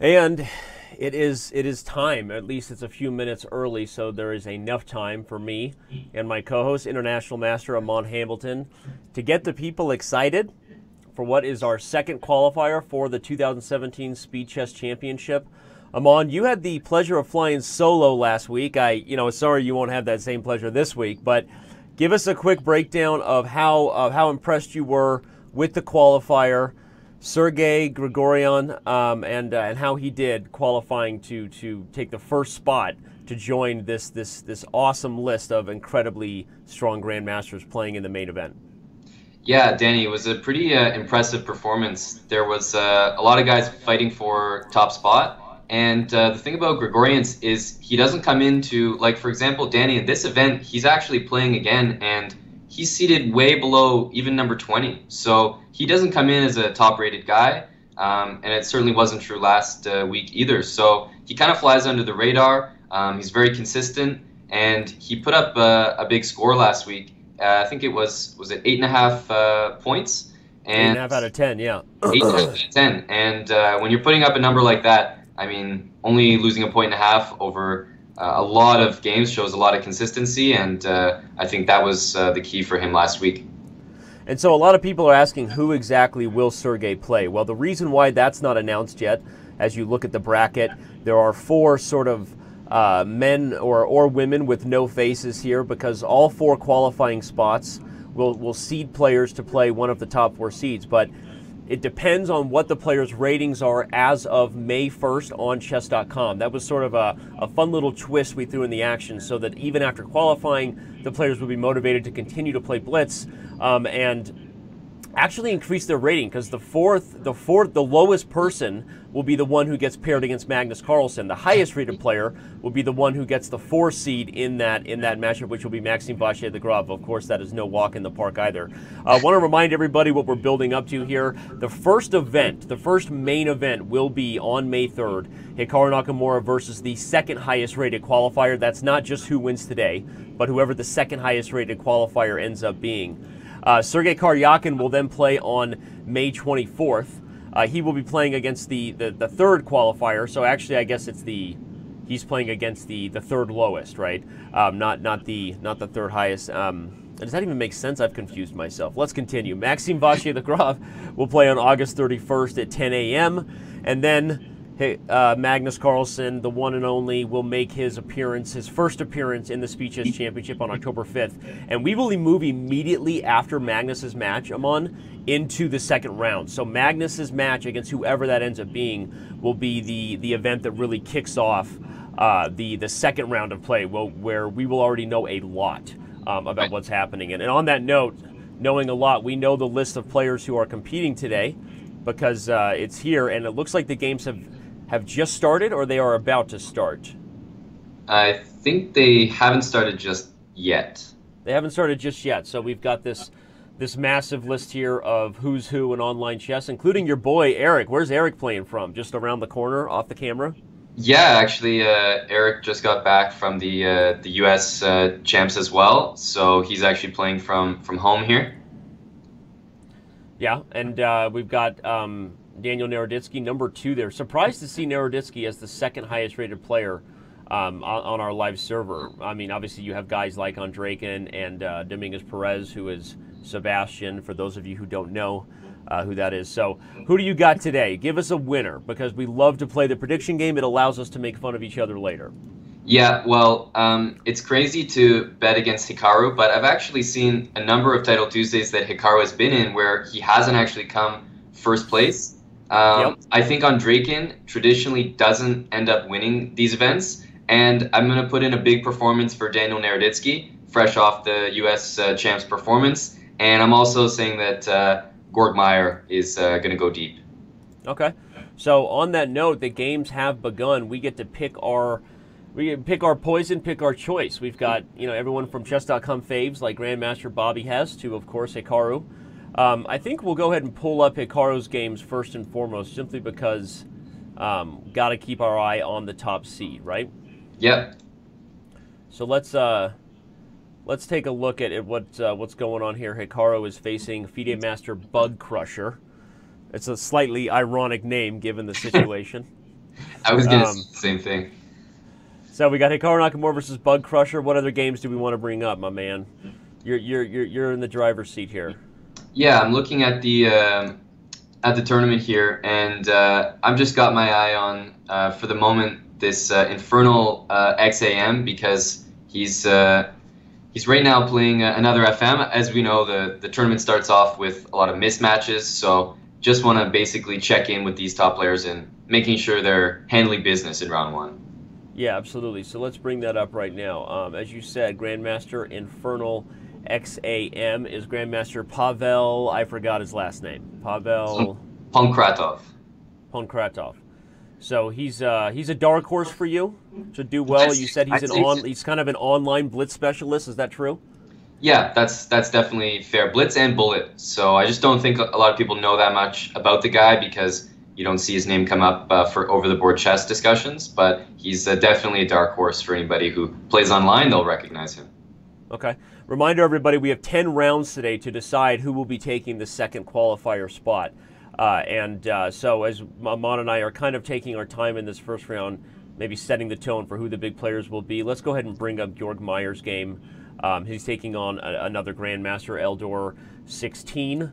And it is time. At least it's a few minutes early, so there is enough time for me and my co-host, International Master Amon Hamilton, to get the people excited for what is our second qualifier for the 2017 Speed Chess Championship. Amon, you had the pleasure of flying solo last week. Sorry you won't have that same pleasure this week, but give us a quick breakdown of how impressed you were with the qualifier, Sergei Grigorian, and how he did qualifying to take the first spot to join this awesome list of incredibly strong grandmasters playing in the main event. Yeah, Danny, it was a pretty impressive performance. There was a lot of guys fighting for top spot. And the thing about Gregorians is he doesn't come into, like, for example, Danny, in this event, he's actually playing again, and he's seated way below even number 20. So he doesn't come in as a top-rated guy, and it certainly wasn't true last week either. So he kind of flies under the radar. He's very consistent, and he put up a big score last week. I think it was it 8.5 points? And And 8.5 out of 10, yeah. 8.5 out of 10. And when you're putting up a number like that, I mean, only losing a point and a half over a lot of games shows a lot of consistency, and I think that was the key for him last week. And so a lot of people are asking who exactly will Sergey play. Well, the reason why that's not announced yet, as you look at the bracket, there are four sort of men or women with no faces here, because all four qualifying spots will seed players to play one of the top four seeds. But it depends on what the players' ratings are as of May 1st on Chess.com. That was sort of a fun little twist we threw in the action, so that even after qualifying, the players would be motivated to continue to play Blitz and actually increase their rating, because the lowest person will be the one who gets paired against Magnus Carlsen. The highest rated player will be the one who gets the 4 seed in that matchup, which will be Maxime Vachier de Grave. Of course, that is no walk in the park either. I want to remind everybody what we're building up to here. The first main event will be on May 3rd. Hikaru Nakamura versus the second highest rated qualifier. That's not just who wins today, but whoever the second highest rated qualifier ends up being. Sergei Karyakin will then play on May 24th. He will be playing against the third qualifier. So actually, I guess he's playing against the third lowest, right? Not the third highest. Does that even make sense? I've confused myself. Let's continue. Maxime Vachier de Grave will play on August 31st at 10 a.m. And then Magnus Carlsen, the one and only, will make his first appearance in the Speed Chess Championship on October 5th. And we will move immediately after Magnus's match, Amon, into the second round. So Magnus's match against whoever that ends up being will be the event that really kicks off the second round of play, where we will already know a lot about what's happening. And on that note, knowing a lot, we know the list of players who are competing today, because it's here, and it looks like the games have just started, or they are about to start. I think they haven't started just yet. They haven't started just yet. So we've got this massive list here of who's who in online chess, including your boy Eric. Where's Eric playing from? Just around the corner, off the camera? Yeah, actually, Eric just got back from the U.S. champs as well, so he's actually playing from home here. Yeah, and we've got Daniel Naroditsky, number 2 there. Surprised to see Naroditsky as the second highest rated player on our live server. I mean, obviously you have guys like Andreykin and Dominguez Perez, who is Sebastian, for those of you who don't know who that is. So who do you got today? Give us a winner, because we love to play the prediction game. It allows us to make fun of each other later. Yeah, well, it's crazy to bet against Hikaru, but I've actually seen a number of Title Tuesdays that Hikaru has been in where he hasn't actually come first place. Yep. I think Andreykin traditionally doesn't end up winning these events, and I'm going to put in a big performance for Daniel Naroditsky, fresh off the U.S. Champs performance, and I'm also saying that Gorg Meyer is going to go deep. Okay. So on that note, the games have begun. We get to pick our poison, pick our choice. We've got everyone from Chess.com faves like Grandmaster Bobby Hess to, of course, Hikaru. I think we'll go ahead and pull up Hikaru's games first and foremost, simply because got to keep our eye on the top seed, right? Yep. So let's take a look at what's going on here. Hikaru is facing FIDE Master Bug Crusher. It's a slightly ironic name given the situation. I was gonna say the same thing. So we got Hikaru Nakamura versus Bug Crusher. What other games do we want to bring up, my man? You're in the driver's seat here. Yeah, I'm looking at the tournament here, and I've just got my eye on for the moment this Infernal XAM because he's right now playing another FM. As we know, the tournament starts off with a lot of mismatches, so just want to basically check in with these top players and making sure they're handling business in round one. Yeah, absolutely. So let's bring that up right now. As you said, Grandmaster Infernal XAM is Grandmaster Pavel. I forgot his last name. Pavel Pankratov. Pankratov. So he's a dark horse for you to do well. You said he's kind of an online blitz specialist. Is that true? Yeah, that's definitely fair. Blitz and bullet. So I just don't think a lot of people know that much about the guy because you don't see his name come up for over-the-board chess discussions. But he's definitely a dark horse for anybody who plays online. They'll recognize him. Okay. Reminder, everybody, we have 10 rounds today to decide who will be taking the second qualifier spot. So as Amon and I are kind of taking our time in this first round, maybe setting the tone for who the big players will be, let's go ahead and bring up Georg Meyer's game. He's taking on another Grandmaster, Eldor 16.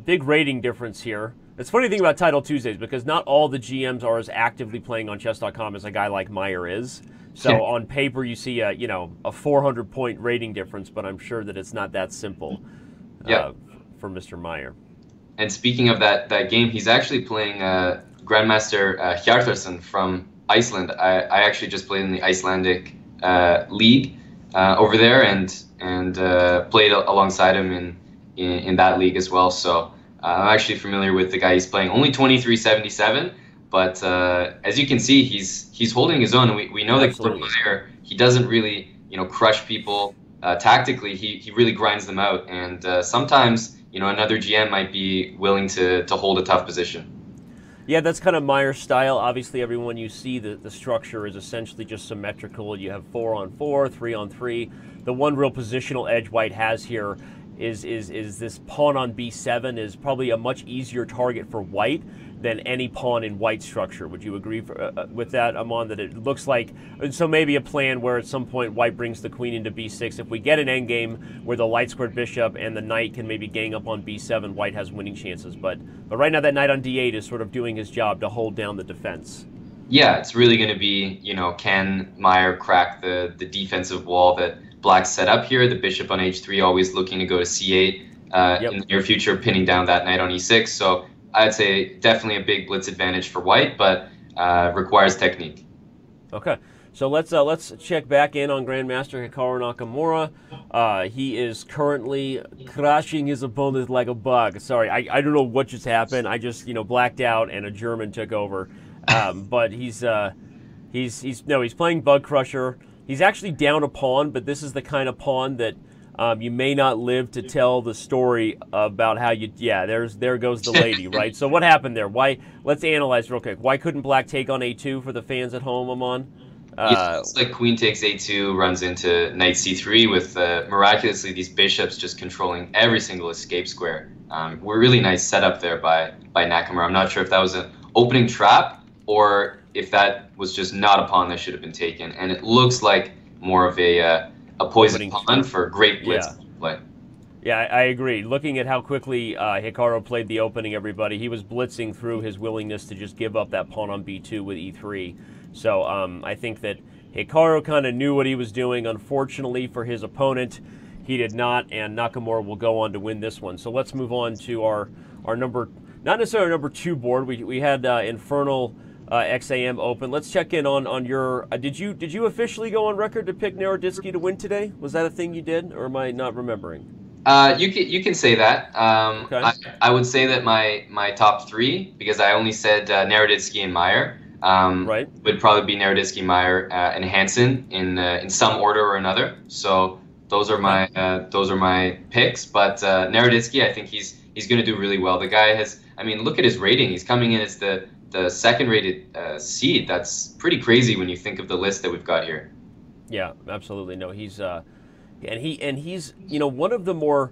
Big rating difference here. It's funny thing about Title Tuesdays because not all the GMs are as actively playing on Chess.com as a guy like Meyer is. So on paper you see a 400-point rating difference, but I'm sure that it's not that simple for Mr. Meyer. And speaking of that game, he's actually playing Grandmaster Hjartarson from Iceland. I actually just played in the Icelandic league over there and played alongside him in that league as well. So I'm actually familiar with the guy he's playing. Only 2377, but as you can see, he's holding his own. And we know that Meyer, he doesn't really crush people tactically. He really grinds them out, and sometimes another GM might be willing to hold a tough position. Yeah, that's kind of Meyer's style. Obviously, everyone you see, the structure is essentially just symmetrical. You have 4-on-4, 3-on-3. The one real positional edge White has here is this pawn on b7 is probably a much easier target for White than any pawn in White's structure. Would you agree with that, Amon, that it looks like, so maybe a plan where at some point White brings the queen into b6. If we get an endgame where the light squared bishop and the knight can maybe gang up on b7, White has winning chances. But right now that knight on d8 is sort of doing his job to hold down the defense. Yeah, it's really going to be, can Meyer crack the defensive wall that Black's set up here? The bishop on h3 always looking to go to c8 in the near future, pinning down that knight on e6. So I'd say definitely a big blitz advantage for White, but requires technique. Okay, so let's check back in on Grandmaster Hikaru Nakamura. He is currently crushing his opponent like a bug. Sorry, I don't know what just happened. I just blacked out and a German took over. But he's playing Bug Crusher. He's actually down a pawn, but this is the kind of pawn that you may not live to tell the story about how you. Yeah, there goes the lady, right? So what happened there? Why? Let's analyze real quick. Why couldn't Black take on a2 for the fans at home, Amon? It's like queen takes a2, runs into knight c3 with miraculously these bishops just controlling every single escape square. We're really nice setup there by Nakamura. I'm not sure if that was an opening trap or if that was just not a pawn that should have been taken. And it looks like more of a poison pawn for great blitz play. Yeah, I agree. Looking at how quickly Hikaru played the opening, everybody, he was blitzing through his willingness to just give up that pawn on b2 with e3. So I think that Hikaru kind of knew what he was doing. Unfortunately for his opponent, he did not, and Nakamura will go on to win this one. So let's move on to our number, not necessarily our number 2 board. We had Infernal XAM open. Let's check in on your. Did you officially go on record to pick Naroditsky to win today? Was that a thing you did, or am I not remembering? You can say that. Okay. I would say that my top 3, because I only said Naroditsky and Meyer. Right. Would probably be Naroditsky, Meyer, and Hansen in some order or another. So those are my picks. But Naroditsky, I think he's going to do really well. The guy has. I mean, look at his rating. He's coming in as the second-rated seed. That's pretty crazy when you think of the list that we've got here. Yeah, absolutely. No, he's he's one of the more.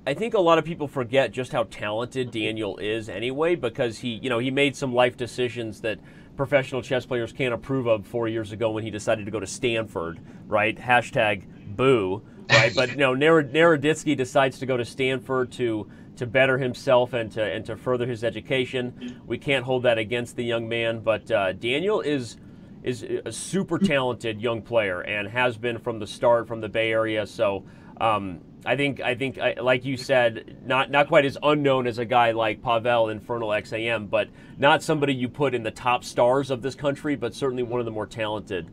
I think a lot of people forget just how talented Daniel is anyway, because he made some life decisions that professional chess players can't approve of 4 years ago when he decided to go to Stanford, right? Hashtag boo, right? But Naroditsky decides to go to Stanford to better himself and to further his education. We can't hold that against the young man, but Daniel is a super talented young player and has been from the start, from the Bay Area. So I think, like you said, not quite as unknown as a guy like Pavel Infernal XAM, but not somebody you put in the top stars of this country, but certainly one of the more talented,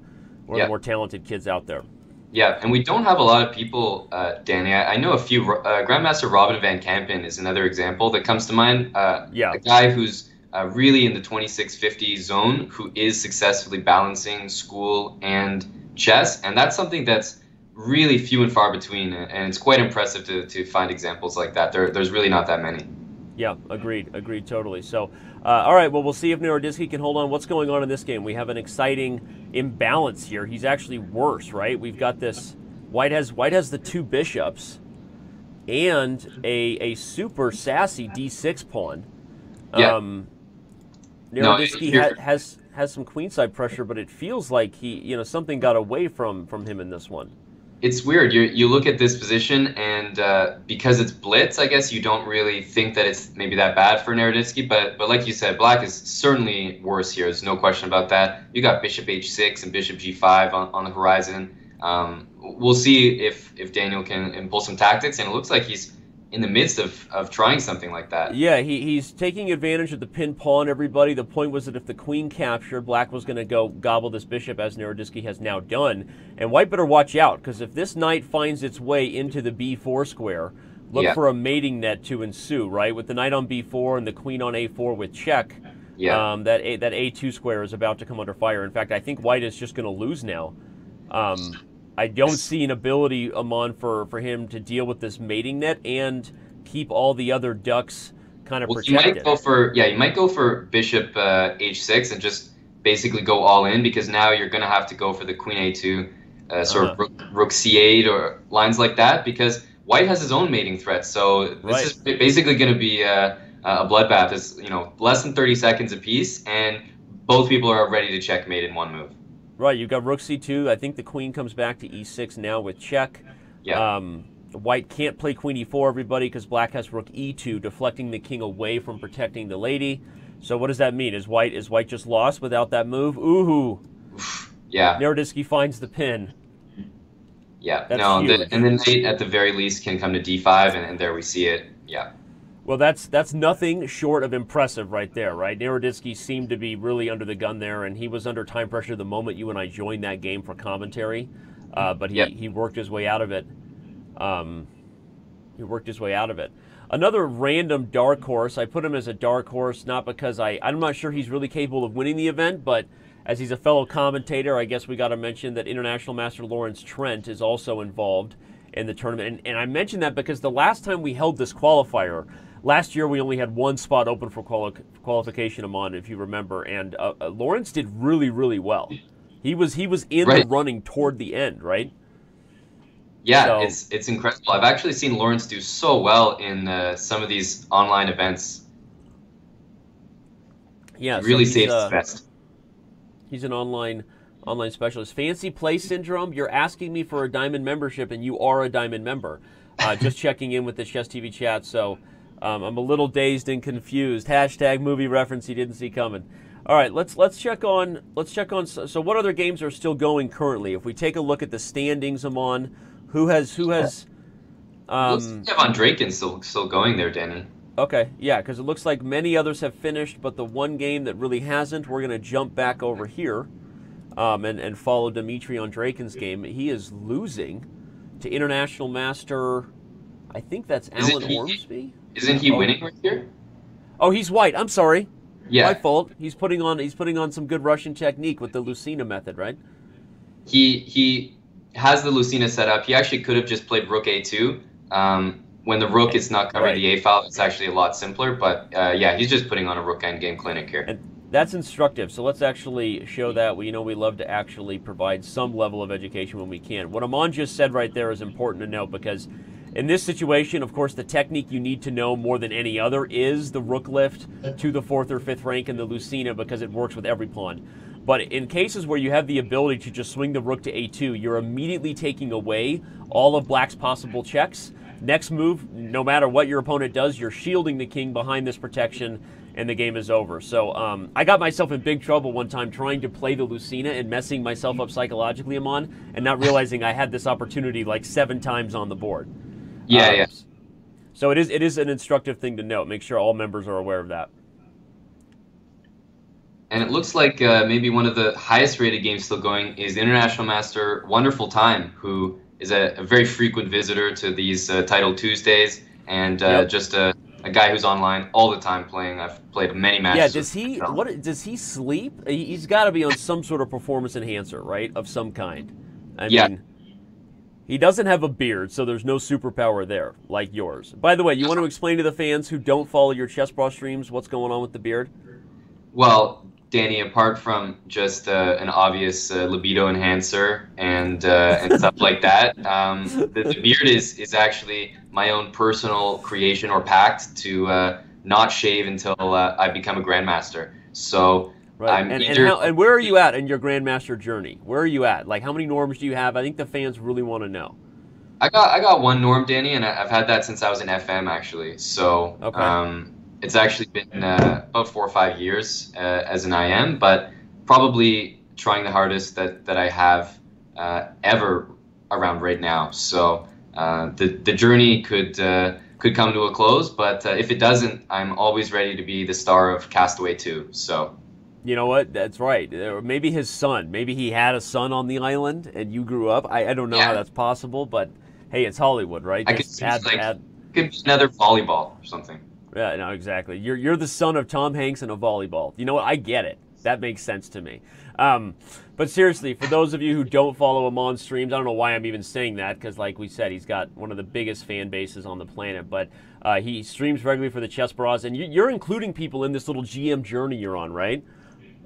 kids out there. Yeah, and we don't have a lot of people, Danny. I know a few. Grandmaster Robin van Kampen is another example that comes to mind. A guy who's really in the 2650 zone, who is successfully balancing school and chess, and that's something that's really few and far between, and it's quite impressive to find examples like that. There's really not that many. Yeah, agreed totally. So, all right, well, we'll see if Naroditsky can hold on. What's going on in this game? We have an exciting imbalance here. He's actually worse, right? We've got this, White has the 2 bishops and a super sassy d6 pawn. Yeah. Naroditsky has some queenside pressure, but it feels like something got away from him in this one. It's weird. You look at this position, and because it's blitz, I guess you don't really think that it's maybe that bad for Naroditsky. But like you said, Black is certainly worse here. There's no question about that. You got Bishop H6 and Bishop G5 on the horizon. We'll see if Daniel can pull some tactics, and it looks like he's in the midst of trying something like that. Yeah, he's taking advantage of the pin pawn, everybody. The point was that if the queen captured, Black was going to go gobble this bishop, as Naroditsky has now done. And White better watch out, because if this knight finds its way into the b4 square, look for a mating net to ensue, right? With the knight on b4 and the queen on a4 with check, that a2 square is about to come under fire. In fact, I think White is just going to lose now. I don't see an ability, Aman, for him to deal with this mating net and keep all the other ducks kind of protected. You might go for Bishop H6 and just basically go all in, because now you're going to have to go for the Queen A2, sort of Rook C8 or lines like that, because White has his own mating threat. So this is basically going to be a bloodbath. It's less than 30 seconds apiece, and both people are ready to checkmate in one move. Right, you've got Rook C2. I think the queen comes back to E6 now with check. Yeah. White can't play Queen E4, everybody, because Black has Rook E2, deflecting the king away from protecting the lady. So what does that mean? Is White just lost without that move? Ooh. Yeah. Naroditsky finds the pin. Yeah. That's and then Knight at the very least can come to D5, and there we see it. Yeah. Well, that's nothing short of impressive right there, right? Naroditsky seemed to be really under the gun there, and he was under time pressure the moment you and I joined that game for commentary. But he worked his way out of it. Another random dark horse. I put him as a dark horse, not because I'm not sure he's really capable of winning the event, but as he's a fellow commentator, I guess we got to mention that International Master Lawrence Trent is also involved in the tournament. And I mention that because the last time we held this qualifier, last year we only had one spot open for qualification, Aman, if you remember, and Lawrence did really, really well. He was in the running toward the end, right? Yeah, so, it's incredible. I've actually seen Lawrence do so well in some of these online events. Yeah, he really saves his best. He's an online specialist. Fancy Play Syndrome, you're asking me for a Diamond membership, and you are a Diamond member. Just checking in with the Chess TV chat, so I'm a little dazed and confused. Hashtag movie reference you didn't see coming. All right, let's check on. So what other games are still going currently? If we take a look at the standings, Aman, who has looks like Van Draken's still going there, Danny. Okay, yeah, because it looks like many others have finished, but the one game that really hasn't, we're going to jump back over here and follow Dmitry Draken's game. He is losing to International Master, I think that's Alan Ormsby. Isn't he winning right here? Oh, he's White. I'm sorry. Yeah. My fault. He's putting on some good Russian technique with the Lucina method, right? He has the Lucina set up. He actually could have just played Rook A2. When the Rook is not covering the A file, it's actually a lot simpler. But yeah, he's just putting on a Rook endgame clinic here. And that's instructive. So let's actually show that. We love to actually provide some level of education when we can. What Aman just said right there is important to note, because In this situation, of course, the technique you need to know more than any other is the rook lift to the 4th or 5th rank in the Lucina, because it works with every pawn. But in cases where you have the ability to just swing the rook to a2, you're immediately taking away all of black's possible checks. Next move, no matter what your opponent does, you're shielding the king behind this protection, and the game is over. So I got myself in big trouble one time trying to play the Lucina and messing myself up psychologically, Amon, and not realizing I had this opportunity like 7 times on the board. Yeah. So it is an instructive thing to note. Make sure all members are aware of that. And it looks like maybe one of the highest rated games still going is International Master Wonderful Time, who is a very frequent visitor to these Title Tuesdays, and just a guy who's online all the time playing. I've played many matches. Yeah, does he sleep? He's got to be on some sort of performance enhancer, right, of some kind. I mean, he doesn't have a beard, so there's no superpower there like yours. By the way, you want to explain to the fans who don't follow your Chess Bra streams what's going on with the beard? Well, Danny, apart from just an obvious libido enhancer and stuff like that, the beard is actually my own personal creation or pact to not shave until I become a grandmaster. So right. And where are you at in your grandmaster journey? Where are you at? Like, how many norms do you have? I think the fans really want to know. I got 1 norm, Danny, and I've had that since I was in FM, actually. So okay. It's actually been about 4 or 5 years as an IM, but probably trying the hardest that I have ever around right now. So the journey could come to a close, but if it doesn't, I'm always ready to be the star of Castaway 2. So. You know what? That's right. Or maybe his son. Maybe he had a son on the island, and you grew up. I don't know how that's possible, but hey, it's Hollywood, right? I could be another volleyball or something. Yeah, no, exactly. You're the son of Tom Hanks and a volleyball. You know what? I get it. That makes sense to me. But seriously, for those of you who don't follow him on streams, I don't know why I'm even saying that, because like we said, he's got one of the biggest fan bases on the planet. But he streams regularly for the Chess Bras, and you're including people in this little GM journey you're on, right?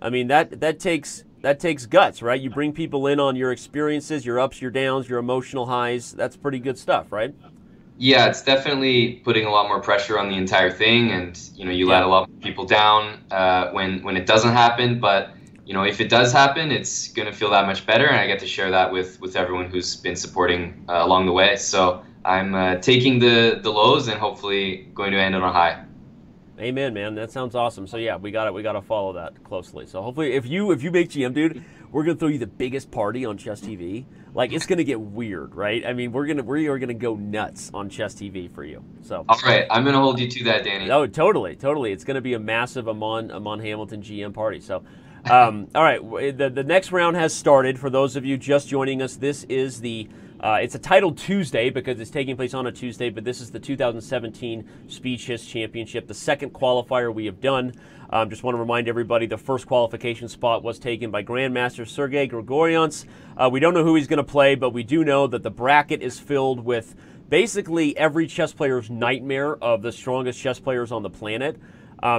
I mean, that takes guts, right? You bring people in on your experiences, your ups, your downs, your emotional highs. That's pretty good stuff, right? Yeah, it's definitely putting a lot more pressure on the entire thing, and you let a lot of people down when it doesn't happen. But if it does happen, it's going to feel that much better, and I get to share that with everyone who's been supporting along the way. So I'm taking the lows and hopefully going to end on a high. Amen, man. That sounds awesome. So yeah, we got to follow that closely. So hopefully, if you make GM, dude, we're gonna throw you the biggest party on Chess TV. Like, it's gonna get weird, right? I mean, we are gonna go nuts on Chess TV for you. So all right, I'm gonna hold you to that, Danny. Oh, totally. It's gonna be a massive Amon Hamilton GM party. So, all right, the next round has started. For those of you just joining us, this is the. It's a Title Tuesday because it's taking place on a Tuesday, but this is the 2017 Speed Chess Championship, the second qualifier we have done. Just want to remind everybody the first qualification spot was taken by Grandmaster Sergei Grigorians. We don't know who he's going to play, but we do know that the bracket is filled with basically every chess player's nightmare of the strongest chess players on the planet.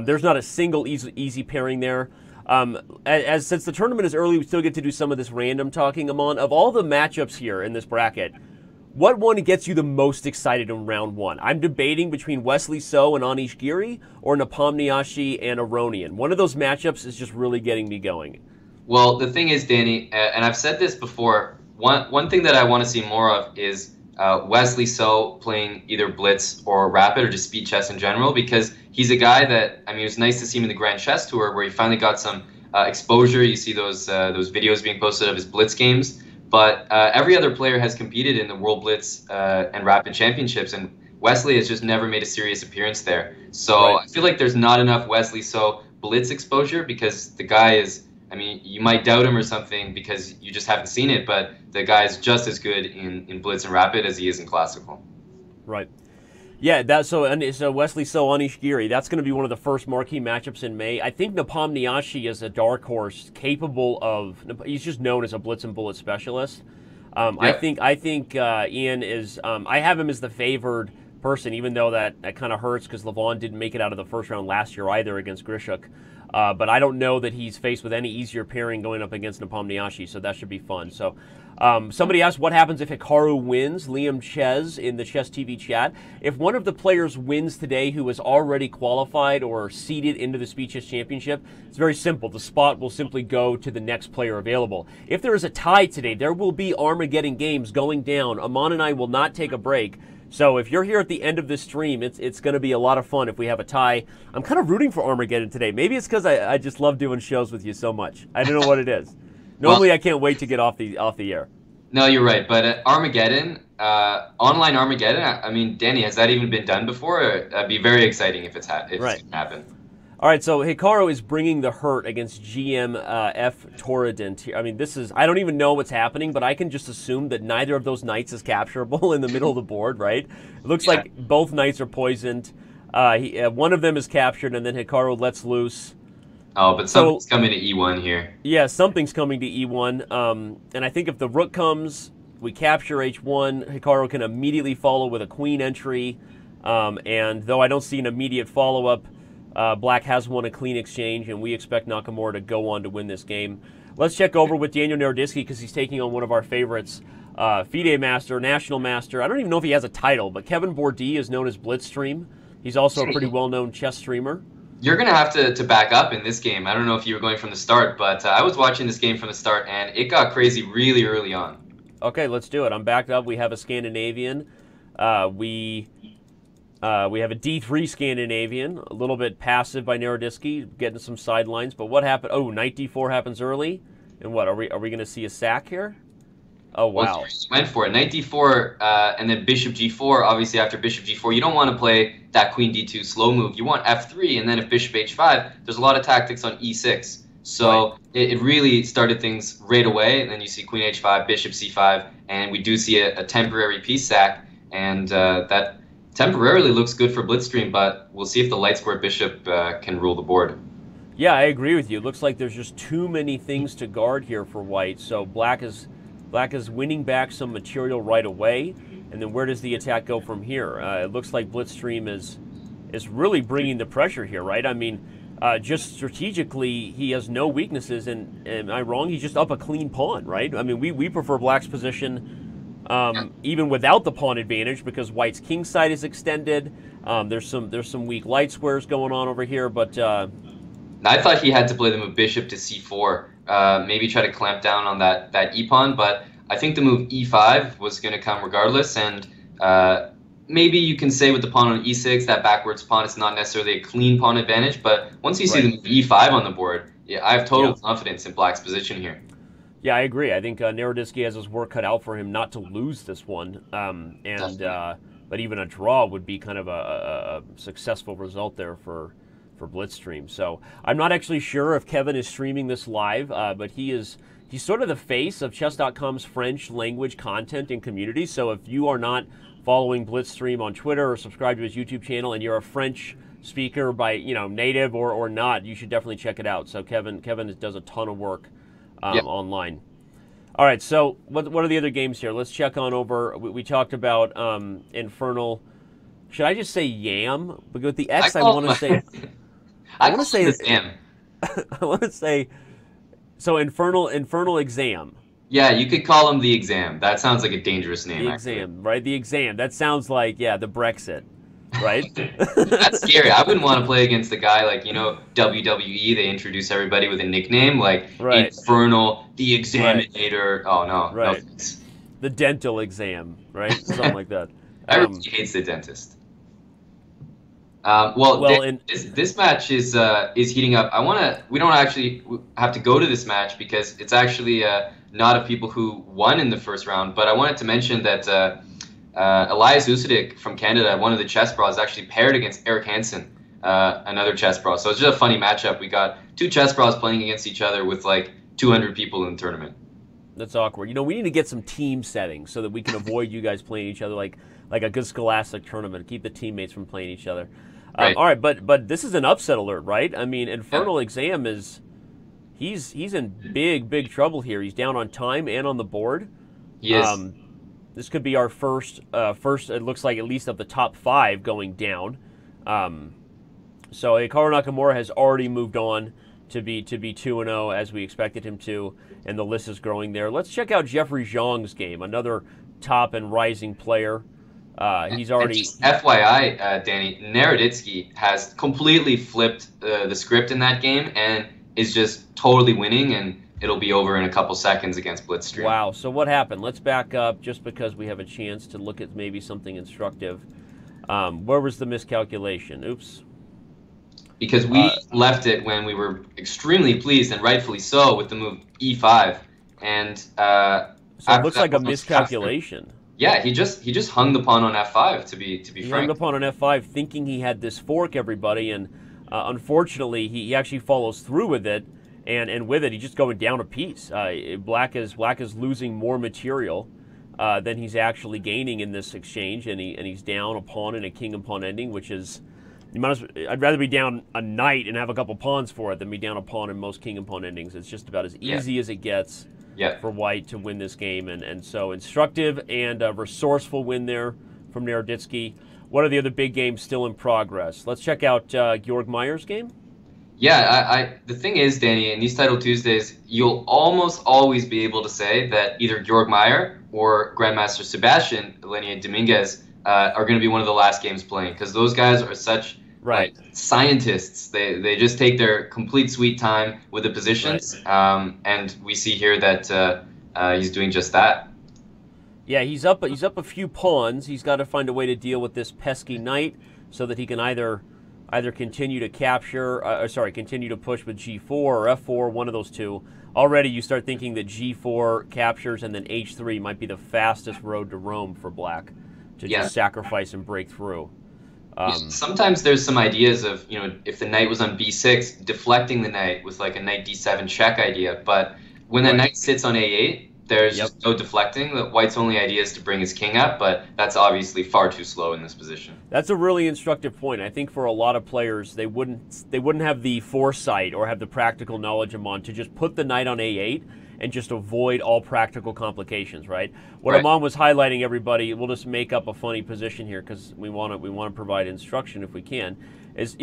There's not a single easy pairing there. Since the tournament is early, we still get to do some of this random talking, Amon. Of all the matchups here in this bracket, what one gets you the most excited in round one? I'm debating between Wesley So and Anish Giri or Nepomniachtchi and Aronian. One of those matchups is just really getting me going. Well, the thing is, Danny, and I've said this before, one thing that I want to see more of is Wesley So playing either Blitz or Rapid or just speed chess in general, because he's a guy that, I mean, it was nice to see him in the Grand Chess Tour where he finally got some exposure. You see those videos being posted of his Blitz games. But every other player has competed in the World Blitz and Rapid Championships, and Wesley has just never made a serious appearance there. So I feel like there's not enough Wesley So Blitz exposure, because the guy is, I mean, you might doubt him or something because you just haven't seen it, but the guy is just as good in Blitz and Rapid as he is in Classical. Right. Yeah, so Wesley So, Anish Giri, that's going to be one of the first marquee matchups in May. I think Nepomniachtchi is a dark horse capable of, he's just known as a blitz and bullet specialist. I think Ian is, I have him as the favored person, even though that kind of hurts because Levon didn't make it out of the first round last year either against Grishuk. but I don't know that he's faced with any easier pairing going up against Nepomniachtchi, so that should be fun. So somebody asked what happens if Hikaru wins. Liam Ches in the Chess TV chat. If one of the players wins today who is already qualified or seeded into the Speed Chess Championship, it's very simple. The spot will simply go to the next player available. If there is a tie today, there will be Armageddon games going down. Amon and I will not take a break. So if you're here at the end of this stream, it's going to be a lot of fun if we have a tie. I'm kind of rooting for Armageddon today. Maybe it's because I just love doing shows with you so much. I don't know what it is. Normally, I can't wait to get off the air. No, you're right. But Armageddon, online Armageddon, I mean, Danny, has that even been done before? That'd be very exciting if it's right. happen. All right, so Hikaru is bringing the hurt against GM Torrident here. I mean, I don't even know what's happening, but I can just assume that neither of those knights is capturable in the middle of the board, right? It looks like both knights are poisoned. One of them is captured, and then Hikaru lets loose. Oh, but something's coming to E1 here. Yeah, something's coming to E1. And I think if the rook comes, we capture H1, Hikaru can immediately follow with a queen entry. And though I don't see an immediate follow-up, Black has won a clean exchange, and we expect Nakamura to go on to win this game. Let's check over with Daniel Naroditsky because he's taking on one of our favorites, FIDE Master, National Master. I don't even know if he has a title, but Kevin Bourdie is known as Blitzstream. He's also a pretty well-known chess streamer. You're going to have to back up in this game. I don't know if you were going from the start, but I was watching this game from the start, and it got crazy really early on. Okay, let's do it. I'm backed up. We have a Scandinavian. We have a D3 Scandinavian, a little bit passive by Naroditsky, getting some sidelines. But what happened? Oh, knight D4 happens early. And what, are we going to see a sack here? Oh, wow. Well, he went for it. Knight D4 and then bishop G4. Obviously, after bishop G4, you don't want to play that queen D2 slow move. You want F3, and then if bishop H5, there's a lot of tactics on E6. So it really started things right away. And then you see queen H5, bishop C5, and we do see a temporary piece sack. And that temporarily looks good for Blitzstream, but we'll see if the light square bishop can rule the board. Yeah, I agree with you. It looks like there's just too many things to guard here for white. So Black is winning back some material right away. And then where does the attack go from here? It looks like Blitzstream is really bringing the pressure here, right? I mean, just strategically, he has no weaknesses. And am I wrong? He's just up a clean pawn, right? I mean, we prefer Black's position even without the pawn advantage because White's king side is extended. There's some weak light squares going on over here, but I thought he had to play the move bishop to C4, maybe try to clamp down on that e-pawn, but I think the move E5 was going to come regardless, and maybe you can say with the pawn on E6, that backwards pawn is not necessarily a clean pawn advantage, but once you see the move E5 on the board, yeah, I have total confidence in Black's position here. Yeah, I agree. I think Naroditsky has his work cut out for him not to lose this one, but even a draw would be kind of a successful result there for Blitzstream. So I'm not actually sure if Kevin is streaming this live, but he's sort of the face of Chess.com's French language content and community. So if you are not following Blitzstream on Twitter or subscribe to his YouTube channel and you're a French speaker by native or not, you should definitely check it out. So Kevin does a ton of work online. All right, so what are the other games here? Let's check on over. We talked about Infernal. Should I just say Yam? But with the X, I want to say. I want to say Exam. I want to say. So Infernal Exam. Yeah, you could call him the Exam. That sounds like a dangerous name. The Exam, right? The Exam. That sounds like the Brexit. Right? That's scary. I wouldn't want to play against a guy like, WWE, they introduce everybody with a nickname like Infernal, the Examinator. Right. Oh, no. Right. No. The Dental Exam, right? Something like that. Everybody hates the dentist. This match is heating up. We don't actually have to go to this match because it's actually not of people who won in the first round, but I wanted to mention that Elias Usyk from Canada, one of the chess pros, actually paired against Eric Hansen, another chess pro. So it's just a funny matchup. We got two chess pros playing against each other with like 200 people in the tournament. That's awkward. We need to get some team settings so that we can avoid you guys playing each other like a good scholastic tournament. Keep the teammates from playing each other. Right. All right, but this is an upset alert, right? I mean, Infernal Exam is he's in big trouble here. He's down on time and on the board. Yes. This could be our first. It looks like at least of the top 5 going down. So Hikaru Nakamura has already moved on. to be 2-0 as we expected him to, and the list is growing there. Let's check out Jeffrey Zhang's game, another top and rising player. He's already. And just FYI, Danny, Naroditsky has completely flipped the script in that game and is just totally winning, and it'll be over in a couple seconds against Blitzstream. Wow. So what happened? Let's back up just because we have a chance to look at maybe something instructive. Where was the miscalculation? Oops. Because we left it when we were extremely pleased, and rightfully so, with the move e5. And so it looks like a miscalculation. Yeah, he just hung the pawn on f5. To be frank, he hung the pawn on f5, thinking he had this fork, everybody, and unfortunately, he actually follows through with it, and with it, he's just going down a piece. Black is losing more material than he's actually gaining in this exchange, and he's down a pawn and a king and pawn ending, which is. I'd rather be down a knight and have a couple pawns for it than be down a pawn in most king and pawn endings. It's just about as easy as it gets for white to win this game. And so instructive and resourceful win there from Naroditsky. What are the other big games still in progress? Let's check out Georg Meyer's game. Yeah, the thing is, Danny, in these Title Tuesdays, you'll almost always be able to say that either Georg Meyer or Grandmaster Sebastian Lenier Dominguez are going to be one of the last games playing, because those guys are such scientists. They just take their complete sweet time with the positions, and we see here that he's doing just that. Yeah, he's up a few pawns. He's got to find a way to deal with this pesky knight so that he can either continue to capture, continue to push with g4 or f4, one of those two. Already you start thinking that g4 captures and then h3 might be the fastest road to Rome for black to just sacrifice and break through. Sometimes there's some ideas of, if the knight was on b6, deflecting the knight with like a knight d7 check idea. But when the knight sits on a8, there's just no deflecting. The white's only idea is to bring his king up, but that's obviously far too slow in this position. That's a really instructive point. I think for a lot of players, they wouldn't have the foresight or have the practical knowledge, Amon, to just put the knight on a8 and just avoid all practical complications, right? What Amon was highlighting, everybody, we'll just make up a funny position here because we want to provide instruction if we can, is,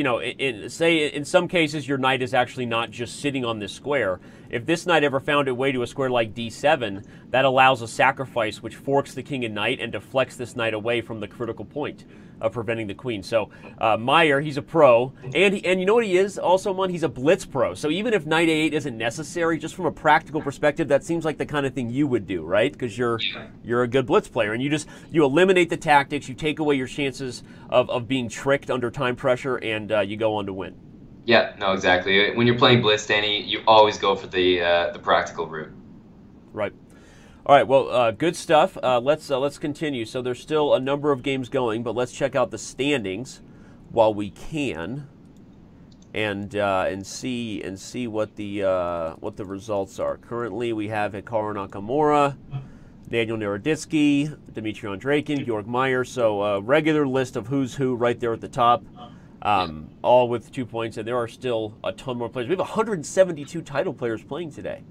say in some cases your knight is actually not just sitting on this square. If this knight ever found a way to a square like d7, that allows a sacrifice which forks the king and knight and deflects this knight away from the critical point of preventing the queen. So Meyer, he's a pro, and you know what he is also, Mon? He's a blitz pro. So even if knight a8 isn't necessary, just from a practical perspective, that seems like the kind of thing you would do, right? Because you're a good blitz player, and you eliminate the tactics, you take away your chances of being tricked under time pressure, and you go on to win. Yeah, no, exactly. When you're playing blitz, Danny, you always go for the practical route. Right. All right, well, good stuff. Let's continue. So there's still a number of games going, but let's check out the standings while we can, and see what the results are. Currently, we have Hikaru Nakamura, Daniel Naroditsky, Dmitry Andreikin, Georg Meyer. So a regular list of who's who right there at the top, all with 2 points, and there are still a ton more players. We have 172 title players playing today.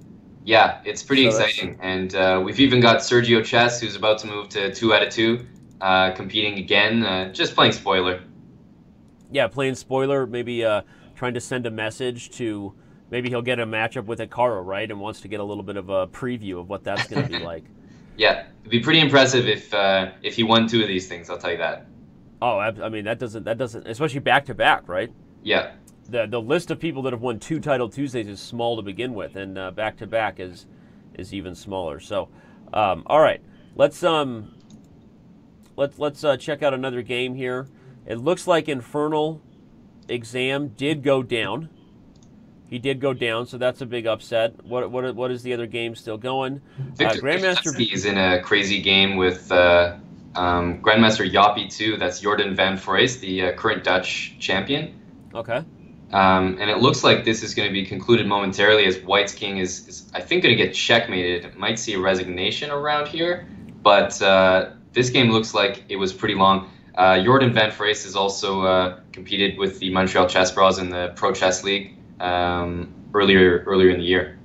Yeah, it's pretty exciting, and we've even got Sergio Chess, who's about to move to 2 out of 2, competing again, just playing spoiler. Yeah, playing spoiler, maybe trying to send a message to, maybe he'll get a matchup with Hikaru, right, and wants to get a little bit of a preview of what that's going to be like. Yeah, it'd be pretty impressive if he won 2 of these things, I'll tell you that. Oh, I mean, that doesn't, especially back-to-back, right? Yeah. The list of people that have won 2 Title Tuesdays is small to begin with, and back-to-back is even smaller. So, all right, let's check out another game here. It looks like Infernal Exam did go down. He did go down, so that's a big upset. What is the other game still going? Victor Grandmaster is in a crazy game with Grandmaster Yoppie 2. That's Jordan van Foyst, the current Dutch champion. Okay. And it looks like this is going to be concluded momentarily, as White's king is I think, going to get checkmated. It might see a resignation around here, but this game looks like it was pretty long. Jordan van Foyst has also competed with the Montreal Chess Bros in the Pro Chess League earlier in the year.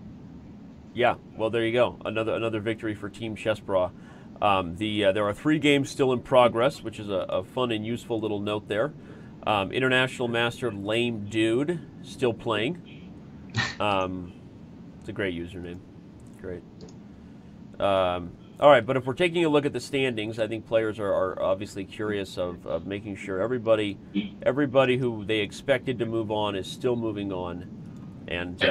Yeah, well, there you go. Another victory for Team Chess Bra. There are 3 games still in progress, which is a fun and useful little note there. International Master Lame Dude still playing. It's a great username. Great. All right, but if we're taking a look at the standings, I think players are obviously curious of making sure everybody who they expected to move on is still moving on, and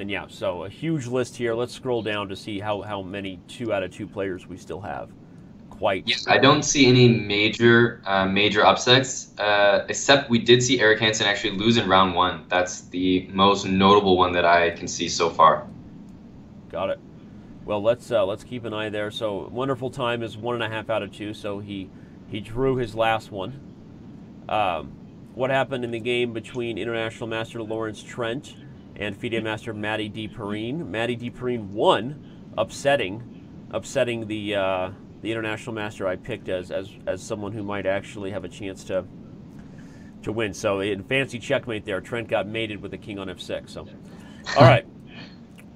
yeah, so a huge list here. Let's scroll down to see how many 2 out of 2 players we still have. Yeah, I don't see any major upsets, except we did see Eric Hansen actually lose in round 1. That's the most notable one that I can see so far. Got it. Well, let's keep an eye there. So Wonderful Time is 1.5 out of 2, so he drew his last one. What happened in the game between International Master Lawrence Trent and FIDE Master Matty D. Perrine? Matty D. Perrine won, upsetting the International Master I picked as someone who might actually have a chance to win. So in fancy checkmate there, Trent got mated with the king on f6. So, all right,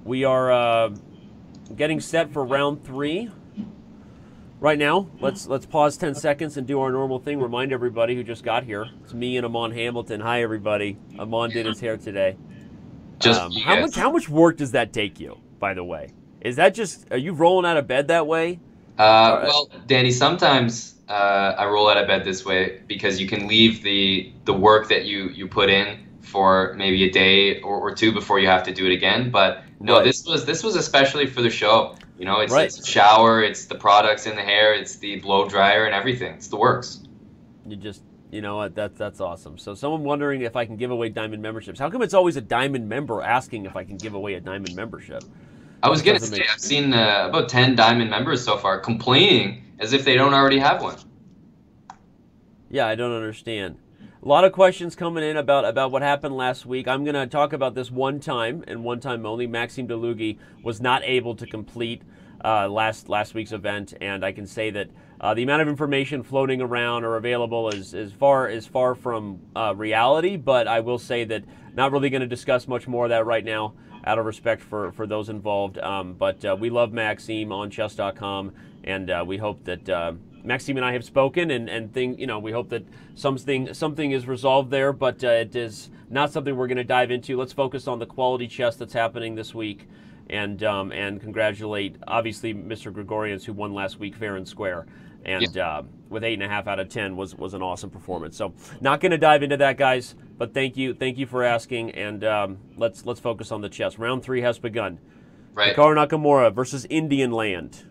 we are getting set for round 3. Right now, let's pause 10 seconds and do our normal thing. Remind everybody who just got here. It's me and Amon Hamilton. Hi, everybody. Amon did his hair today. How much work does that take you, by the way? Is that just, are you rolling out of bed that way? Well, Danny, sometimes I roll out of bed this way because you can leave the work that you put in for maybe a day or 2 before you have to do it again. But no, right. This was especially for the show. You know, it's the shower, it's the products in the hair, it's the blow dryer and everything. It's the works. You know what? That's awesome. So someone wondering if I can give away Diamond memberships. How come it's always a Diamond member asking if I can give away a Diamond membership? I was going to say, I've seen about 10 Diamond members so far complaining as if they don't already have one. Yeah, I don't understand. A lot of questions coming in about what happened last week. I'm going to talk about this one time and one time only. Maxime Delugi was not able to complete last week's event, and I can say that the amount of information floating around or available is far from reality, but I will say that not really going to discuss much more of that right now out of respect for those involved. But we love Maxime on Chess.com, and we hope that Maxime and I have spoken, and we hope that something is resolved there, but it is not something we're going to dive into. Let's focus on the quality chess that's happening this week, and congratulate, obviously, Mr. Gregorians, who won last week fair and square, and with 8.5 out of 10 was an awesome performance. So not going to dive into that, guys, but thank you for asking, and let's focus on the chess. Round 3 has begun. Right. Hikaru Nakamura versus Indian Land.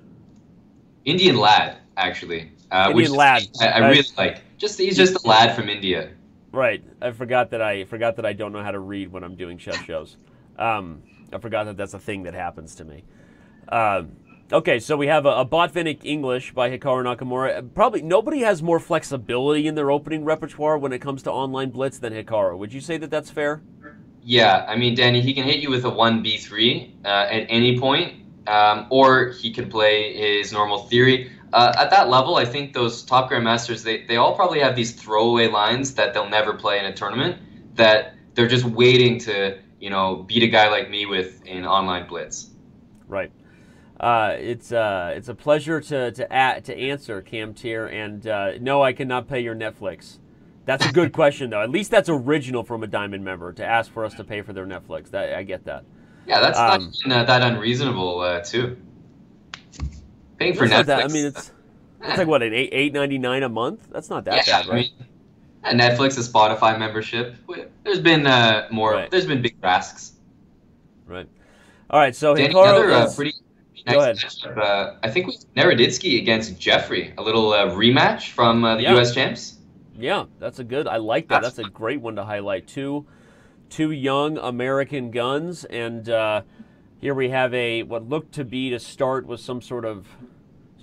Indian Lad, actually. Indian Lad. I really like. He's just a lad from India. Right. I forgot that I don't know how to read when I'm doing chess shows. I forgot that that's a thing that happens to me. Okay, so we have a Botvinnik English by Hikaru Nakamura. Probably nobody has more flexibility in their opening repertoire when it comes to online blitz than Hikaru. Would you say that that's fair? Yeah, I mean, Danny, he can hit you with a 1b3 at any point, or he can play his normal theory. At that level, I think those top grandmasters, they all probably have these throwaway lines that they'll never play in a tournament, that they're just waiting to, beat a guy like me with in online blitz. Right. It's a pleasure to answer, Cam Tier, and no, I cannot pay your Netflix. That's a good question, though. At least that's original from a Diamond member to ask for us to pay for their Netflix. I get that. Yeah, that's not that unreasonable, too. Paying for Netflix. I mean, it's like what, an $8.99 a month? That's not that bad, right? I mean, Netflix, a Spotify membership. There's been more. Right. There's been big asks. Right. All right. So Hikaru, pretty nice matchup. I think we Naroditsky against Jeffrey, a little rematch from the U.S. champs. Yeah, that's a good. I like that. That's a great one to highlight. Two young American guns, and here we have what looked to start with some sort of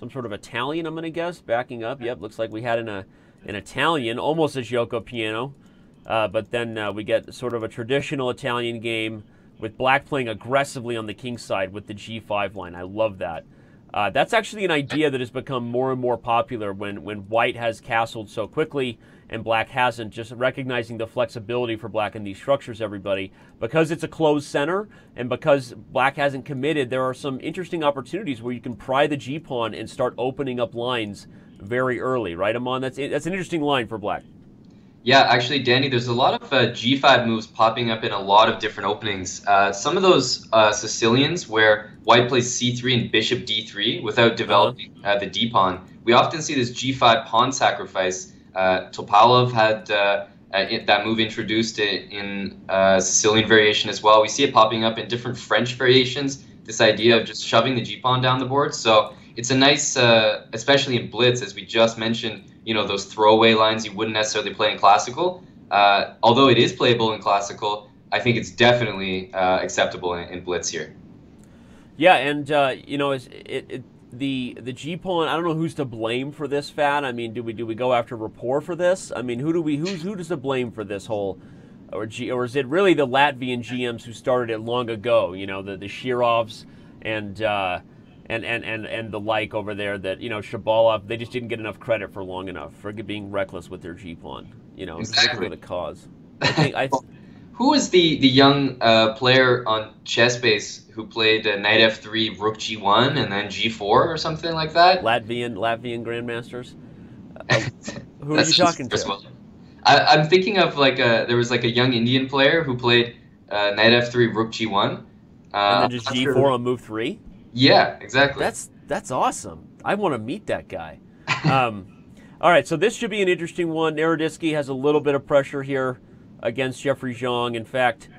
Italian. I'm going to guess backing up. Yep, looks like we had an Italian, almost a Gioco piano, but then we get sort of a traditional Italian game with Black playing aggressively on the king side with the G5 line. I love that. That's actually an idea that has become more and more popular when White has castled so quickly and Black hasn't, just recognizing the flexibility for Black in these structures, everybody. Because it's a closed center and because Black hasn't committed, there are some interesting opportunities where you can pry the G-pawn and start opening up lines very early, right, Amon? That's an interesting line for Black. Yeah, actually, Danny, there's a lot of G5 moves popping up in a lot of different openings. Some of those Sicilians where white plays C3 and bishop D3 without Uh-huh. developing the D pawn. We often see this G5 pawn sacrifice. Topalov had that move introduced in Sicilian variation as well. We see it popping up in different French variations, this idea Yep. of just shoving the G pawn down the board. So it's a nice, especially in Blitz, as we just mentioned, those throwaway lines you wouldn't necessarily play in classical. Although it is playable in classical, I think it's definitely acceptable in Blitz here. Yeah, and the G pawn. I don't know who's to blame for this, Fat. I mean, do we go after Rapport for this? I mean, who does to blame for this whole, or is it really the Latvian GMs who started it long ago? The Shirovs and and the like over there that Shabalov. They just didn't get enough credit for long enough for being reckless with their G pawn. Just looking for Exactly. the cause. I think I. Who was the young player on Chessbase who played knight f3, rook g1, and then g4 or something like that? Latvian grandmasters. Uh, who are That you sounds talking first to? of all. I'm thinking of there was like a young Indian player who played knight f3, rook g1. And then I'm just not sure. G4 on move 3? Yeah, exactly. That's awesome. I want to meet that guy. Um, all right, so this should be an interesting one. Naroditsky has a little bit of pressure here against Jeffrey Zhang. In fact,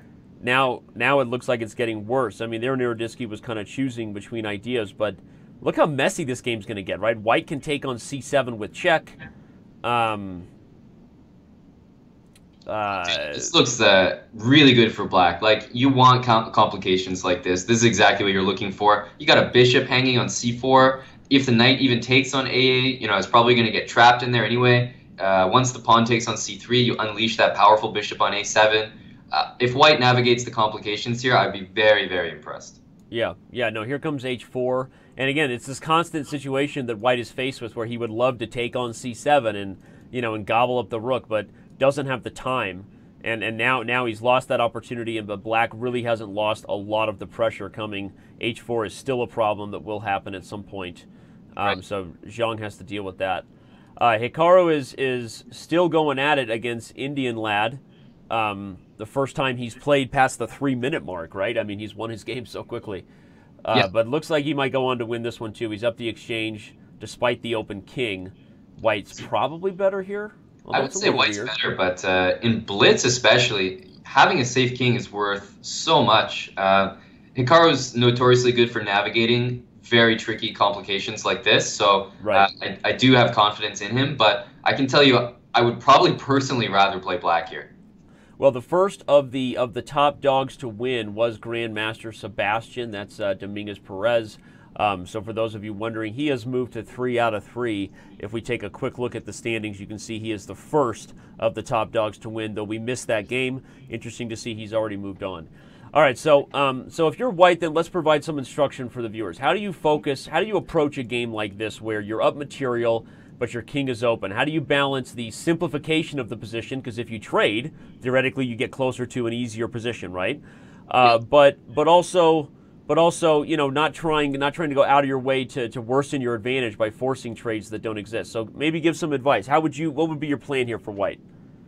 now it looks like it's getting worse. I mean, there Naroditsky was kind of choosing between ideas, but look how messy this game's going to get, right? White can take on C7 with check. Um, uh, This looks really good for black. Like, you want complications like this. This is exactly what you're looking for. You got a bishop hanging on c4. If the knight even takes on a8, it's probably going to get trapped in there anyway. Once the pawn takes on c3, you unleash that powerful bishop on a7. If white navigates the complications here, I'd be very, very impressed. yeah, no, here comes H4. And again, it's this constant situation that white is faced with where he would love to take on C7 and gobble up the rook, but doesn't have the time. And now he's lost that opportunity, but black really hasn't lost a lot of the pressure coming. H4 is still a problem that will happen at some point. Right. So Zhang has to deal with that. Hikaru is still going at it against Indian Lad. The first time he's played past the 3-minute mark, right? I mean, he's won his game so quickly. Yeah. But looks like he might go on to win this one too. He's up the exchange despite the open king. White's probably better here. I Although would it's a say little white's weird. better, but in Blitz especially, having a safe king is worth so much. Hikaru's notoriously good for navigating very tricky complications like this, so Right. I do have confidence in him, but I can tell you I would probably personally rather play black here. Well, the first of the top dogs to win was Grandmaster Sebastian. That's Dominguez Perez. So for those of you wondering, he has moved to 3 out of 3. If we take a quick look at the standings, you can see he is the first of the top dogs to win, though we missed that game. Interesting to see he's already moved on. All right, so if you're white, then let's provide some instruction for the viewers. How do you focus? How do you approach a game like this where you're up material, but your king is open? How do you balance the simplification of the position? Because if you trade, theoretically, you get closer to an easier position, right? But also, not trying to go out of your way to worsen your advantage by forcing trades that don't exist. So maybe give some advice. What would be your plan here for white?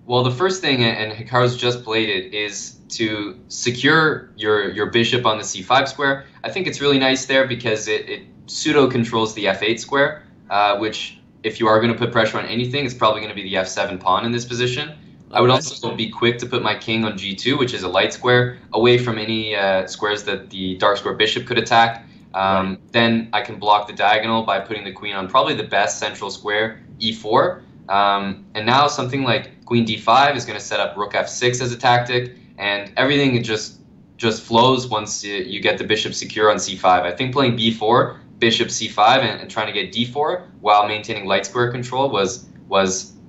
Well, the first thing, and Hikaru's just played it, is to secure your bishop on the c5 square. I think it's really nice there because it pseudo controls the f8 square, which, if you are going to put pressure on anything, it's probably going to be the f7 pawn in this position. I would Okay. also be quick to put my king on g2, which is a light square, away from any squares that the dark square bishop could attack. Right. Then I can block the diagonal by putting the queen on probably the best central square, e4. And now something like queen d5 is going to set up rook f6 as a tactic, and everything just flows once you get the bishop secure on c5. I think playing b4, bishop c5, and trying to get d4 while maintaining light square control was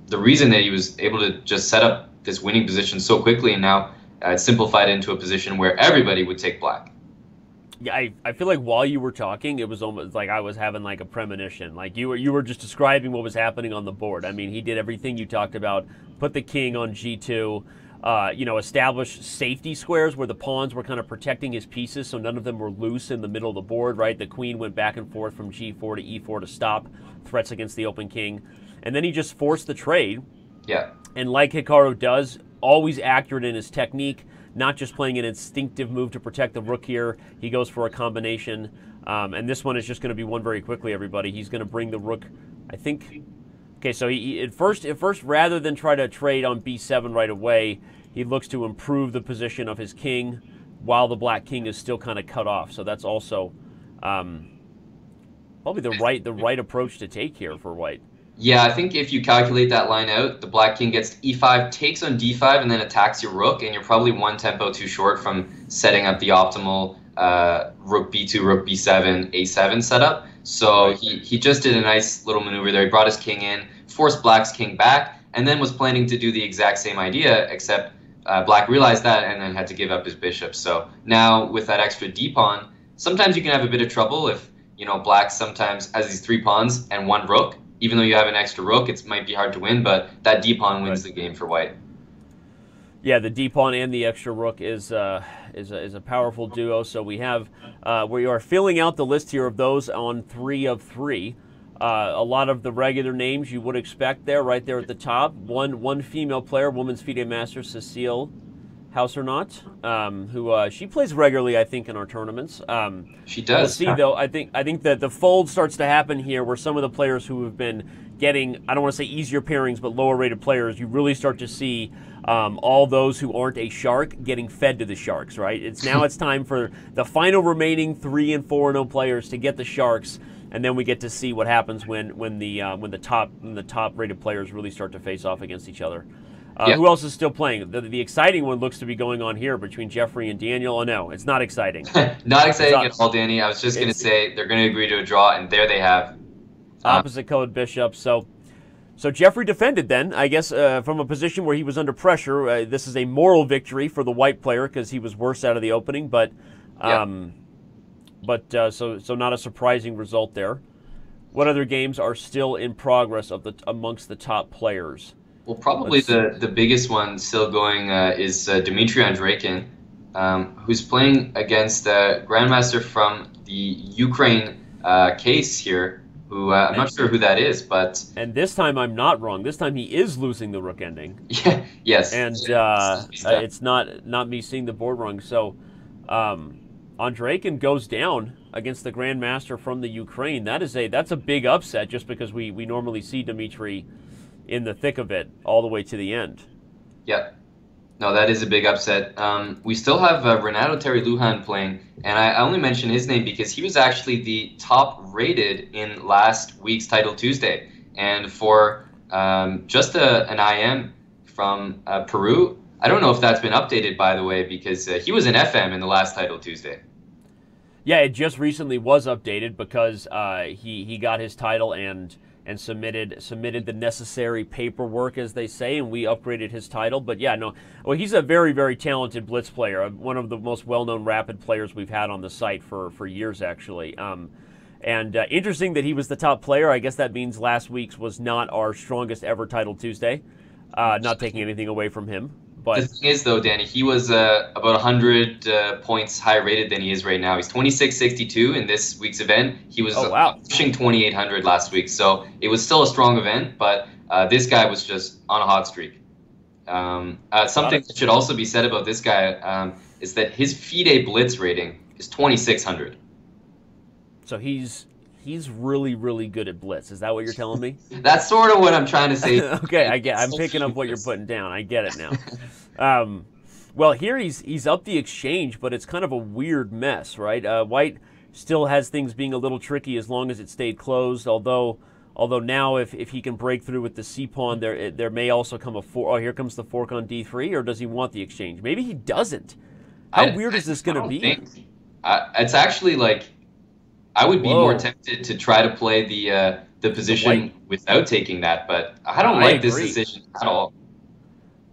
the reason that he was able to just set up this winning position so quickly, and now it's simplified into a position where everybody would take black. Yeah, I feel like while you were talking, it was almost like I was having like a premonition. Like you were just describing what was happening on the board. I mean, he did everything you talked about. Put the king on g2. Establish safety squares where the pawns were kind of protecting his pieces, so none of them were loose in the middle of the board. Right, the queen went back and forth from g4 to e4 to stop threats against the open king, and then he just forced the trade Yeah. And like Hikaru does, always accurate in his technique, not just playing an instinctive move to protect the rook here. He goes for a combination. And this one is just going to be won very quickly, everybody. He's going to bring the rook, I think. Okay, so he at first, rather than try to trade on b7 right away, he looks to improve the position of his king while the black king is still kind of cut off. So that's also probably the right approach to take here for white. Yeah, I think if you calculate that line out, the black king gets to e5, takes on d5, and then attacks your rook, and you're probably one tempo too short from setting up the optimal rook b2, rook b7, a7 setup. So he just did a nice little maneuver there. He brought his king in, forced black's king back, and then was planning to do the exact same idea, except black realized that and then had to give up his bishop. So now with that extra d-pawn, sometimes you can have a bit of trouble if, black sometimes has these 3 pawns and 1 rook. Even though you have an extra rook, it might be hard to win, but that d-pawn wins the game for white. Yeah, the d-pawn and the extra rook is a powerful duo. So we are filling out the list here of those on 3 of 3. A lot of the regular names you would expect there, right there at the top. One female player, women's FIDE master, Cecile Hausernaut, who she plays regularly, I think, in our tournaments. She does. We'll see, though. I think that the fold starts to happen here, where some of the players who have been getting, I don't want to say easier pairings, but lower-rated players, you really start to see all those who aren't a shark getting fed to the sharks. Right? It's time for the final remaining 3 and 4-0 players to get the sharks, and then we get to see what happens when the top-rated players really start to face off against each other. Who else is still playing? The exciting one looks to be going on here between Jeffrey and Daniel. Oh, no, it's not exciting. Not exciting at all, Danny. I was just going to say they're going to agree to a draw, and there they have. Opposite colored bishops. So Jeffrey defended then, I guess, from a position where he was under pressure. This is a moral victory for the white player because he was worse out of the opening, but so not a surprising result there. What other games are still in progress amongst the top players? Well, probably the biggest one still going is Dmitry Andreikin, who's playing against a grandmaster from the Ukraine case here, who I'm not sure who that is, but... And this time I'm not wrong. This time he is losing the rook ending. Yeah, yes. And it's not me seeing the board wrong. So Andreikin goes down against the grandmaster from the Ukraine. That's a big upset just because we normally see Dmitry in the thick of it all the way to the end. Yeah. No, that is a big upset. We still have Renato Terry Lujan playing, and I only mention his name because he was actually the top rated in last week's Title Tuesday. And for just an IM from Peru, I don't know if that's been updated, by the way, because he was an FM in the last Title Tuesday. Yeah, it just recently was updated because he got his title and submitted the necessary paperwork, as they say, and we upgraded his title. But yeah, no, well, he's a very, very talented blitz player, one of the most well-known rapid players we've had on the site for years, actually. And interesting that he was the top player. I guess that means last week's was not our strongest ever Title Tuesday. Not taking anything away from him. But the thing is, though, Danny, he was about 100 points higher rated than he is right now. He's 2662 in this week's event. He was pushing 2800 last week, so it was still a strong event, but this guy was just on a hot streak. Something that should also be said about this guy is that his FIDE blitz rating is 2600. So he's really, really good at blitz. Is that what you're telling me? That's sort of what I'm trying to say. Okay, I'm picking up what you're putting down. I get it now. Well, here he's up the exchange, but it's kind of a weird mess, right? White still has things being a little tricky as long as it stayed closed. Although now if he can break through with the c pawn, there may also come a fork. Oh, here comes the fork on d3, or does he want the exchange? Maybe he doesn't. How weird is this going to be? It's actually like. I would be more tempted to try to play the position without taking that, but I don't like this decision at all.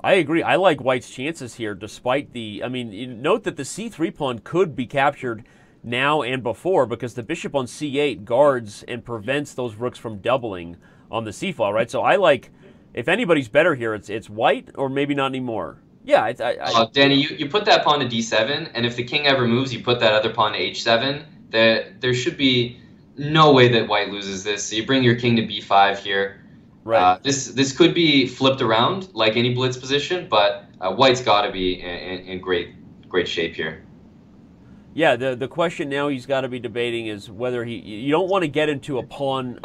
I agree. I like White's chances here, despite the... I mean, note that the c3 pawn could be captured now and before because the bishop on c8 guards and prevents those rooks from doubling on the c-file, right? So I like... If anybody's better here, it's White, or maybe not anymore. Yeah, Danny, you put that pawn to d7, and if the king ever moves, you put that other pawn to h7. There should be no way that White loses this. So you bring your king to b5 here. Right. This could be flipped around like any blitz position, but White's got to be in great shape here. Yeah, the question now he's got to be debating is whether you don't want to get into a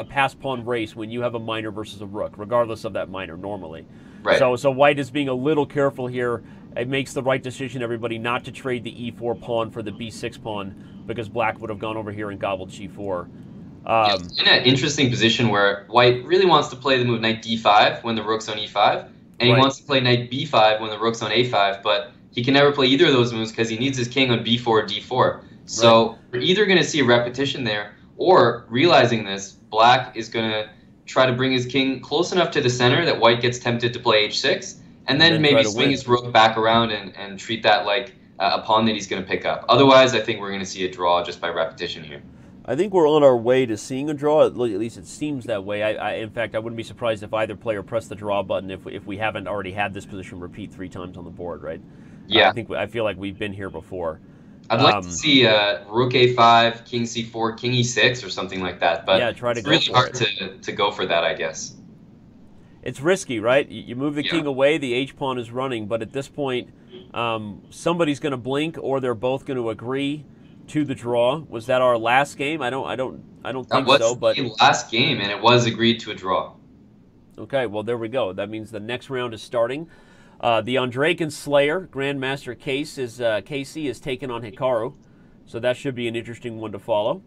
pass pawn race when you have a miner versus a rook, regardless of that miner normally. Right. So White is being a little careful here. It makes the right decision, everybody, not to trade the e4 pawn for the b6 pawn because Black would have gone over here and gobbled g4. Yeah, it's in an interesting position where White really wants to play the move knight d5 when the rook's on e5, and he wants to play knight b5 when the rook's on a5, but he can never play either of those moves because he needs his king on b4 or d4. So we're either going to see a repetition there, or realizing this, Black is going to try to bring his king close enough to the center that White gets tempted to play h6, and then maybe swing his rook back around and treat that like a pawn that he's going to pick up. Otherwise, I think we're going to see a draw just by repetition here. I think we're on our way to seeing a draw. At least it seems that way. In fact, I wouldn't be surprised if either player pressed the draw button if we haven't already had this position repeat 3 times on the board, right? Yeah. I feel like we've been here before. I'd like to see rook a5, king c4, king e6, or something like that. But yeah, it's really hard to go for that, I guess. It's risky, right? You move the king away, the h-pawn is running, but at this point, somebody's going to blink, or they're both going to agree to the draw. Was that our last game? I don't think so. But the last game, and it was agreed to a draw. Okay, well there we go. That means the next round is starting. The Andraken Slayer Grandmaster Casey is taken on Hikaru, so that should be an interesting one to follow.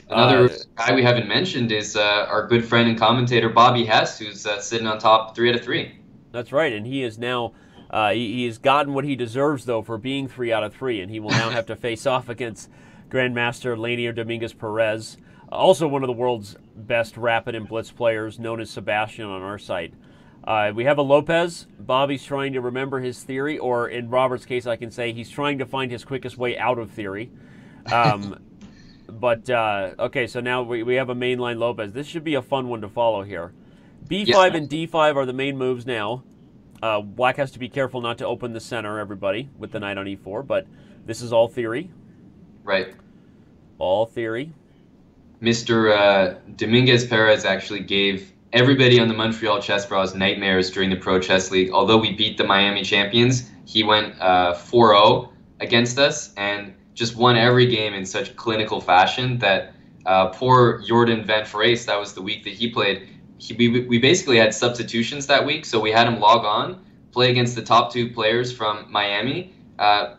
Another guy we haven't mentioned is our good friend and commentator Bobby Hess, who's sitting on top 3 out of 3. That's right, and he is now he has gotten what he deserves though for being 3 out of 3, and he will now have to face off against Grandmaster Lanier Dominguez Perez, also one of the world's best rapid and blitz players, known as Sebastian on our site. We have a Lopez. Bobby's trying to remember his theory, or in Robert's case, I can say he's trying to find his quickest way out of theory. Okay, so now we have a mainline Lopez. This should be a fun one to follow here. B5 and D5 are the main moves now. Black has to be careful not to open the center, everybody, with the knight on E4, but this is all theory. Right. All theory. Mr. Dominguez Perez actually gave everybody on the Montreal Chess Bros nightmares during the Pro Chess League. Although we beat the Miami champions, he went 4-0 against us and just won every game in such clinical fashion that poor Jordan Van Vrees, that was the week that he played, we basically had substitutions that week, so we had him log on, play against the top 2 players from Miami,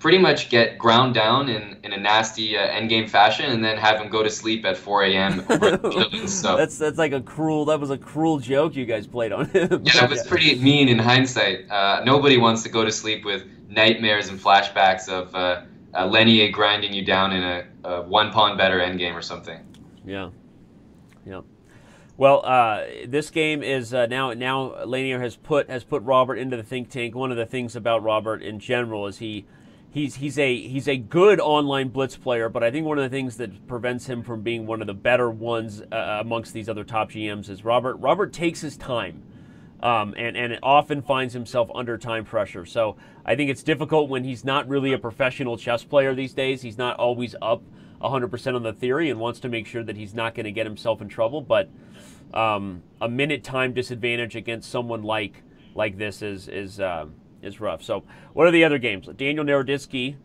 pretty much get ground down in a nasty endgame fashion, and then have him go to sleep at 4 a.m. So that's like that was a cruel joke you guys played on him. Yeah, it was pretty mean in hindsight. Nobody wants to go to sleep with nightmares and flashbacks of Lenier grinding you down in a 1 pawn better endgame or something. Yeah. Well, this game is now Lanier has put Robert into the think tank. One of the things about Robert in general is he's a good online blitz player, but I think one of the things that prevents him from being one of the better ones amongst these other top GMs is Robert takes his time. And it often finds himself under time pressure. So I think it's difficult when he's not really a professional chess player these days. He's not always up 100% on the theory and wants to make sure that he's not going to get himself in trouble. But a minute time disadvantage against someone like this is rough. So what are the other games? Daniel Naroditsky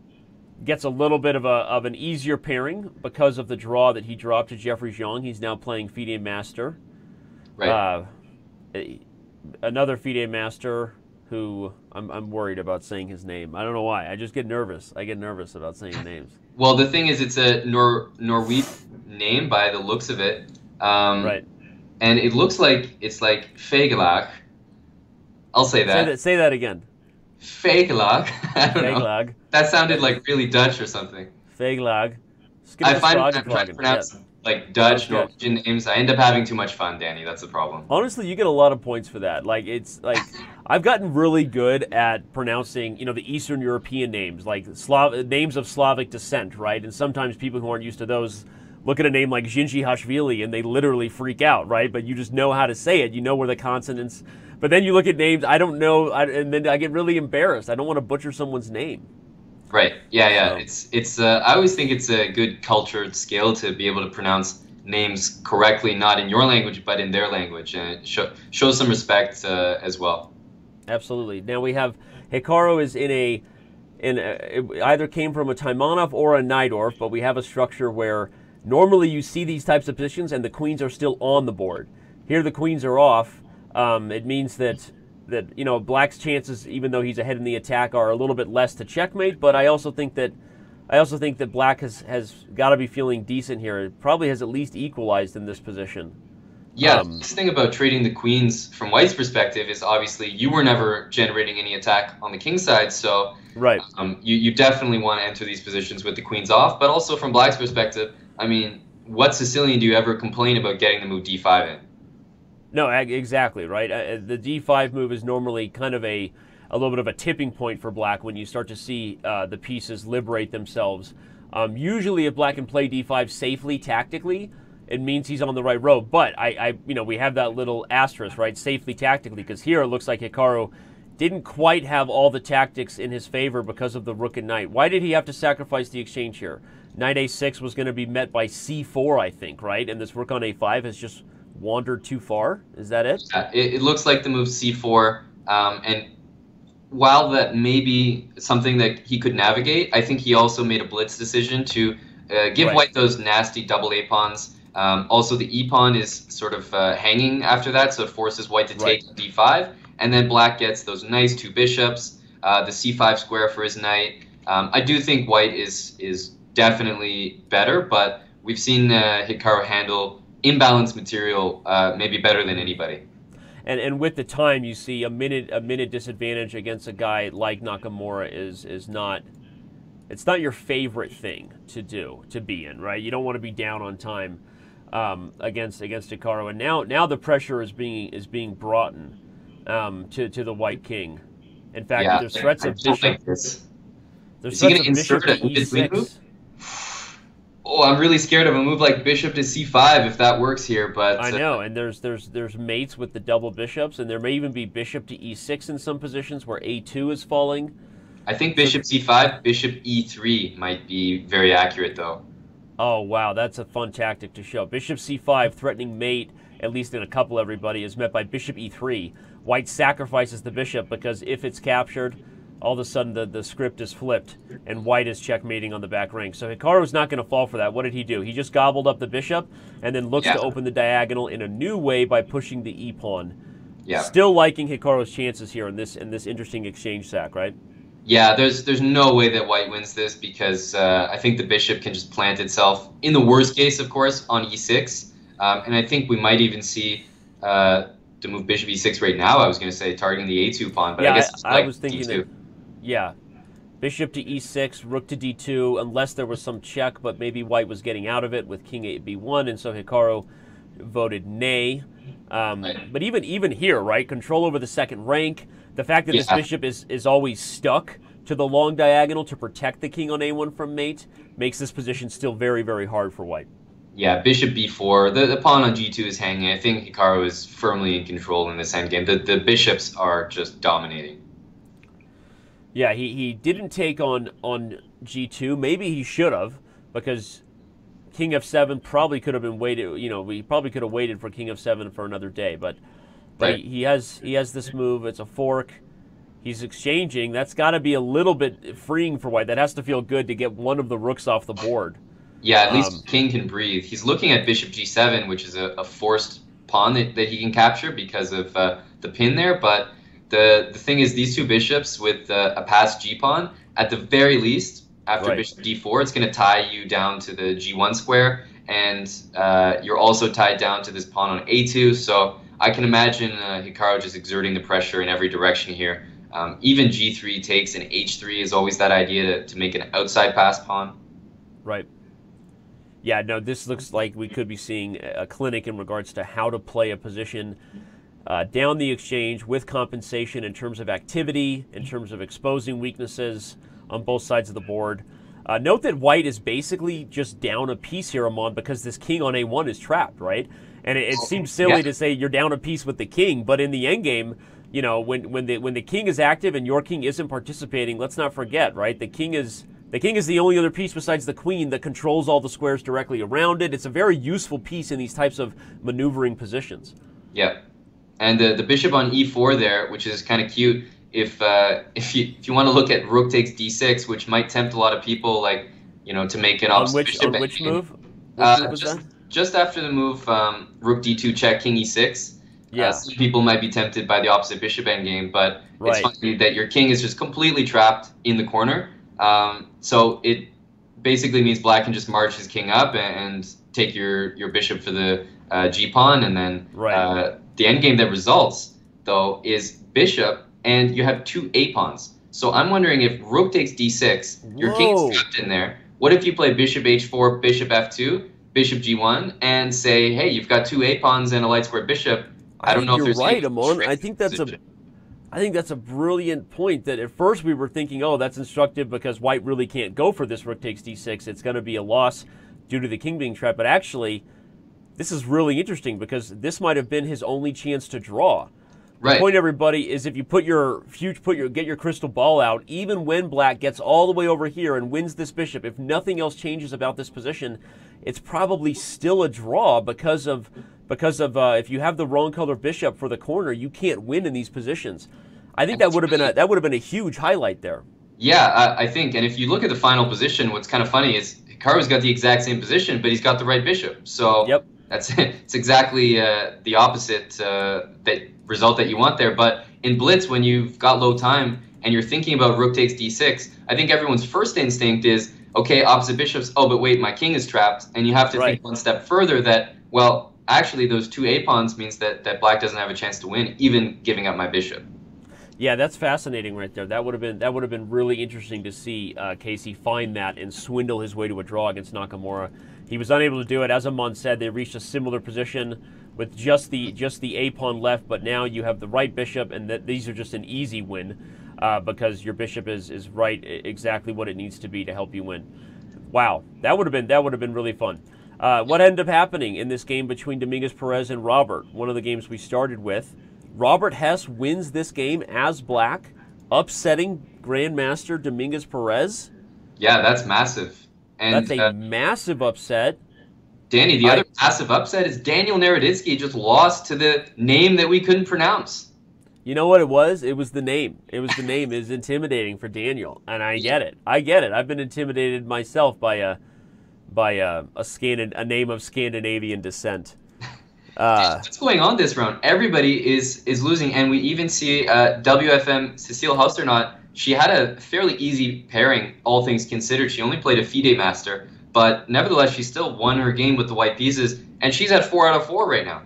gets a little bit of an easier pairing because of the draw that he dropped to Jeffrey Zhang. He's now playing FIDE Master. Right. Another FIDE Master who I'm worried about saying his name. I don't know why. I just get nervous. I get nervous about saying names. Well, the thing is, it's a Norwegian name by the looks of it. Right. And it looks like it's like Fegelag. I'll say that. Say that again. Fegelag. I don't know. That sounded like really Dutch or something. Fegelag. I find I'm trying to pronounce like Dutch, Norwegian names. I end up having too much fun, Danny. That's the problem. Honestly, you get a lot of points for that. It's like I've gotten really good at pronouncing, the Eastern European names, like names of Slavic descent, right? And sometimes people who aren't used to those look at a name like Zinjihashvili and they literally freak out, right? But you just know how to say it. You know where the consonants. But then you look at names I don't know, and then I get really embarrassed. I don't want to butcher someone's name. Right. Yeah. So. It's. I always think it's a good cultured skill to be able to pronounce names correctly, not in your language but in their language, and show some respect as well. Absolutely. Now we have Hikaru is it either came from a Taimanov or a Najdorf, but we have a structure where normally you see these types of positions and the queens are still on the board. Here the queens are off. It means that Black's chances, even though he's ahead in the attack, are a little bit less to checkmate. But I also think that Black has got to be feeling decent here. It probably has at least equalized in this position. Yeah, this thing about trading the queens from White's perspective is obviously you were never generating any attack on the king side, so right. You definitely want to enter these positions with the queens off. But also from Black's perspective, I mean, what Sicilian do you ever complain about getting the move d5 in? No, exactly, right? The d5 move is normally kind of a little bit of a tipping point for Black when you start to see the pieces liberate themselves. Usually if Black can play d5 safely, tactically, it means he's on the right road. But we have that little asterisk, right? Safely, tactically, because here it looks like Hikaru didn't quite have all the tactics in his favor because of the rook and knight. Why did he have to sacrifice the exchange here? Knight a6 was going to be met by c4, I think, right? And this rook on a5 has just wandered too far. Is that it? Yeah, it looks like the move c4, and while that may be something that he could navigate, I think he also made a blitz decision to give White those nasty double a pawns. Also, the e pawn is sort of hanging after that, so it forces White to take d5, and then Black gets those nice two bishops, the c5 square for his knight. I do think White is definitely better, but we've seen Hikaru handle imbalanced material maybe better than anybody. And with the time, you see a minute disadvantage against a guy like Nakamura is not. It's not your favorite thing to be in, right? You don't want to be down on time against Hikaru, and now the pressure is being brought in to the White King. In fact, there's threats of bishop. There's threats of bishop to e6. Oh, I'm really scared of a move like bishop to c5 if that works here. But I know, and there's mates with the double bishops, and there may even be bishop to e6 in some positions where a2 is falling. I think bishop c5, bishop e3 might be very accurate, though. Oh, wow, that's a fun tactic to show. Bishop c5, threatening mate, at least in a couple everybody, is met by bishop e3. White sacrifices the bishop because if it's captured, all of a sudden the script is flipped, and White is checkmating on the back rank. So Hikaru's not going to fall for that. What did he do? He just gobbled up the bishop and then looks to open the diagonal in a new way by pushing the e-pawn. Yeah. Still liking Hikaru's chances here in this interesting exchange sack, right? Yeah, there's no way that White wins this because I think the bishop can just plant itself, in the worst case, of course, on e6. And I think we might even see the move bishop e6 right now, I was going to say, targeting the a2 pawn. But I guess I was thinking d2. Yeah, bishop to e6, rook to d2, unless there was some check, but maybe White was getting out of it with king a b1, and so Hikaru voted nay. But even here, right, control over the second rank, the fact that this bishop is always stuck to the long diagonal to protect the king on a1 from mate makes this position still very, very hard for White. Yeah, bishop b4, the pawn on g2 is hanging. I think Hikaru is firmly in control in this endgame. The bishops are just dominating. Yeah, he didn't take on g2. Maybe he should have, because king f7 probably could have been waited. We probably could have waited for king f7 for another day. But he has this move. It's a fork. He's exchanging. That's got to be a little bit freeing for White. That has to feel good to get one of the rooks off the board. Yeah, at least king can breathe. He's looking at bishop g7, which is a forced pawn that he can capture because of the pin there, but the thing is, these two bishops with a passed g-pawn, at the very least, after bishop d4, it's going to tie you down to the g1 square, and you're also tied down to this pawn on a2, so I can imagine Hikaru just exerting the pressure in every direction here. Even g3 takes, and h3 is always that idea to make an outside pass pawn. Right. Yeah, no, this looks like we could be seeing a clinic in regards to how to play a position down the exchange with compensation in terms of activity, in terms of exposing weaknesses on both sides of the board. Note that White is basically just down a piece here, Amon, because this king on a1 is trapped, right? And it seems silly to say you're down a piece with the king, but in the endgame, when the king is active and your king isn't participating, let's not forget, right? The king is The king is the only other piece besides the queen that controls all the squares directly around it. It's a very useful piece in these types of maneuvering positions. Yeah, and the bishop on e4 there, which is kind of cute. If you want to look at rook takes d6, which might tempt a lot of people, like to make an opposite bishop. On which move? Which move was that? Just after the move rook d2 check king e6. Yeah. Some people might be tempted by the opposite bishop endgame, but right. It's funny that your king is just completely trapped in the corner. So it basically means black can just march his king up and take your bishop for the g pawn, and then the endgame that results though is bishop, and you have two a pawns. So I'm wondering if rook takes d6, your king is trapped in there. What if you play bishop h4, bishop f2, bishop g1, and say, hey, you've got two a pawns and a light square bishop. I don't know if there's right, Amon. I think that's a brilliant point. That at first we were thinking, oh, that's instructive because white really can't go for this rook takes d6. It's going to be a loss due to the king being trapped. But actually, this is really interesting because this might have been his only chance to draw. The point, everybody, is if you get your crystal ball out, even when black gets all the way over here and wins this bishop, if nothing else changes about this position, it's probably still a draw because of if you have the wrong color bishop for the corner, you can't win in these positions. I think that would have been a huge highlight there. Yeah, I think. And if you look at the final position, what's kind of funny is Hikaru's got the exact same position, but he's got the right bishop. So it's exactly the opposite result that you want there. But in blitz, when you've got low time and you're thinking about rook takes d6, I think everyone's first instinct is, okay, opposite bishops. Oh, but wait, my king is trapped, and you have to think one step further that, well, actually, those two a pawns means that black doesn't have a chance to win, even giving up my bishop. Yeah, that's fascinating right there. That would have been really interesting to see Casey find that and swindle his way to a draw against Nakamura. He was unable to do it. As Amon said, they reached a similar position with just the a pawn left, but now you have the right bishop, and these are just an easy win because your bishop is right exactly what it needs to be to help you win. Wow, that would have been really fun. What ended up happening in this game between Dominguez Perez and Robert, one of the games we started with, Robert Hess wins this game as black, upsetting Grandmaster Dominguez Perez. Yeah, that's massive. And that's a massive upset. Danny, the other massive upset is Daniel Naroditsky just lost to the name that we couldn't pronounce. You know what it was? It was the name. It was the name. It was intimidating for Daniel, and I get it. I've been intimidated myself by a name of Scandinavian descent. What's going on this round? Everybody is losing, and we even see WFM Cecile Halsternot. She had a fairly easy pairing, all things considered. She only played a FIDE master, but nevertheless, she still won her game with the white pieces, and she's at 4 out of 4 right now.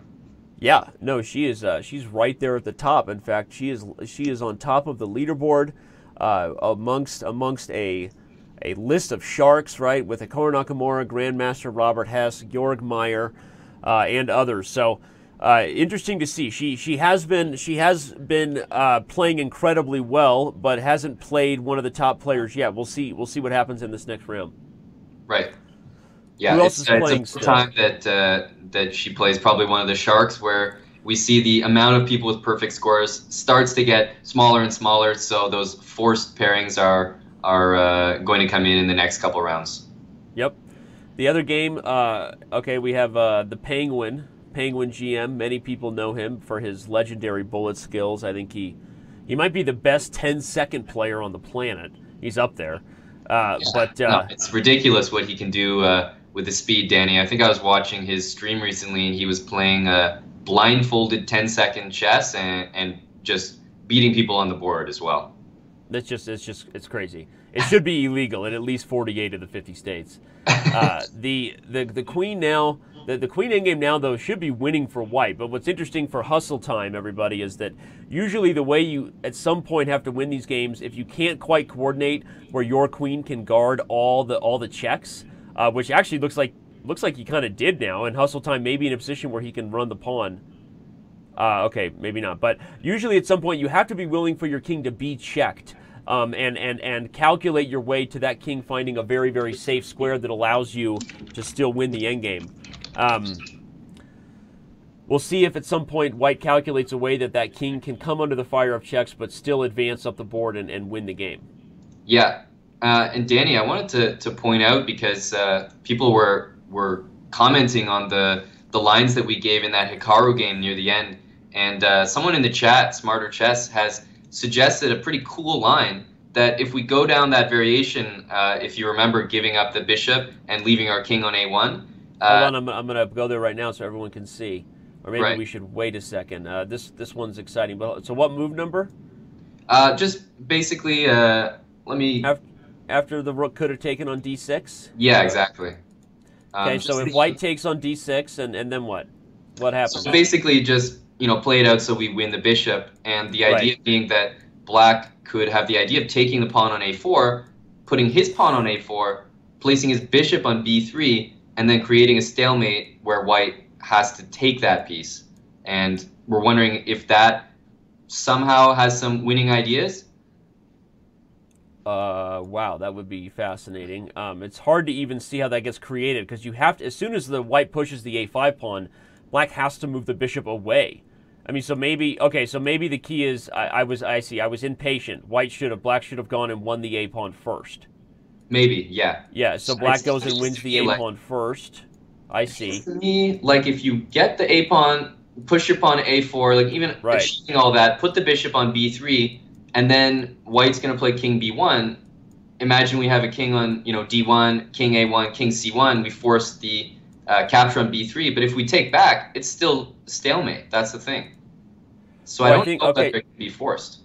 Yeah, no, she is. She's right there at the top. In fact, she is on top of the leaderboard amongst a list of sharks, right, with Hikaru Nakamura, Grandmaster Robert Hess, Georg Meyer, and others. So interesting to see. She has been playing incredibly well, but hasn't played one of the top players yet. We'll see what happens in this next round. Right. Yeah. Who else is playing it's the time that she plays probably one of the sharks, where we see the amount of people with perfect scores starts to get smaller and smaller. So those forced pairings are going to come in the next couple rounds. Yep. The other game, we have the Penguin GM. Many people know him for his legendary bullet skills. I think he might be the best 10-second player on the planet. He's up there. It's ridiculous what he can do with the speed, Danny. I think I was watching his stream recently, and he was playing blindfolded 10-second chess and just beating people on the board as well. It's crazy. It should be illegal in at least 48 of the 50 states. The queen now, the queen endgame now though should be winning for white. But what's interesting for hustle time, everybody, is that usually the way you at some point have to win these games, if you can't quite coordinate where your queen can guard all the checks, which actually looks like he kind of did now, and hustle time may be in a position where he can run the pawn. Okay, maybe not. But usually at some point you have to be willing for your king to be checked. And calculate your way to that king finding a very, very safe square that allows you to still win the endgame. We'll see if at some point white calculates a way that king can come under the fire of checks but still advance up the board and win the game. Yeah, And Danny, I wanted to point out because people were commenting on the lines that we gave in that Hikaru game near the end, and someone in the chat, Smarter Chess, has suggested a pretty cool line that if we go down that variation, if you remember, giving up the bishop and leaving our king on a1. Hold on, I'm going to go there right now so everyone can see. Or maybe Right. we should wait a second. This one's exciting. But so what move number? Just basically, let me. After the rook could have taken on d6? Yeah, exactly. Okay, so if white takes on d6, and then what? What happens? So basically, just play it out so we win the bishop, and the idea being that black could have the idea of taking the pawn on a4, putting his pawn on a4, placing his bishop on b3, and then creating a stalemate where white has to take that piece. And we're wondering if that somehow has some winning ideas. Wow, that would be fascinating. It's hard to even see how that gets created because you have to, as soon as the white pushes the a5 pawn, black has to move the bishop away. I mean, so maybe the key is I was impatient. Black should have gone and won the a pawn first. Maybe, yeah. Yeah, so black goes and wins the a pawn first. I see. To me, like if you get the a pawn, push your pawn to a4, like even achieving all that, put the bishop on b3, and then white's going to play king b1. Imagine we have a king on d1, king a1, king c1. We force the capture on b3, but if we take back, it's still stalemate. That's the thing. So I don't know that it can be forced.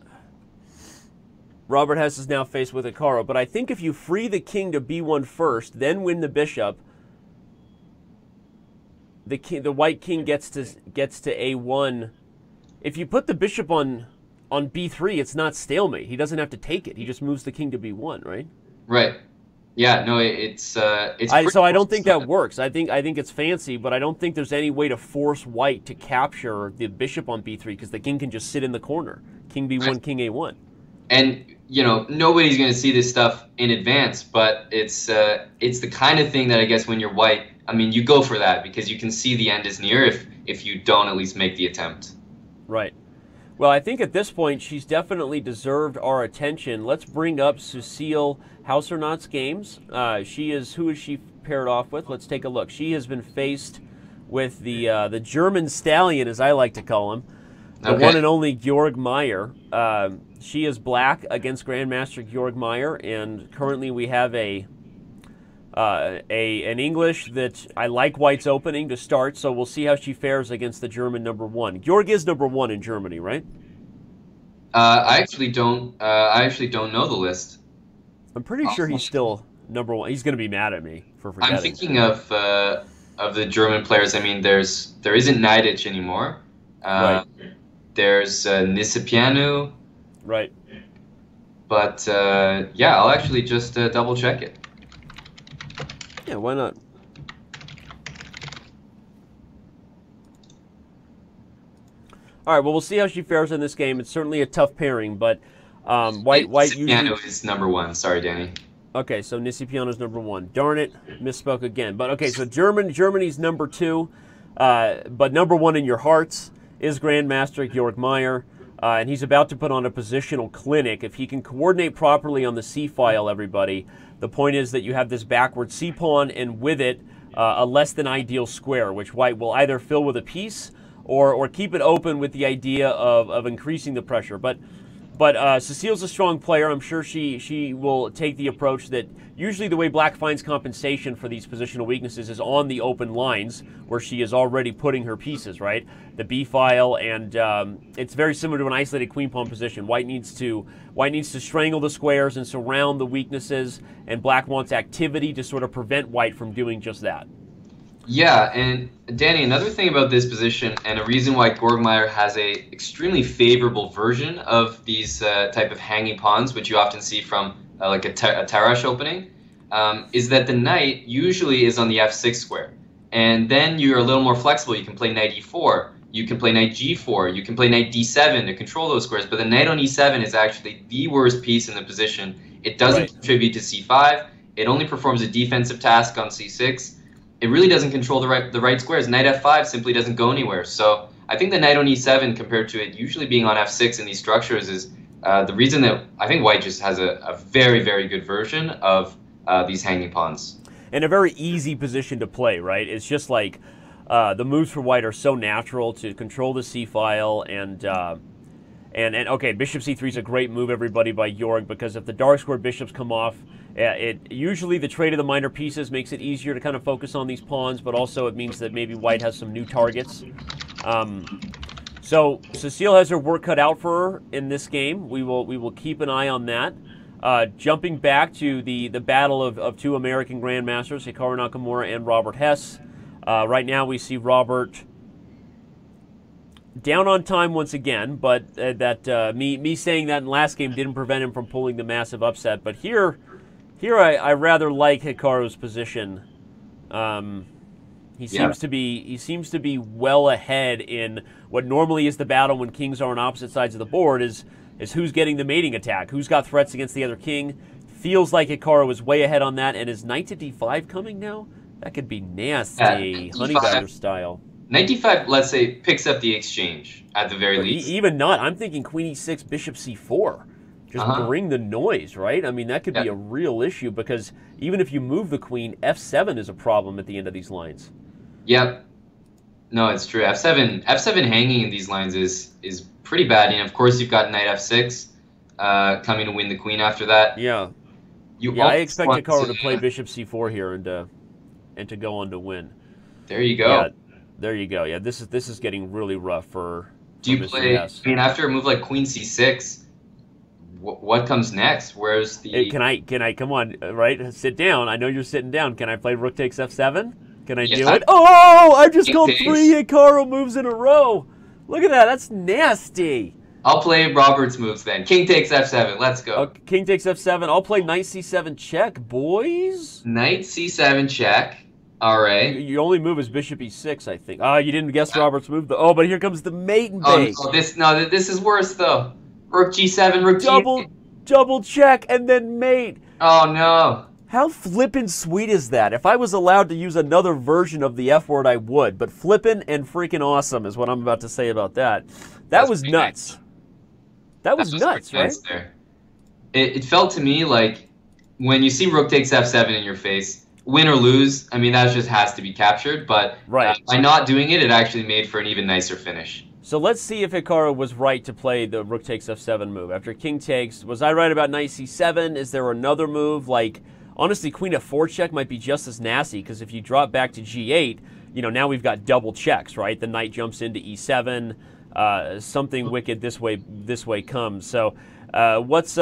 Robert Hess is now faced with Hikaru, but I think if you free the king to b1 first, then win the bishop, the white king gets to a1. If you put the bishop on b3, it's not stalemate. He doesn't have to take it. He just moves the king to b1, right? Right. Yeah. No, it's. So I don't think that works. I think it's fancy, but I don't think there's any way to force white to capture the bishop on b3 because the king can just sit in the corner. King b1, king a1. And nobody's going to see this stuff in advance, but it's the kind of thing that I guess when you're white, I mean, you go for that because you can see the end is near if you don't at least make the attempt. Right. Well, I think at this point she's definitely deserved our attention. Let's bring up Cecile Hausernot's games. Who is she paired off with? Let's take a look. She has been faced with the German stallion, as I like to call him, the one and only Georg Meyer. She is black against Grandmaster Georg Meyer, and currently we have an English that I like white's opening to start, so we'll see how she fares against the German #1. Georg is #1 in Germany, right? I actually don't know the list. I'm pretty sure he's still #1. He's going to be mad at me for forgetting. I'm thinking of the German players. I mean, there isn't Neidich anymore. Right. There's Nisipianu. Right. But yeah, I'll actually just double check it. Yeah, why not? All right, well, we'll see how she fares in this game. It's certainly a tough pairing, but white usually... Nisipianu is #1. Sorry, Danny. Okay, so Nisipiano's #1. Darn it, misspoke again. But okay, so Germany's #2, but #1 in your hearts is Grandmaster Georg Meyer, and he's about to put on a positional clinic. If he can coordinate properly on the c-file, everybody, the point is that you have this backward c-pawn, and with it, a less than ideal square, which white will either fill with a piece or keep it open with the idea of increasing the pressure. But Cecile's a strong player. I'm sure she will take the approach that usually the way black finds compensation for these positional weaknesses is on the open lines where she is already putting her pieces, right? The B file, and it's very similar to an isolated queen pawn position. White needs to strangle the squares and surround the weaknesses, and black wants activity to sort of prevent white from doing just that. Yeah, and Danny, another thing about this position, and a reason why Georg Meyer has a extremely favorable version of these type of hanging pawns, which you often see from like a Tarrasch opening, is that the knight usually is on the f6 square. And then you're a little more flexible. You can play knight e4, you can play knight g4, you can play knight d7 to control those squares, but the knight on e7 is actually the worst piece in the position. It doesn't contribute to c5, it only performs a defensive task on c6. It really doesn't control the right squares. Knight f5 simply doesn't go anywhere. So I think the knight on e7 compared to it usually being on f6 in these structures is The reason that I think white just has a very, very good version of these hanging pawns. And a very easy position to play, right? It's just like the moves for white are so natural to control the c file and okay, bishop c3 is a great move, everybody, by Jorg, because if the dark square bishops come off, it usually the trade of the minor pieces makes it easier to kind of focus on these pawns, but also it means that maybe white has some new targets. So Cecile has her work cut out for her in this game. We will keep an eye on that. Jumping back to the battle of two American grandmasters, Hikaru Nakamura and Robert Hess. Right now we see Robert down on time once again, but me saying that in last game didn't prevent him from pulling the massive upset. But here I rather like Hikaru's position. He seems to be well ahead in what normally is the battle when kings are on opposite sides of the board is who's getting the mating attack, who's got threats against the other king. Feels like Hikaru is way ahead on that, and is knight to d5 coming now? That could be nasty, honey badger style. Knight d5, let's say, picks up the exchange at the very least. Even not. I'm thinking queen e6, bishop c4. Just bring the noise, right? I mean, that could be a real issue, because even if you move the queen, f7 is a problem at the end of these lines. Yep. No, it's true. F7 hanging in these lines is pretty bad. And of course, you've got knight f6 coming to win the queen after that. Yeah. I expect Hikaru to play bishop c4 here and to go on to win. There you go. Yeah, there you go. Yeah, this is getting really rough for. Do you play? I mean, after a move like queen c6, what comes next? Where's the? Hey, can I come on? Right, sit down. I know you're sitting down. Can I play rook takes f7? Can I do it? Oh, I just called 3 Hikaru moves in a row. Look at that. That's nasty. I'll play Robert's moves then. King takes f7. Let's go. King takes f7. I'll play knight c7 check, boys. Knight c7 check. All right. Your only move is bishop e6, I think. You didn't guess Robert's move, though. Oh, but here comes the mate and bake. Oh, this is worse, though. Rook g7, rook g8. Double check, and then mate. Oh, no. How flippin' sweet is that? If I was allowed to use another version of the F word, I would. But flippin' and freaking awesome is what I'm about to say about that. That was nuts. Nice. That was nuts, right? Nice there. It felt to me like when you see rook takes f7 in your face, win or lose, I mean, that just has to be captured. But by not doing it, it actually made for an even nicer finish. So let's see if Hikaru was right to play the rook takes f7 move. After king takes, was I right about knight c7? Is there another move? Like, honestly, queen f4 check might be just as nasty, because if you drop back to g8, now we've got double checks, right? The knight jumps into e7. Something wicked this way comes. So what's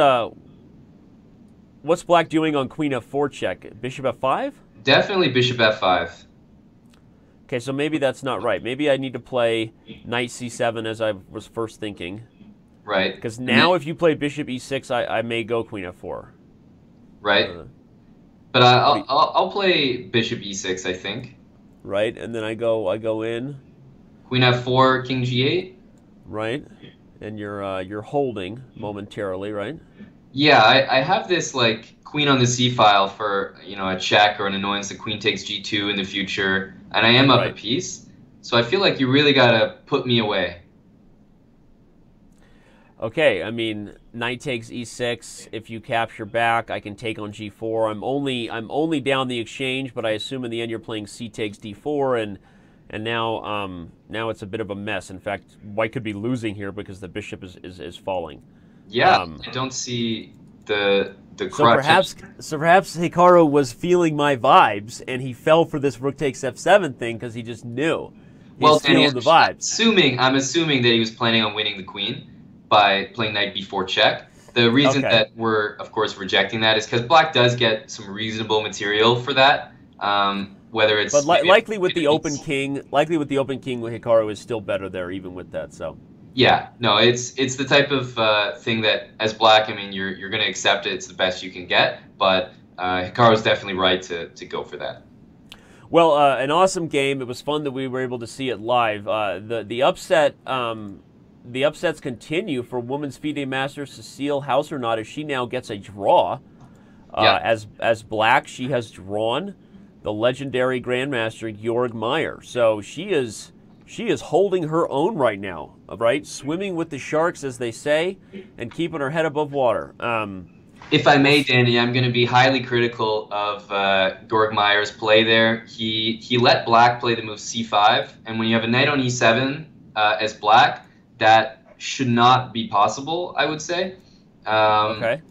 black doing on queen f4 check? Bishop f5? Definitely bishop f5. Okay, so maybe that's not right. Maybe I need to play knight c7 as I was first thinking. Right. Because now if you play bishop e6, I may go queen f4. Right. But I'll play bishop e6, I think. Right, and then I go in. Queen f4, king g8. Right, and you're holding momentarily, right? Yeah, I have this like queen on the c file for a check or an annoyance. The queen takes g2 in the future, and I am up a piece. So I feel like you really gotta put me away. Okay, I mean, knight takes e6. If you capture back, I can take on g4. I'm only down the exchange, but I assume in the end you're playing c takes d4, and now it's a bit of a mess. In fact, white could be losing here because the bishop is falling. Yeah, I don't see the crutch. So perhaps Hikaru was feeling my vibes, and he fell for this rook takes f7 thing because he just knew. He's feeling the vibes. I'm assuming that he was planning on winning the queen by playing knight b4 check. The reason that we're, of course, rejecting that is because black does get some reasonable material for that. Whether it's likely with the open king, Hikaru is still better there, even with that. So yeah, no, it's the type of thing that as black, I mean, you're going to accept it. It's the best you can get, but Hikaru's definitely right to go for that. Well, an awesome game. It was fun that we were able to see it live. The upsets continue for women's FIDE Master Cecile Hauser-Not, as she now gets a draw. As black, she has drawn the legendary Grandmaster Jorg Meyer. So she is She is holding her own right now, right? Swimming with the sharks, as they say, and keeping her head above water. If I may, Danny, I'm going to be highly critical of Gorgmeyer's play there. He let black play the move c5, and when you have a knight on e7 as black, that should not be possible, I would say. Okay.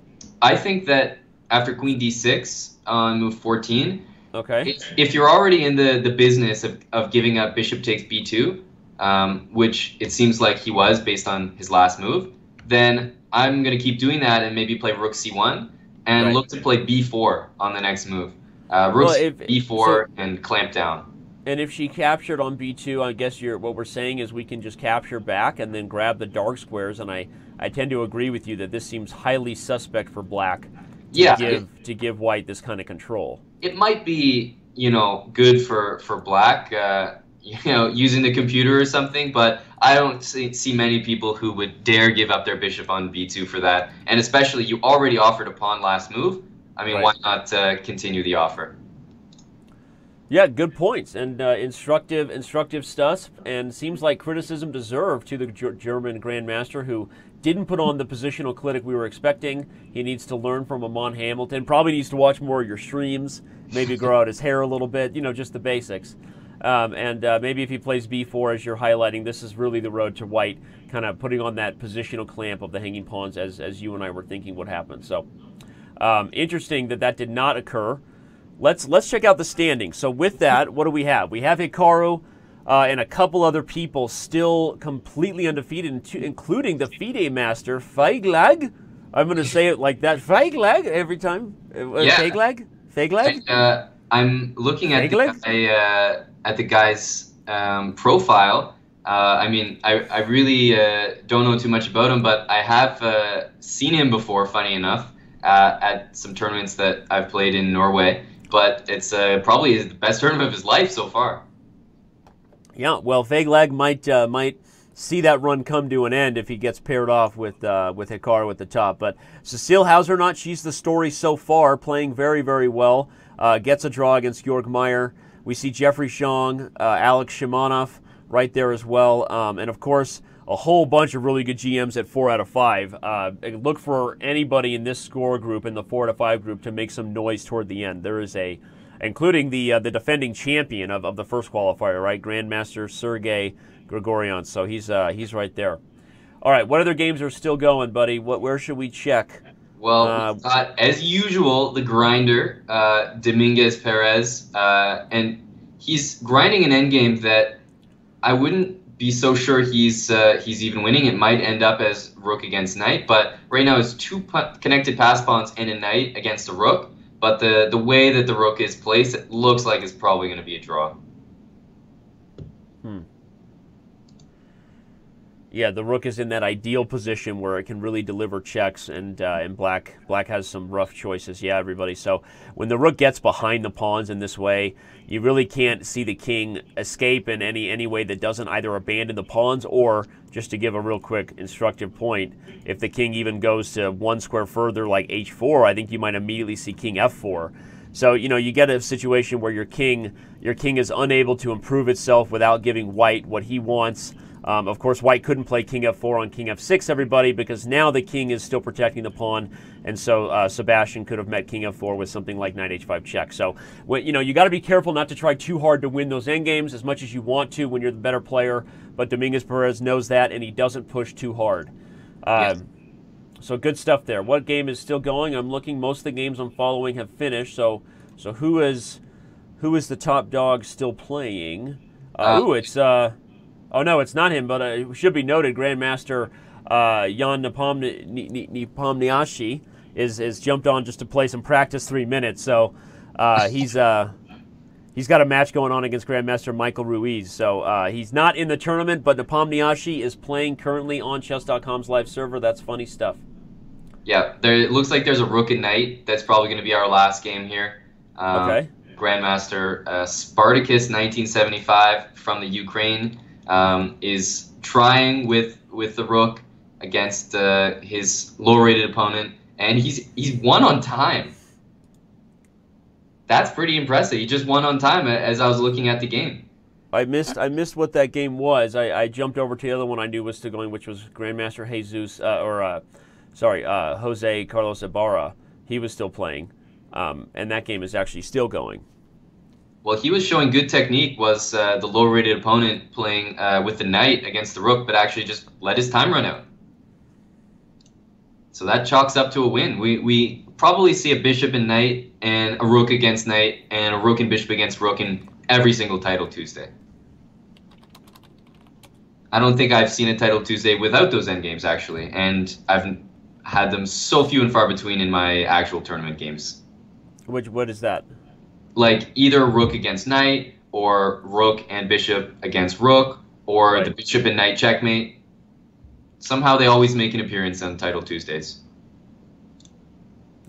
I think that after queen d6 on move 14, okay, if you're already in the business of giving up bishop takes b2, which it seems like he was based on his last move, then I'm going to keep doing that and maybe play rook c1 and Right. look to play b4 on the next move. Rook b4 and clamp down. And if she captured on b2, I guess what we're saying is we can just capture back and then grab the dark squares. And I tend to agree with you that this seems highly suspect for black to give white this kind of control. It might be, good for black, using the computer or something, but I don't see many people who would dare give up their bishop on b2 for that. And especially, you already offered a pawn last move. I mean, Right. why not continue the offer? Yeah, good points and instructive stuff, and seems like criticism deserved to the German Grandmaster, who didn't put on the positional clinic we were expecting. He needs to learn from Amon Hamilton. Probably needs to watch more of your streams. Maybe grow out his hair a little bit. Just the basics. And maybe if he plays b4 as you're highlighting, this is really the road to white, kind of putting on that positional clamp of the hanging pawns as you and I were thinking would happen. So interesting that did not occur. Let's check out the standings. So with that, what do we have? We have Hikaru and a couple other people still completely undefeated, including the FIDE master, Feiglag. I'm going to say it like that, Feiglag, every time. Feiglag? Feiglag? I'm looking at the guy's profile. I mean, I really don't know too much about him, but I have seen him before, funny enough, at some tournaments that I've played in Norway. But it's probably the best tournament of his life so far. Yeah, well, Feiglag might see that run come to an end if he gets paired off with Hikaru at the top. But Cecile Hausernaut, she's the story so far, playing very, very well. Gets a draw against Georg Meyer. We see Jeffrey Shong, Alex Shimonov right there as well. And, of course, a whole bunch of really good GMs at 4 out of 5. Look for anybody in this score group, in the 4 out of 5 group, to make some noise toward the end. There is including the defending champion of the first qualifier, right? Grandmaster Sergei Grigorian. So he's right there. All right, what other games are still going, buddy? Where should we check? Well, as usual, the grinder, Dominguez Perez, and he's grinding an endgame that I wouldn't be so sure he's even winning. It might end up as rook against knight, but right now it's 2 connected pass pawns and a knight against a rook. But the way that the rook is placed, it looks like it's probably going to be a draw. Yeah, the rook is in that ideal position where it can really deliver checks, and black has some rough choices. Yeah, everybody. So when the rook gets behind the pawns in this way, you really can't see the king escape in any way that doesn't either abandon the pawns, or, just to give a real quick instructive point, if the king even goes to 1 square further, like h4, I think you might immediately see king f4. So, you get a situation where your king is unable to improve itself without giving white what he wants. Of course, white couldn't play king f4 on king f6, everybody, because now the king is still protecting the pawn, and so Sebastian could have met king f4 with something like knight h5 check. So, you got to be careful not to try too hard to win those endgames as much as you want to when you're the better player, but Dominguez Perez knows that, and he doesn't push too hard. Yes. So good stuff there. What game is still going? I'm looking. Most of the games I'm following have finished, so who is the top dog still playing? It's... Oh, no, it's not him, but it should be noted, Grandmaster Jan Nepomniachtchi is jumped on just to play some practice 3 minutes. So he's got a match going on against Grandmaster Michael Ruiz. So he's not in the tournament, but Nepomniachtchi is playing currently on Chess.com's live server. That's funny stuff. Yeah, it looks like there's a rook and knight. That's probably going to be our last game here. Okay. Grandmaster Spartacus 1975 from the Ukraine is trying with the rook against his low-rated opponent, and he's won on time. That's pretty impressive. He just won on time as I was looking at the game. I missed what that game was. I jumped over to the other one I knew was still going, which was Grandmaster Jesus, Jose Carlos Ibarra. He was still playing, and that game is actually still going. Well, he was showing good technique, was the low-rated opponent playing with the knight against the rook, but actually just let his time run out. So that chalks up to a win. We probably see a bishop and knight and a rook against knight and a rook and bishop against rook in every single Title Tuesday. I don't think I've seen a Title Tuesday without those endgames, actually, and I've had them so few and far between in my actual tournament games. What is that? Like either rook against knight, or rook and bishop against rook, or Right. the bishop and knight checkmate. Somehow they always make an appearance on Title Tuesdays.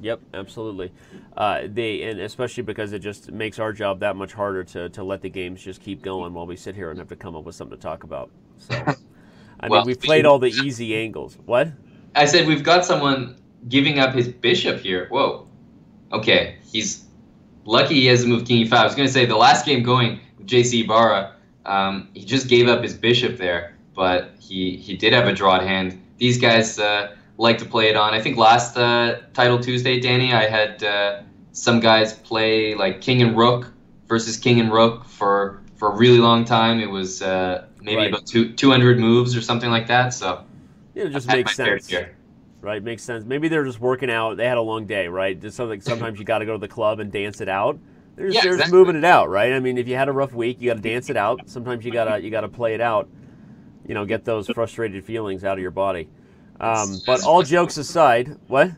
Yep, absolutely. And especially because it just makes our job that much harder to let the games just keep going while we sit here and have to come up with something to talk about. So, I Well, mean, we've played all the easy angles. What? I said we've got someone giving up his bishop here. Whoa. Okay, he's lucky he hasn't moved king e5. I was going to say the last game going with JC Ibarra, he just gave up his bishop there, but he did have a drawed hand. These guys like to play it on. I think last Title Tuesday, Danny, I had some guys play like king and rook versus king and rook for a really long time. It was maybe Right. about 200 moves or something like that. So It just I've had makes my fair sense. share. Right, makes sense. Maybe they're just working out. They had a long day, right? Just something. Sometimes you got to go to the club and dance it out. They're just Exactly. moving it out, right? I mean, if you had a rough week, you got to dance it out. Sometimes you gotta play it out. You know, get those frustrated feelings out of your body. But all jokes aside, what?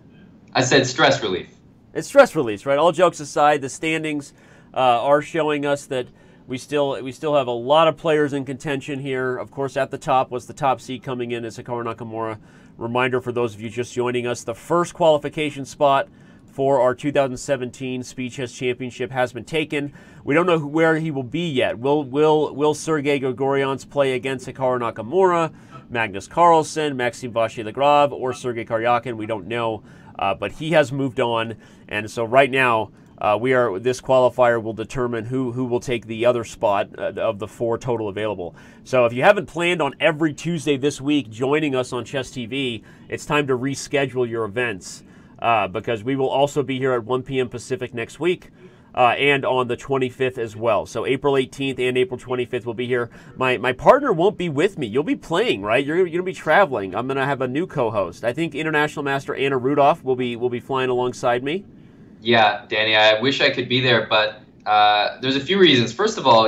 I said stress relief. It's stress release, right? All jokes aside, the standings are showing us that we still have a lot of players in contention here. Of course, at the top was the top seed coming in as Hikaru Nakamura. Reminder for those of you just joining us, the first qualification spot for our 2017 Speed Chess Championship has been taken. We don't know where he will be yet. Will Sergei Grigoryan's play against Hikaru Nakamura, Magnus Carlsen, Maxime Vachier-Lagrave, or Sergei Karyakin? We don't know, but he has moved on, and so right now this qualifier will determine who will take the other spot of the 4 total available. So if you haven't planned on every Tuesday this week joining us on Chess TV, it's time to reschedule your events because we will also be here at 1 p.m. Pacific next week and on the 25th as well. So April 18th and April 25th will be here. My partner won't be with me. You'll be playing, right? You're going to be traveling. I'm going to have a new co-host. I think International Master Anna Rudolph will be flying alongside me. Yeah, Danny, I wish I could be there, but there's a few reasons. First of all,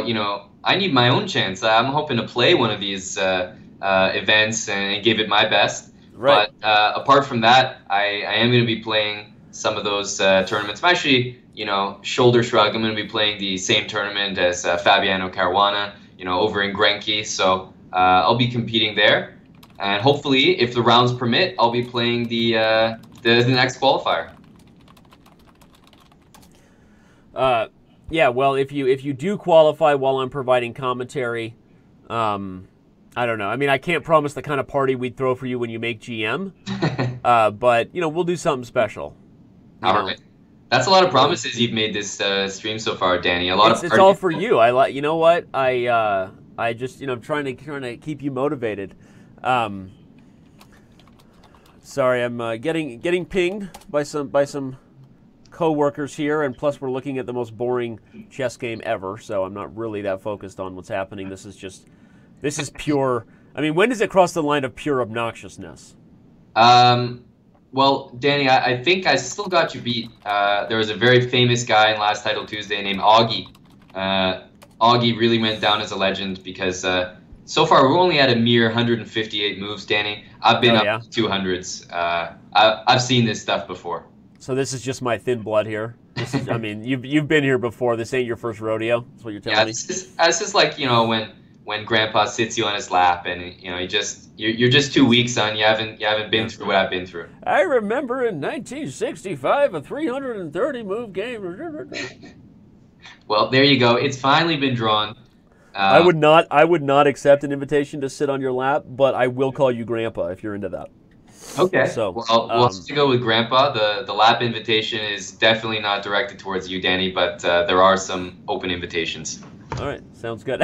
I need my own chance. I'm hoping to play one of these events and give it my best. Right. But apart from that, I am going to be playing some of those tournaments. I'm actually, shoulder shrug, I'm going to be playing the same tournament as Fabiano Caruana, over in Grenki. So I'll be competing there. And hopefully, if the rounds permit, I'll be playing the next qualifier. Yeah, well, if you do qualify while I'm providing commentary, I don't know. I mean, I can't promise the kind of party we'd throw for you when you make GM, but we'll do something special. All right. That's a lot of promises you've made this stream so far, Danny. It's all for you. You know what? I just I'm trying to keep you motivated. Sorry, I'm getting pinged by some co-workers here, and plus we're looking at the most boring chess game ever, so I'm not really that focused on what's happening. This is pure. I mean, when does it cross the line of pure obnoxiousness? Well, Danny, I think I still got you beat. There was a very famous guy in last Title Tuesday named Augie. Augie really went down as a legend because so far we're only at a mere 158 moves, Danny. I've been up to 200s. I've seen this stuff before. So this is just my thin blood here. I mean, you've been here before. This ain't your first rodeo. That's what you're telling me. It's just like when Grandpa sits you on his lap and you're just 2 weeks on. You haven't been through what I've been through. I remember in 1965 a 330 move game. Well, there you go. It's finally been drawn. I would not accept an invitation to sit on your lap, but I will call you Grandpa if you're into that. Okay. So we'll have to go with Grandpa. The lap invitation is definitely not directed towards you, Danny, but there are some open invitations. All right, sounds good.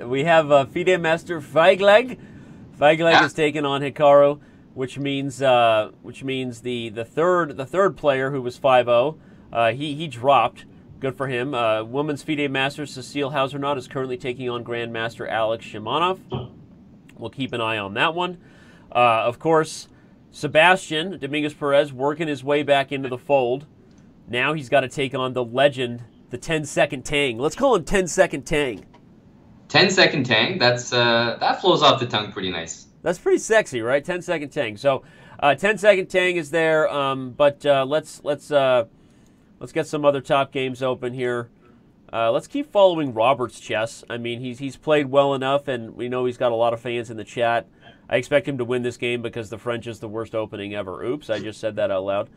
We have FIDE Master Feigleg. Feigleg is taking on Hikaru, which means the third player who was 5-0, he dropped. Good for him. Women's FIDE Master Cecile Hausernot is currently taking on Grandmaster Alex Shimanov. We'll keep an eye on that one. Of course, Sebastian Dominguez Perez working his way back into the fold. Now he's got to take on the legend, the 10-second Tang. Let's call him 10-second Tang. 10-second Tang. That's that flows off the tongue pretty nice. That's pretty sexy, right? 10-second Tang. So, 10-second Tang is there. But let's get some other top games open here. Let's keep following Robert's chess. I mean, he's played well enough, and we know he's got a lot of fans in the chat. I expect him to win this game because the French is the worst opening ever. Oops, I just said that out loud.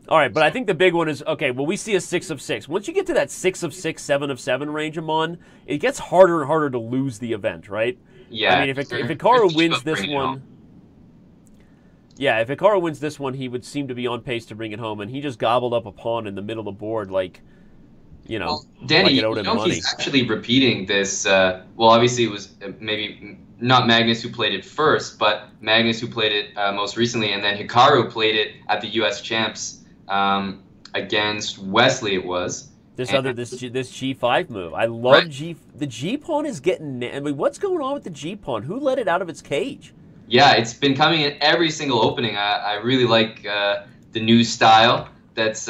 All right, but I think the big one is, okay, well, we see a 6 of 6. Once you get to that 6 of 6, 7 of 7 range, Amon, it gets harder and harder to lose the event, right? Yeah. I mean, if Hikaru wins this one, yeah, if Hikaru wins this one, he would seem to be on pace to bring it home, and he just gobbled up a pawn in the middle of the board, like, you know, well, Danny, like it owed him money. He's actually repeating this. Well, obviously it was maybe not Magnus who played it first, but Magnus who played it most recently, and then Hikaru played it at the U.S. Champs against Wesley. It was this G5 move. I love the G pawn is getting. I mean, what's going on with the G pawn? Who let it out of its cage? Yeah, it's been coming in every single opening. I really like the new style that's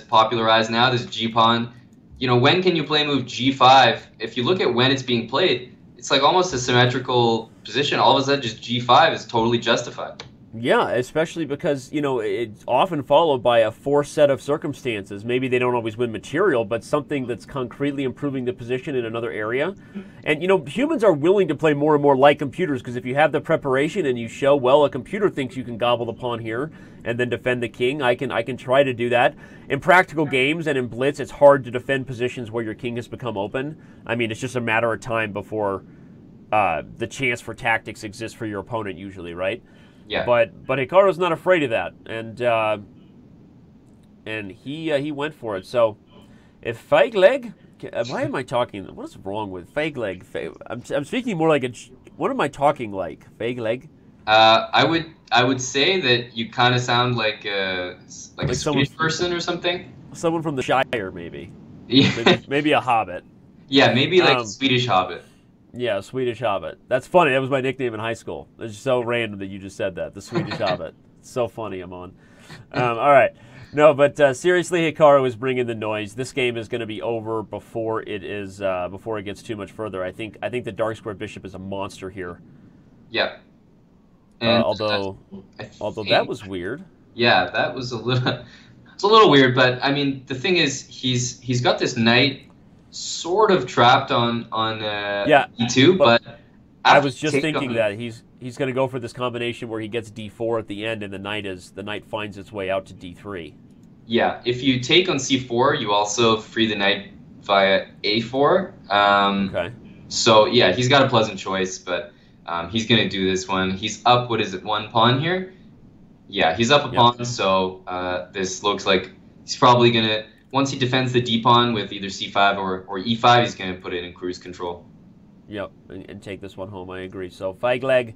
popularized now. This G pawn. You know, when can you play move G5? If you look at when it's being played, it's like almost a symmetrical position. All of a sudden, just G5 is totally justified. Yeah, especially because, you know, it's often followed by a forced set of circumstances. Maybe they don't always win material, but something that's concretely improving the position in another area. And, you know, humans are willing to play more and more like computers because if you have the preparation and you show, well, a computer thinks you can gobble the pawn here and then defend the king, I can try to do that. In practical games and in blitz, it's hard to defend positions where your king has become open. I mean, it's just a matter of time before the chance for tactics exists for your opponent usually, right? Yeah. But Hikaru's not afraid of that, and he went for it. So if Feigleg, why am I talking? What's wrong with Feigleg? I'm speaking more like a. What am I talking like? Feigleg? I would say that you kind of sound like a Swedish person or something. Someone from the Shire, maybe. Yeah. Maybe a hobbit. Yeah, maybe like a Swedish hobbit. Yeah, Swedish Hobbit. That's funny. That was my nickname in high school. It's so random that you just said that. The Swedish Hobbit. It's so funny, Amon. All right. No, but seriously, Hikaru is bringing the noise. This game is going to be over before it gets too much further. I think the dark square bishop is a monster here. Yeah. And although that was weird. Yeah, that was a little weird. But I mean, the thing is, he's got this knight sort of trapped on E2, but I was just thinking that he's going to go for this combination where he gets D4 at the end, and the knight finds its way out to D3. Yeah, if you take on C4, you also free the knight via A4. Okay. So yeah, he's got a pleasant choice, but he's going to do this one. He's up. What is it? 1 pawn here. Yeah, he's up a pawn. So this looks like he's probably going to. Once he defends the d-pawn with either c5 or e5, he's going to put it in cruise control. Yep, and take this one home, I agree. So Feigleg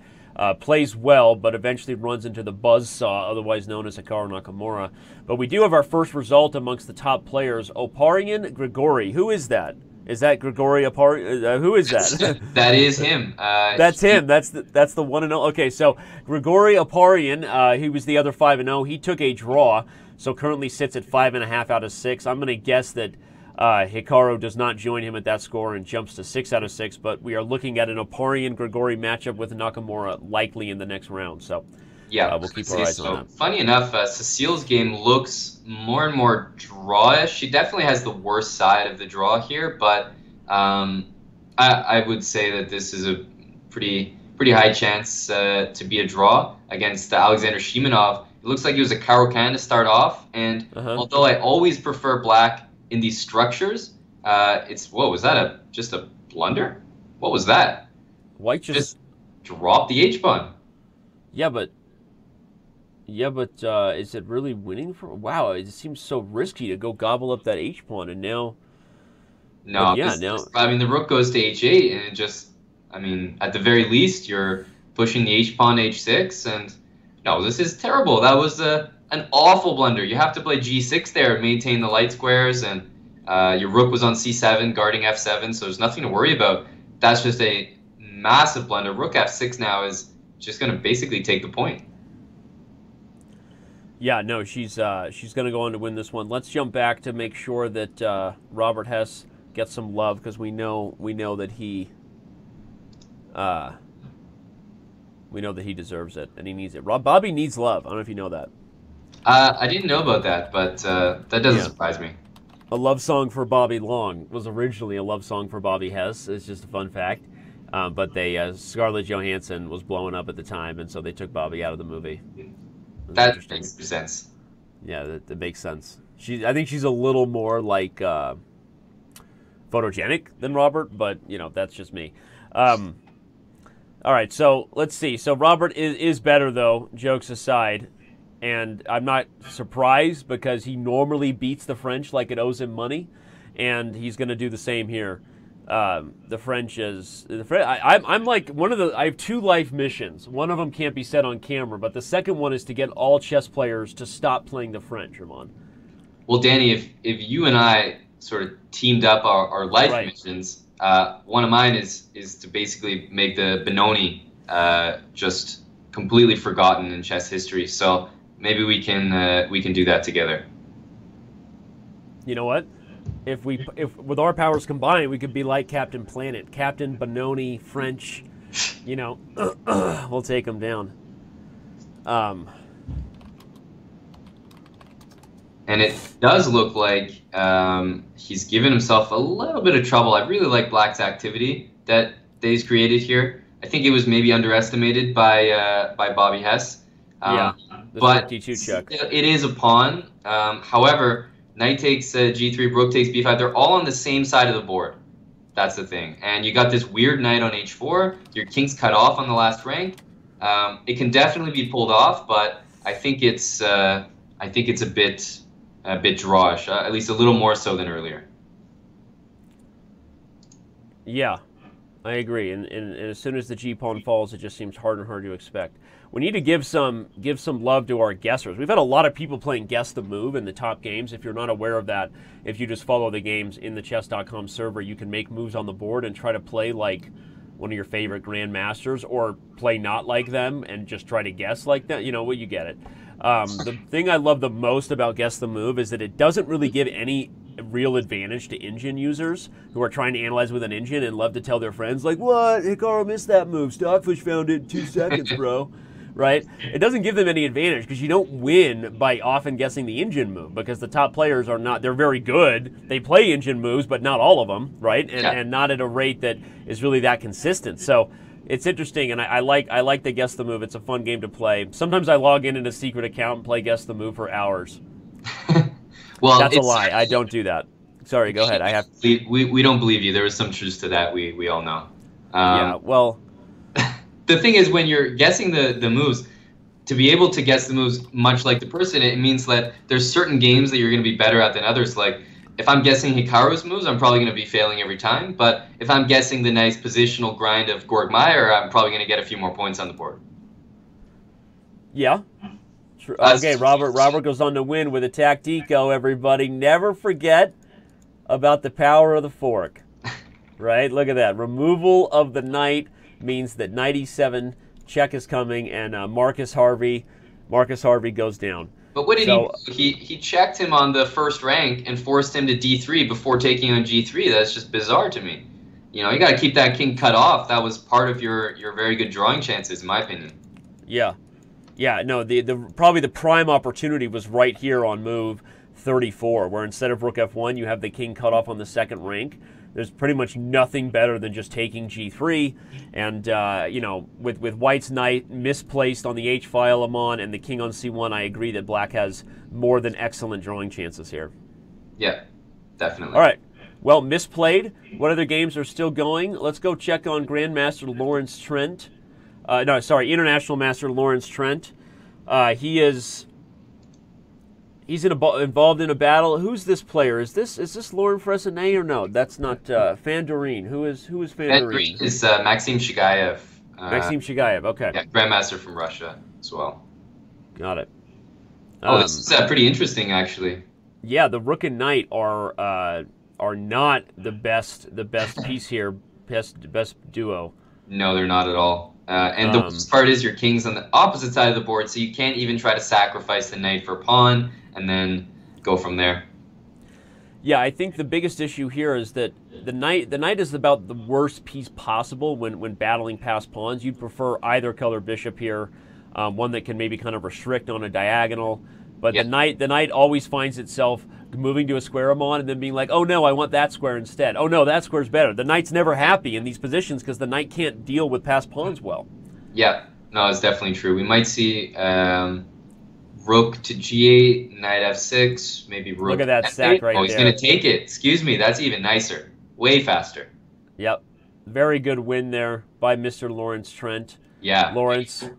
plays well, but eventually runs into the buzzsaw, otherwise known as Hikaru Nakamura. But we do have our first result amongst the top players, Oparian Grigori. Who is that? Is that Grigori Oparian? Who is that? That is him. That's him. That's the one and only. Okay, so Grigori Oparian, he was the other 5-0. He took a draw. So currently sits at 5.5 out of 6. I'm going to guess that Hikaru does not join him at that score and jumps to 6 out of 6. But we are looking at an Oparian-Grigori matchup with Nakamura likely in the next round. So yeah, we'll keep our eyes on that. Funny enough, Cecile's game looks more and more drawish. She definitely has the worst side of the draw here, but I would say that this is a pretty high chance to be a draw against Alexander Shimanov. It looks like he was a Caro-Can to start off, and although I always prefer black in these structures, was that just a blunder? What was that? White just dropped the H-pawn. Yeah, but is it really winning for? Wow, it seems so risky to go gobble up that H-pawn, and now No, yeah, no. I mean, the rook goes to h8, and it just, I mean, at the very least, you're pushing the h pawn to h6, and no, this is terrible. That was an awful blunder. You have to play g6 there, maintain the light squares, and your rook was on c7, guarding f7, so there's nothing to worry about. That's just a massive blunder. Rook f6 now is just going to basically take the point. Yeah, no, she's going to go on to win this one. Let's jump back to make sure that Robert Hess gets some love, because we know that he deserves it and he needs it. Bobby needs love. I don't know if you know that. I didn't know about that, but that doesn't surprise me. A love song for Bobby Long was originally a love song for Bobby Hess. It's just a fun fact. But Scarlett Johansson was blowing up at the time, and so they took Bobby out of the movie. That makes sense. Yeah, that makes sense. I think she's a little more like photogenic than Robert, but that's just me. All right, so let's see. So Robert is better, though, jokes aside. And I'm not surprised, because he normally beats the French like it owes him money, and he's going to do the same here. The French is... I'm like one of the... I have 2 life missions. One of them can't be said on camera, but the second one is to get all chess players to stop playing the French, Ramon. Well, Danny, if you and I sort of teamed up our life missions, one of mine is to basically make the Benoni just completely forgotten in chess history. So maybe we can do that together. You know what? If with our powers combined, we could be like Captain Planet, Captain Benoni, French. We'll take them down. And it does look like he's given himself a little bit of trouble. I really like Black's activity that he's created here. I think it was maybe underestimated by Bobby Hess. Yeah, but 52 check. It is a pawn. However, knight takes g3, rook takes b5. They're all on the same side of the board. That's the thing. And you got this weird knight on h4. Your king's cut off on the last rank. It can definitely be pulled off, but I think it's a bit drawish, at least a little more so than earlier. Yeah, I agree. And as soon as the G pawn falls, it just seems harder and harder to expect. We need to give some love to our guessers. We've had a lot of people playing Guess the Move in the top games. If you're not aware of that, if you just follow the games in the Chess.com server, you can make moves on the board and try to play like one of your favorite grandmasters, or play not like them and just try to guess like that. You get it. The thing I love the most about Guess the Move is that it doesn't really give any real advantage to engine users who are trying to analyze with an engine and love to tell their friends, like, what? Hikaru missed that move. Stockfish found it in 2 seconds, bro. Right? It doesn't give them any advantage, because you don't win by often guessing the engine move, because the top players are not, they're very good. They play engine moves, but not all of them, right? And not at a rate that is really that consistent. So it's interesting, and I like the Guess the Move. It's a fun game to play. Sometimes I log in a secret account and play Guess the Move for hours. Well, that's a lie. I don't do that. Sorry, go ahead. We don't believe you. There is some truth to that. We all know. Yeah, well... The thing is, when you're guessing the moves, to be able to guess the moves much like the person, it means that there's certain games that you're going to be better at than others. Like, if I'm guessing Hikaru's moves, I'm probably going to be failing every time. But if I'm guessing the nice positional grind of Georg Meyer, I'm probably going to get a few more points on the board. Yeah. Okay, Robert goes on to win with a Tactico, everybody. Never forget about the power of the fork. Right? Look at that. Removal of the knight means that knight e7 check is coming, and Marcus Harvey goes down. But what did he do? He checked him on the first rank and forced him to d3 before taking on g3. That's just bizarre to me. You got to keep that king cut off. That was part of your very good drawing chances, in my opinion. Yeah. Yeah, no, probably the prime opportunity was right here on move 34, where instead of rook f1, you have the king cut off on the second rank. There's pretty much nothing better than just taking g3, and with White's knight misplaced on the h-file Amon and the king on c1, I agree that Black has more than excellent drawing chances here. Yeah, definitely. All right, well, misplayed. What other games are still going? Let's go check on Grandmaster Lawrence Trent. International Master Lawrence Trent. He He's involved in a battle. Who's this player? Is this Lauren Fresnay or no? That's not Fandorine. Who is Fandorine? Is Maxim Shigaev. Maxim Shigaev. Okay. Yeah, grandmaster from Russia as well. Got it. This is pretty interesting, actually. Yeah, the Rook and Knight are not the best piece here, best duo. No, they're not at all. And the worst part is your king's on the opposite side of the board, so you can't even try to sacrifice the knight for a pawn and then go from there. Yeah, I think the biggest issue here is that the knight is about the worst piece possible when battling past pawns. You'd prefer either color bishop here, one that can maybe kind of restrict on a diagonal. But the knight always finds itself moving to a square I'm on and then being like, oh no, I want that square instead. Oh no, that square's better. The knight's never happy in these positions because the knight can't deal with past pawns well. Yeah, no, it's definitely true. We might see rook to g8, knight f6, maybe rook. Look at that sack right there. Oh, he's going to take it. Excuse me, that's even nicer. Way faster. Yep. Very good win there by Mr. Lawrence Trent. Yeah. Lawrence,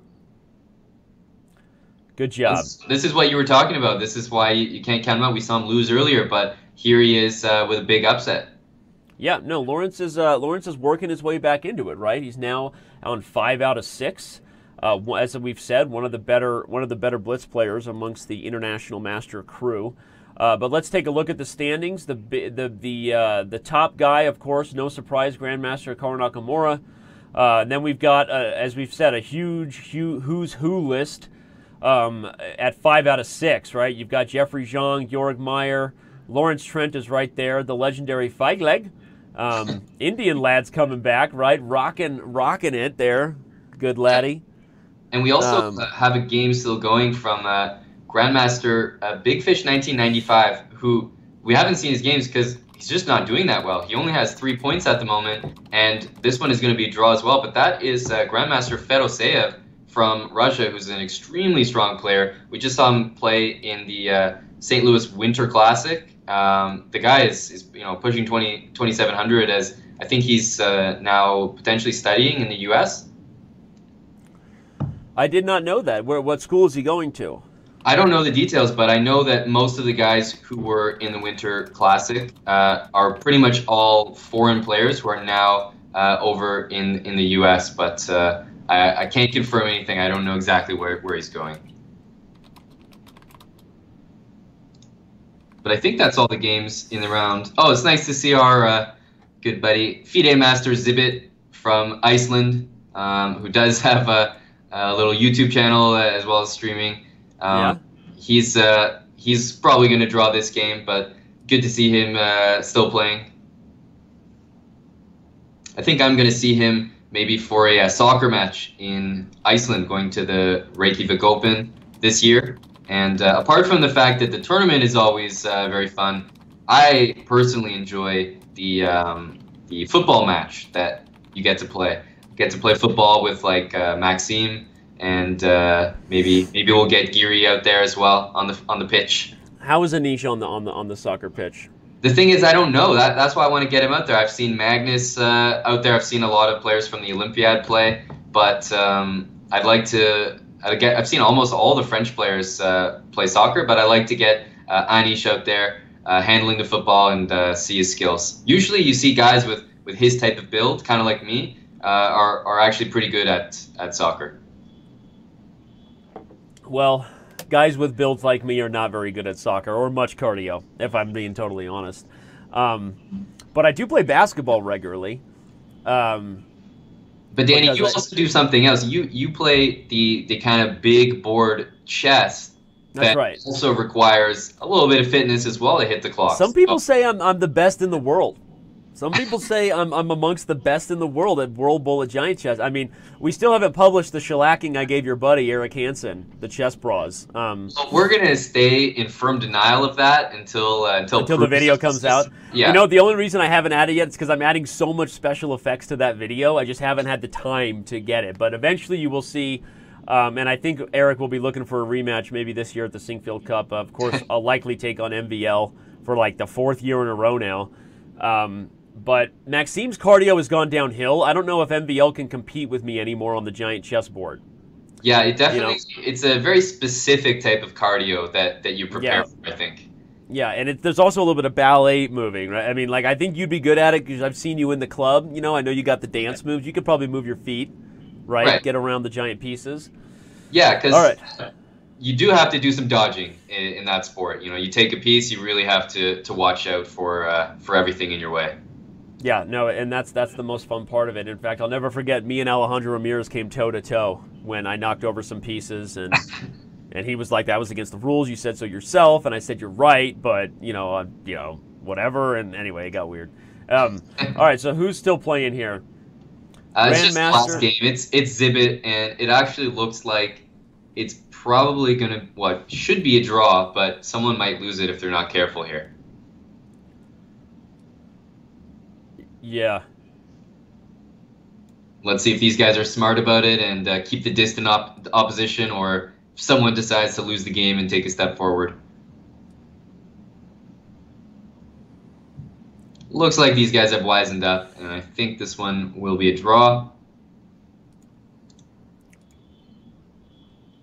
good job. This is what you were talking about. This is why you can't count him out. We saw him lose earlier, but here he is with a big upset. Yeah, no, Lawrence is working his way back into it, right? He's now on 5 out of 6. As we've said, one of the better blitz players amongst the international master crew. But let's take a look at the standings. The top guy, of course, no surprise, Grandmaster Hikaru Nakamura. And then we've got, as we've said, a huge who's who list at 5 out of 6. Right? You've got Jeffrey Zhang, Georg Meyer, Lawrence Trent is right there. The legendary Feigleg, Indian lad's coming back, right? Rocking it there, good laddie. And we also have a game still going from Grandmaster Big Fish 1995, who we haven't seen his games because he's just not doing that well. He only has 3 points at the moment, and this one is going to be a draw as well. But that is Grandmaster Fedoseev from Russia, who's an extremely strong player. We just saw him play in the St. Louis Winter Classic. The guy is pushing 2,700, as I think he's now potentially studying in the U.S. I did not know that. What school is he going to? I don't know the details, but I know that most of the guys who were in the Winter Classic are pretty much all foreign players who are now over in the U.S., but I can't confirm anything. I don't know exactly where he's going. But I think that's all the games in the round. Oh, it's nice to see our good buddy FIDE Master Zibit from Iceland, who does have a little YouTube channel as well as streaming. He's probably going to draw this game, but good to see him still playing. I think I'm going to see him maybe for a soccer match in Iceland, going to the Reykjavik Open this year. And apart from the fact that the tournament is always very fun, I personally enjoy the football match that you get to play. You get to play football with like Maxime, and maybe we'll get Geary out there as well on the pitch. How is Anish on the soccer pitch? The thing is, I don't know. That's why I want to get him out there. I've seen Magnus out there. I've seen a lot of players from the Olympiad play, but I'd like to. I've seen almost all the French players play soccer, but I like to get Anish out there handling the football and see his skills. Usually, you see guys with his type of build, kind of like me, are actually pretty good at soccer. Well, guys with builds like me are not very good at soccer or much cardio, if I'm being totally honest. But I do play basketball regularly. But Danny, you also do something else. You play the kind of big board chess. That's right. Also requires a little bit of fitness as well to hit the clock. Some people say I'm the best in the world. Some people say I'm amongst the best in the world at World Bowl at Giant Chess. I mean, we still haven't published the shellacking I gave your buddy Eric Hansen, the chess bras. So we're gonna stay in firm denial of that until the video comes out. Yeah. You know, the only reason I haven't added yet is because I'm adding so much special effects to that video. I just haven't had the time to get it. But eventually you will see. And I think Eric will be looking for a rematch maybe this year at the Sinkfield Cup. Of course, I'll likely take on MVL for like the 4th year in a row now. But Maxime's cardio has gone downhill. I don't know if MVL can compete with me anymore on the giant chessboard. Yeah, it You definitely know, it's a very specific type of cardio that you prepare yeah, for, I think. yeah, and there's also a little bit of ballet moving, right? I mean, like I think you'd be good at it because I've seen you in the club. You know, I know you got the dance moves. You could probably move your feet, right? Right. Get around the giant pieces. Yeah, All because right. you do have to do some dodging in that sport. You know, you take a piece, you really have to watch out for everything in your way. Yeah, no, and that's the most fun part of it. In fact, I'll never forget me and Alejandro Ramirez came toe to toe when I knocked over some pieces, and he was like, "That was against the rules. You said so yourself." And I said, "You're right, but whatever." And anyway, it got weird. All right, so who's still playing here? It's just the last Grandmaster. game. It's Zibit, and it actually looks like it's probably gonna what should be a draw, but someone might lose it if they're not careful here. Yeah, Let's see if these guys are smart about it and keep the distant opposition, or if someone decides to lose the game and take a step forward. Looks like these guys have wisened up, and I think this one will be a draw.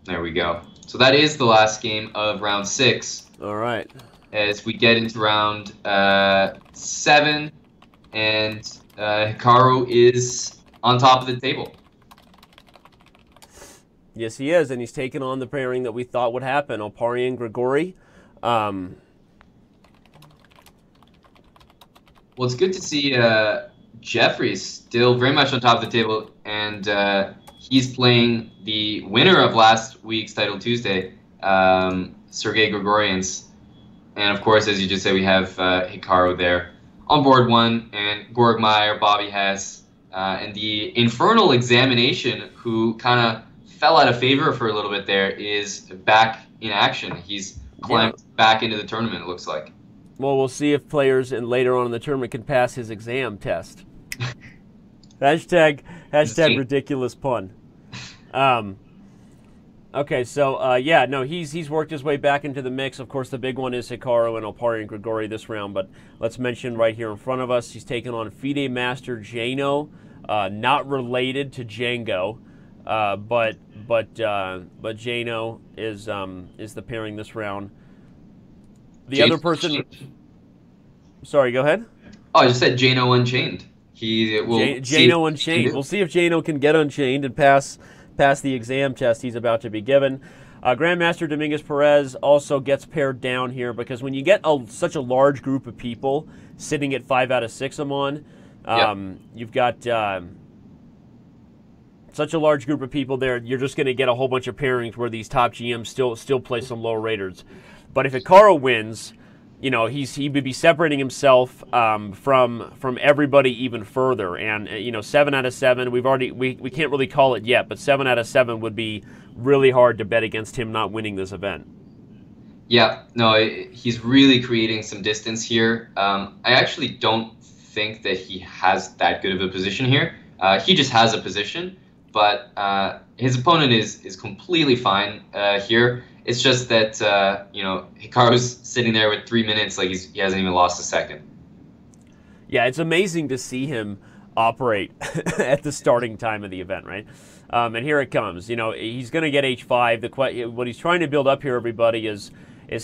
There we go. So that is the last game of round 6. all right. As we get into round 7, and Hikaru is on top of the table. Yes, he is, and he's taken on the pairing that we thought would happen, Oparian Grigori. Um, Well, it's good to see Jeffrey's still very much on top of the table, and he's playing the winner of last week's Title Tuesday, Sergei Grigorians. And of course, as you just said, we have Hikaru there on board 1, and Gorgmeyer, Bobby Hess, and the Infernal Examination, who kind of fell out of favor for a little bit there, is back in action. He's climbed back into the tournament, it looks like. well, we'll see if players and later on in the tournament can pass his exam test. hashtag ridiculous pun. Okay, so yeah, no, he's worked his way back into the mix. Of course, the big one is Hikaru and Oparian Grigori this round, but let's mention right here in front of us, he's taken on FIDE Master Jano, not related to Django, but Jano is the pairing this round. The other person, sorry, go ahead. Oh, I just said Jano Unchained. He will Jano Unchained. We'll see if Jano can get Unchained and pass the exam test he's about to be given. Grandmaster Dominguez Perez also gets paired down here because when you get such a large group of people sitting at 5 out of 6 Amon, you've got such a large group of people there, you're just going to get a whole bunch of pairings where these top GMs still play some low raters. But if Hikaru wins, you know, he would be separating himself from everybody even further. And you know, 7 out of 7, we can't really call it yet, but 7 out of 7 would be really hard to bet against him not winning this event. Yeah, no, he's really creating some distance here. I actually don't think that he has that good of a position here. He just has a position, but his opponent is completely fine here. It's just that you know, Hikaru's sitting there with 3 minutes, like he hasn't even lost a second. Yeah, it's amazing to see him operate at the starting time of the event, right? And here it comes. You know, he's going to get H5. What he's trying to build up here, everybody, is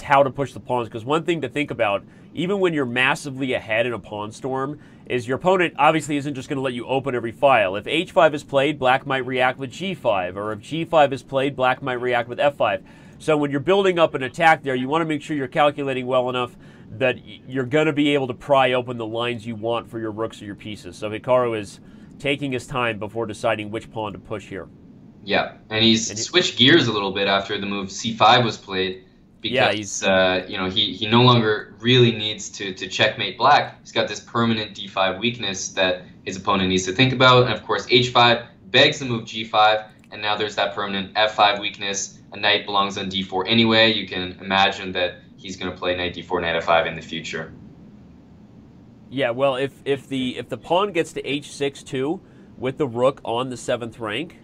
how to push the pawns. Because one thing to think about, even when you're massively ahead in a pawn storm, is your opponent obviously isn't just going to let you open every file. If H5 is played, black might react with G5. Or if G5 is played, black might react with F5. So when you're building up an attack there, you want to make sure you're calculating well enough that you're going to be able to pry open the lines you want for your rooks or your pieces. So Hikaru is taking his time before deciding which pawn to push here. Yeah, and he's switched gears a little bit after the move C5 was played, because you know, he no longer really needs to checkmate black. He's got this permanent D5 weakness that his opponent needs to think about, and of course H5 begs the move G5, and now there's that permanent F5 weakness. A knight belongs on D4 anyway. You can imagine that he's going to play knight D4, knight F5 in the future. Yeah, well, if the pawn gets to H6 too, with the rook on the 7th rank,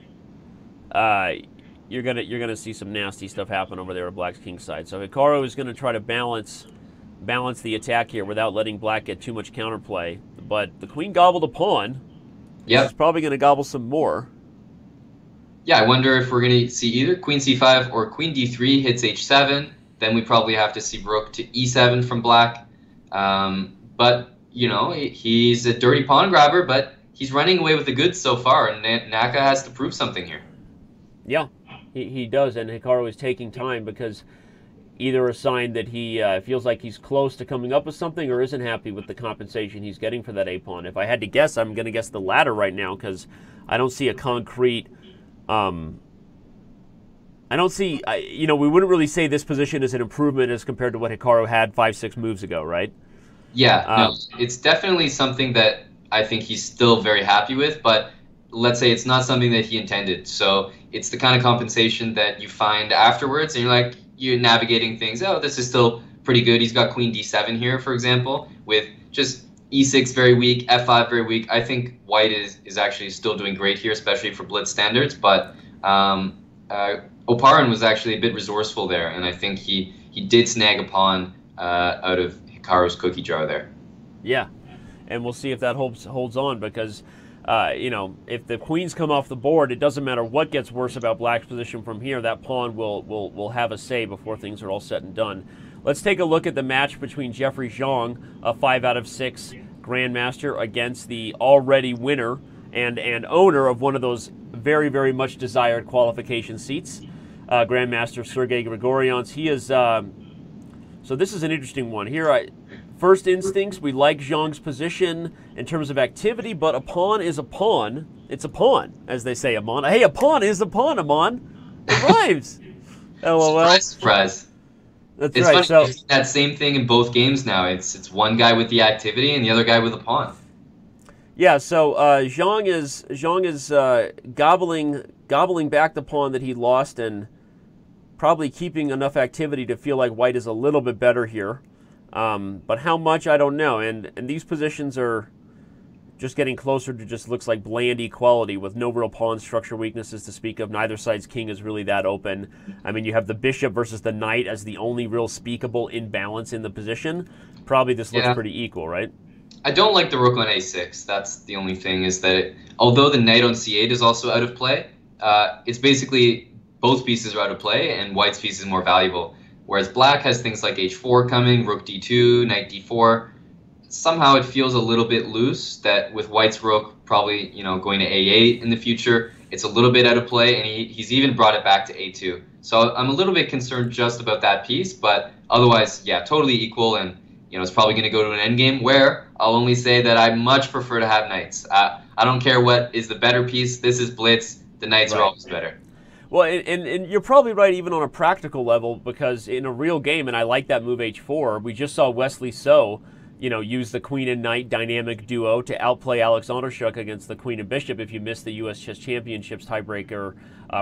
you're gonna see some nasty stuff happen over there at black's king side. So Hikaru is going to try to balance the attack here without letting black get too much counterplay. But the queen gobbled a pawn. Yeah, She's probably going to gobble some more. Yeah, I wonder if we're going to see either queen c5 or queen d3 hits h7. Then we probably have to see rook to e7 from black. But, you know, he's a dirty pawn grabber, but he's running away with the goods so far, and Naka has to prove something here. Yeah, he does, and Hikaru is taking time because either a sign that he feels like he's close to coming up with something or isn't happy with the compensation he's getting for that a-pawn. If I had to guess, I'm going to guess the latter right now because I don't see a concrete... I don't see, you know, we wouldn't really say this position is an improvement as compared to what Hikaru had 5-6 moves ago, right? Yeah, no, it's definitely something that I think he's still very happy with, but let's say it's not something that he intended. So it's the kind of compensation that you find afterwards, and you're navigating things. Oh, this is still pretty good. He's got queen d7 here, for example, with just e6 very weak, f5 very weak. I think white is actually still doing great here, especially for blitz standards, but Oparin was actually a bit resourceful there, and I think he did snag a pawn out of Hikaru's cookie jar there. Yeah, and we'll see if that holds on because, you know, if the queens come off the board, it doesn't matter what gets worse about black's position from here. That pawn will have a say before things are all said and done. Let's take a look at the match between Jeffrey Zhang, a 5 out of 6 grandmaster, against the already winner and owner of one of those very, very much desired qualification seats, Grandmaster Sergei Grigoryan's. He is, so this is an interesting one. Here, first instincts, we like Zhang's position in terms of activity, but a pawn is a pawn. It's a pawn, as they say, Amon. Hey, a pawn is a pawn, Amon. It rhymes. LOL. Surprise, surprise. That's it's right. Funny, so it's that same thing in both games now. It's one guy with the activity and the other guy with a pawn. yeah, so Zhang is gobbling back the pawn that he lost and probably keeping enough activity to feel like white is a little bit better here. But how much, I don't know. And these positions are just getting closer to just looks like bland equality with no real pawn structure weaknesses to speak of. Neither side's king is really that open. I mean, you have the bishop versus the knight as the only real speakable imbalance in the position. Probably this looks pretty equal, right? I don't like the rook on a6. That's the only thing, is that although the knight on c8 is also out of play, it's basically both pieces are out of play and white's piece is more valuable. Whereas black has things like h4 coming, rook d2, knight d4. Somehow it feels a little bit loose that with white's rook probably, you know, going to a8 in the future, it's a little bit out of play, and he's even brought it back to a2. So I'm a little bit concerned just about that piece, but otherwise, yeah, totally equal, and you know, it's probably going to go to an endgame where I'll only say that I much prefer to have knights. I don't care what is the better piece. This is blitz. The knights are always better. Well, and you're probably right even on a practical level, because in a real game, and I like that move h4, we just saw Wesley So, you know, use the queen and knight dynamic duo to outplay Alex Ondershook against the queen and bishop. If you missed the U.S. Chess Championships tiebreaker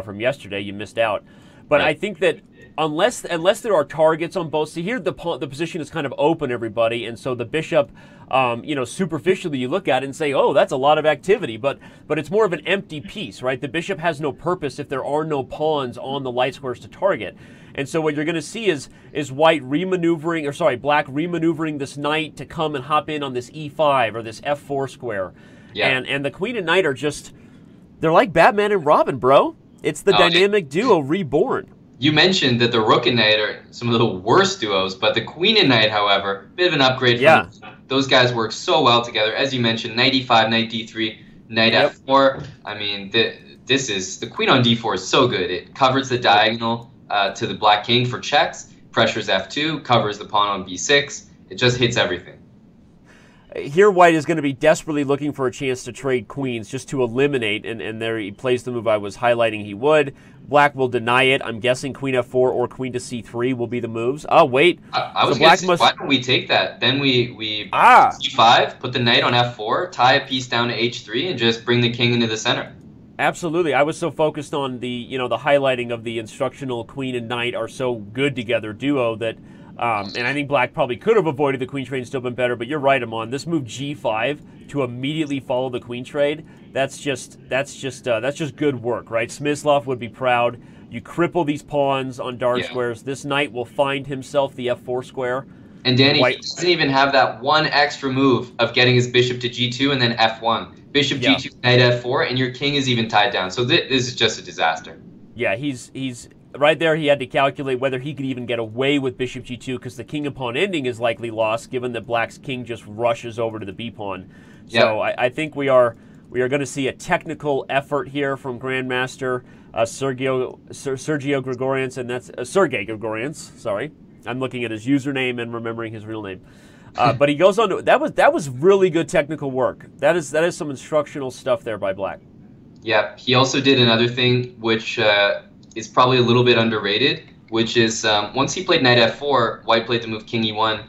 from yesterday, you missed out. But I think that unless there are targets on both, see here the position is kind of open, everybody, and so the bishop, you know, superficially you look at it and say, oh, that's a lot of activity, but it's more of an empty piece, right? The bishop has no purpose if there are no pawns on the light squares to target. And so what you're going to see is white remaneuvering, or sorry, black remaneuvering this knight to come and hop in on this e5 or this f4 square. Yeah. And the queen and knight are just, they're like Batman and Robin, bro. It's the dynamic duo reborn. You mentioned that the rook and knight are some of the worst duos, but the queen and knight, however, bit of an upgrade. Those guys work so well together. As you mentioned, knight e5, knight d3, knight f4. I mean, the queen on d4 is so good. It covers the diagonal to the black king for checks, pressures f2, covers the pawn on b6. It just hits everything. Here white is going to be desperately looking for a chance to trade queens just to eliminate, and there he plays the move I was highlighting he would. Black will deny it. I'm guessing queen f4 or queen to c3 will be the moves. Oh, wait. I was going to say, why don't we take that? Then we c5, put the knight on f4, tie a piece down to h3, and just bring the king into the center. Absolutely. I was so focused on the, you know, the highlighting of the instructional queen and knight are so good together duo that, and I think black probably could have avoided the queen trade and still been better, but you're right, Amon. This move g5 to immediately follow the queen trade, that's just good work, right? Smyslov would be proud. You cripple these pawns on dark squares. This knight will find himself the f4 square. And Danny, he White, doesn't even have that one extra move of getting his bishop to g2 and then f1. Bishop yeah. g2, knight f4, and your king is even tied down. So this is just a disaster. Yeah, he's right there. He had to calculate whether he could even get away with bishop g2 because the king pawn ending is likely lost, given that black's king just rushes over to the b pawn. So I think we are going to see a technical effort here from Grandmaster Sergio Grigorians, and that's Sergey Grigorians. Sorry, I'm looking at his username and remembering his real name. But he goes on to that was really good technical work. That is some instructional stuff there by Black. Yeah, he also did another thing which is probably a little bit underrated, which is once he played knight f4, White played the move king e1.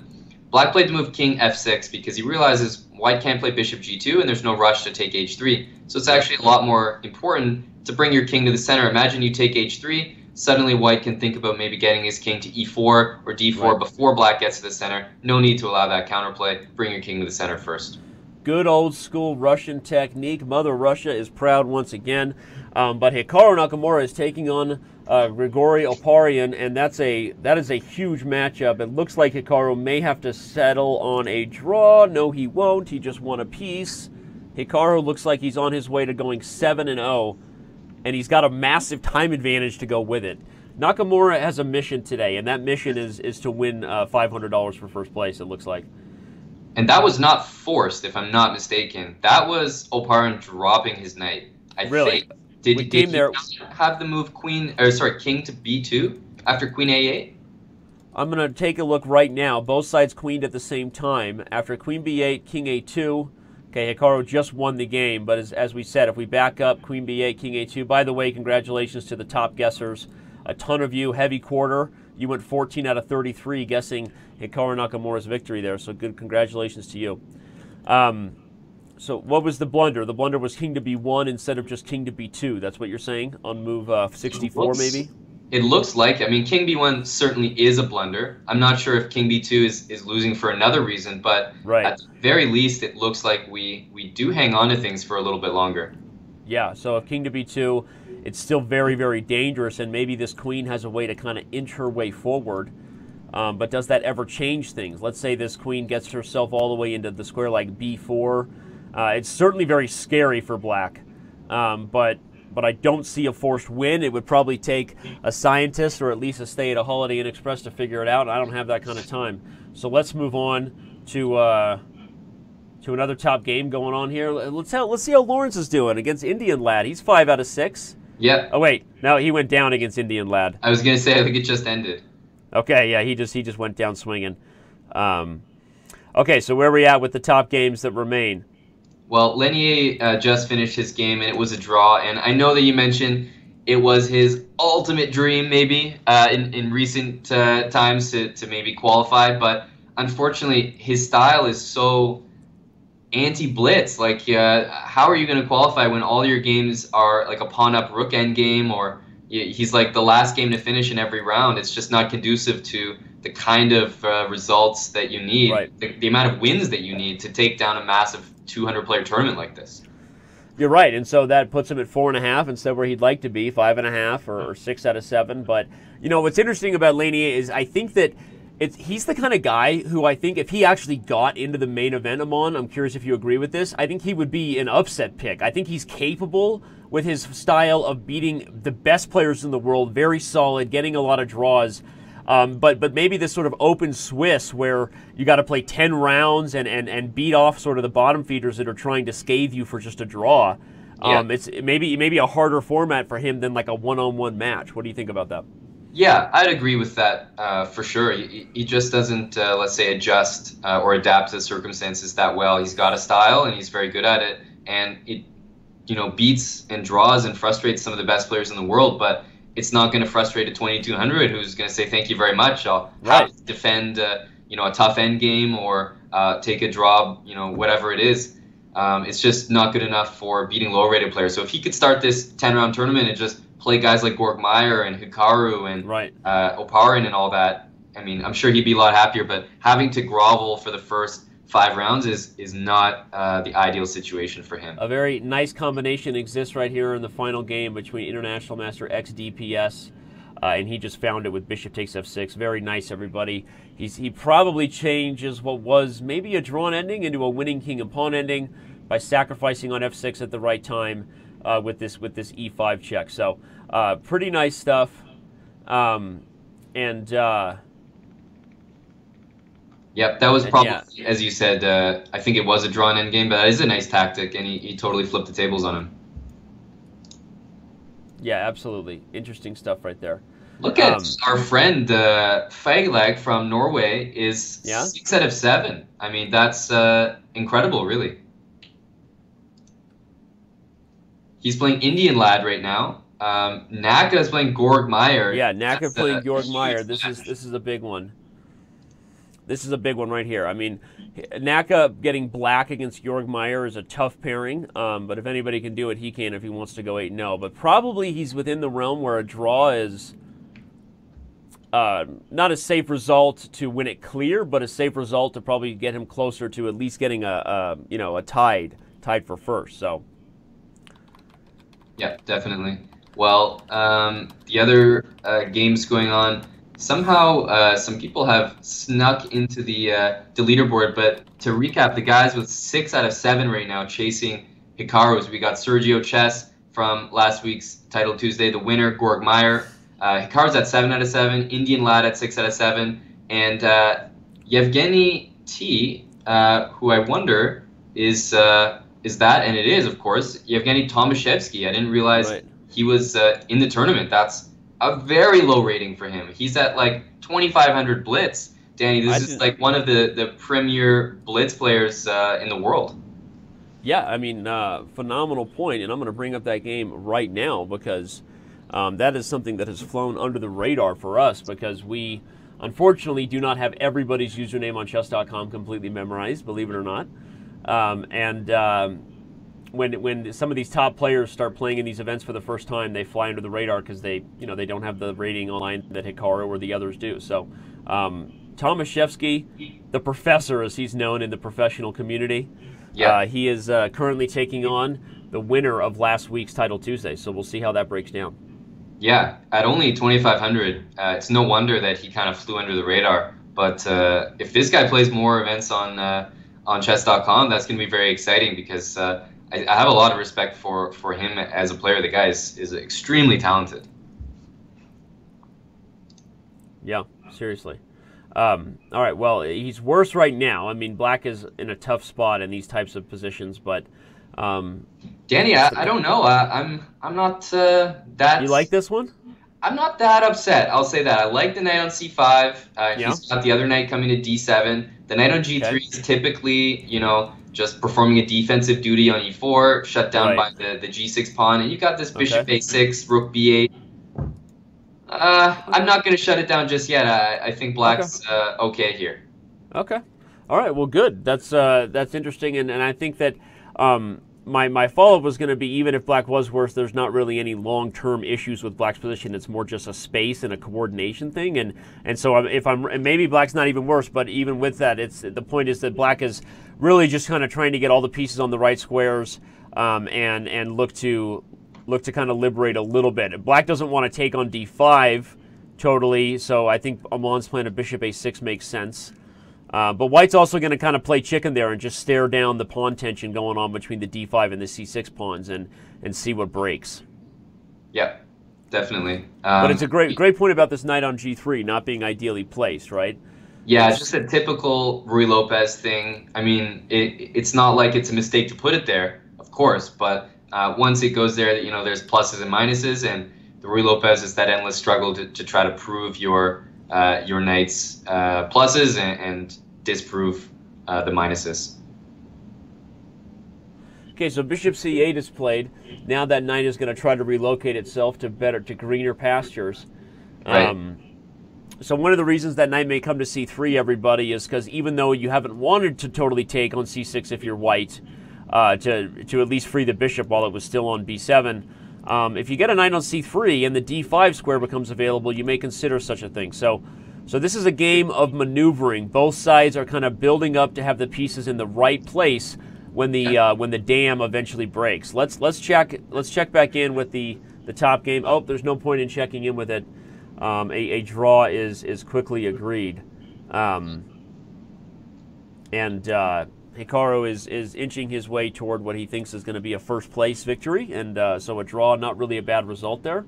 Black played the move king f6 because he realizes White can't play bishop g2 and there's no rush to take h3. So it's actually a lot more important to bring your king to the center. Imagine you take h3, suddenly White can think about maybe getting his king to e4 or d4 before Black gets to the center. No need to allow that counterplay. Bring your king to the center first. Good old school Russian technique. Mother Russia is proud once again. But Hikaru Nakamura is taking on Grigori Oparian, and that is a huge matchup. It looks like Hikaru may have to settle on a draw. No, he won't. He just won a piece. Hikaru looks like he's on his way to going 7-0, and he's got a massive time advantage to go with it. Nakamura has a mission today, and that mission is to win $500 for first place, it looks like. And that was not forced, if I'm not mistaken. That was Oparian dropping his knight. I think. Did he not have the move king to b2 after queen a8? I'm going to take a look right now. Both sides queened at the same time. After queen b8, king a2. Okay, Hikaru just won the game, but as we said, if we back up, queen b8, king a2. By the way, congratulations to the top guessers. A ton of you, heavy quarter. You went 14 out of 33 guessing Hikaru Nakamura's victory there, so good congratulations to you. So what was the blunder? The blunder was king to b1 instead of just king to b2. That's what you're saying on move 64, maybe? It looks like. I mean, king b1 certainly is a blunder. I'm not sure if king b2 is losing for another reason, but at the very least, it looks like we do hang on to things for a little bit longer. Yeah, so if king to b2, it's still very, very dangerous, and maybe this queen has a way to kind of inch her way forward. But does that ever change things? Let's say this queen gets herself all the way into the square like b4. It's certainly very scary for Black, but I don't see a forced win. It would probably take a scientist or at least a stay at a Holiday Inn Express to figure it out, and I don't have that kind of time. So let's move on to another top game going on here. Let's see how Lawrence is doing against Indian Lad. He's 5 out of 6. Yeah. Oh wait, no, he went down against Indian Lad. I was gonna say I think it just ended. Okay, yeah, he just went down swinging. Okay, so where are we at with the top games that remain? Well, Lenier just finished his game, and it was a draw. And I know that you mentioned it was his ultimate dream, maybe, in recent times to maybe qualify. But unfortunately, his style is so anti-blitz. Like, how are you going to qualify when all your games are like a pawn-up rook endgame, or he's like the last game to finish in every round? It's just not conducive to the kind of results that you need, the amount of wins that you need to take down a massive 200-player tournament like this. You're right, and so that puts him at 4.5 instead of where he'd like to be, 5.5 or 6 out of 7. But you know what's interesting about Lanier is I think that he's the kind of guy who I think if he actually got into the main event, Amon, I'm curious if you agree with this, I think he would be an upset pick. I think he's capable with his style of beating the best players in the world, very solid, getting a lot of draws. But maybe this sort of open Swiss where you got to play 10 rounds and beat off sort of the bottom feeders that are trying to scathe you for just a draw. It's maybe a harder format for him than like a one-on-one match. What do you think about that? Yeah, I'd agree with that for sure. He just doesn't, let's say, adjust or adapt to the circumstances that well. He's got a style and he's very good at it, and it beats and draws and frustrates some of the best players in the world, but it's not going to frustrate a 2200 who's going to say thank you very much. I'll have to defend a tough end game or take a draw, whatever it is. It's just not good enough for beating lower rated players. So if he could start this 10-round tournament and just play guys like Borkmeyer and Hikaru and Oparian and all that, I mean, I'm sure he'd be a lot happier, but having to grovel for the first 5 rounds is not the ideal situation for him. A very nice combination exists right here in the final game between International Master XDPS and he just found it with bishop takes f6. Very nice, everybody. He probably changes what was maybe a drawn ending into a winning king and pawn ending by sacrificing on f6 at the right time with this e5 check. So pretty nice stuff. Yep, that was probably, as you said, I think it was a drawn endgame, but that is a nice tactic, and he totally flipped the tables on him. Yeah, absolutely. Interesting stuff right there. Look at our friend Faglag from Norway is 6 out of 7. I mean, that's incredible, really. He's playing Indian Lad right now. Naka is playing Georg Meyer. Yeah, Naka playing Georg Meyer. This is a big one. This is a big one right here. I mean, Naka getting black against Georg Meyer is a tough pairing, but if anybody can do it, he can if he wants to go 8-0. But probably he's within the realm where a draw is not a safe result to win it clear, but a safe result to probably get him closer to at least getting a tied for first. So. Yeah, definitely. Well, the other games going on. Somehow, some people have snuck into the leaderboard, but to recap, the guys with 6 out of 7 right now chasing Hikaru's. We got Sergio Chess from last week's Title Tuesday, the winner, Georg Meyer. Hikaru's at 7 out of 7, Indian Lad at 6 out of 7, and Yevgeny T, who I wonder is that, and it is, of course, Yevgeny Tomaszewski. I didn't realize he was in the tournament. That's a very low rating for him. He's at like 2,500 blitz. Danny, this is like one of the premier blitz players in the world. Yeah, I mean, phenomenal point, and I'm going to bring up that game right now because that is something that has flown under the radar for us because we, unfortunately, do not have everybody's username on Chess.com completely memorized, believe it or not. When some of these top players start playing in these events for the first time, they fly under the radar because they don't have the rating online that Hikaru or the others do. So Tomaszewski, the professor as he's known in the professional community, he is currently taking on the winner of last week's Title Tuesday. So we'll see how that breaks down. Yeah, at only 2,500, it's no wonder that he kind of flew under the radar. But if this guy plays more events on Chess.com, that's going to be very exciting because I have a lot of respect for him as a player. The guy is extremely talented. Yeah, seriously. All right, well, he's worse right now. I mean, Black is in a tough spot in these types of positions, but... Danny, I don't know. I'm not that... You like this one? I'm not that upset. I'll say that. I like the knight on c5. He's got the other knight coming to d7. The knight on g3 is typically, just performing a defensive duty on e4, shut down by the g6 pawn, and you got this bishop a6, rook b8. I'm not going to shut it down just yet. I think Black's okay here. Okay. All right. Well, good. That's interesting, and I think that my follow-up was going to be even if Black was worse, there's not really any long-term issues with Black's position. It's more just a space and a coordination thing, and so and maybe Black's not even worse, but even with that, the point is that Black is really just kind of trying to get all the pieces on the right squares and look to kind of liberate a little bit. Black doesn't want to take on d5 totally, so I think Amon's plan of bishop a6 makes sense. But White's also going to kind of play chicken there and just stare down the pawn tension going on between the d5 and the c6 pawns and see what breaks. Yeah, definitely. But it's a great point about this knight on g3 not being ideally placed, right? Yeah, it's just a typical Ruy Lopez thing. I mean, it's not like it's a mistake to put it there, of course, but once it goes there, there's pluses and minuses, and the Ruy Lopez is that endless struggle to try to prove your knight's pluses and disprove the minuses. Okay, so bishop c8 is played. Now that knight is going to try to relocate itself to greener pastures. Right. So one of the reasons that knight may come to c3, everybody, is because even though you haven't wanted to totally take on c6 if you're white, to at least free the bishop while it was still on b7, if you get a knight on c3 and the d5 square becomes available, you may consider such a thing. So this is a game of maneuvering. Both sides are kind of building up to have the pieces in the right place when the dam eventually breaks. Let's check back in with the top game. Oh, there's no point in checking in with it. a draw is quickly agreed. And Hikaru is inching his way toward what he thinks is going to be a first-place victory, and so a draw, not really a bad result there.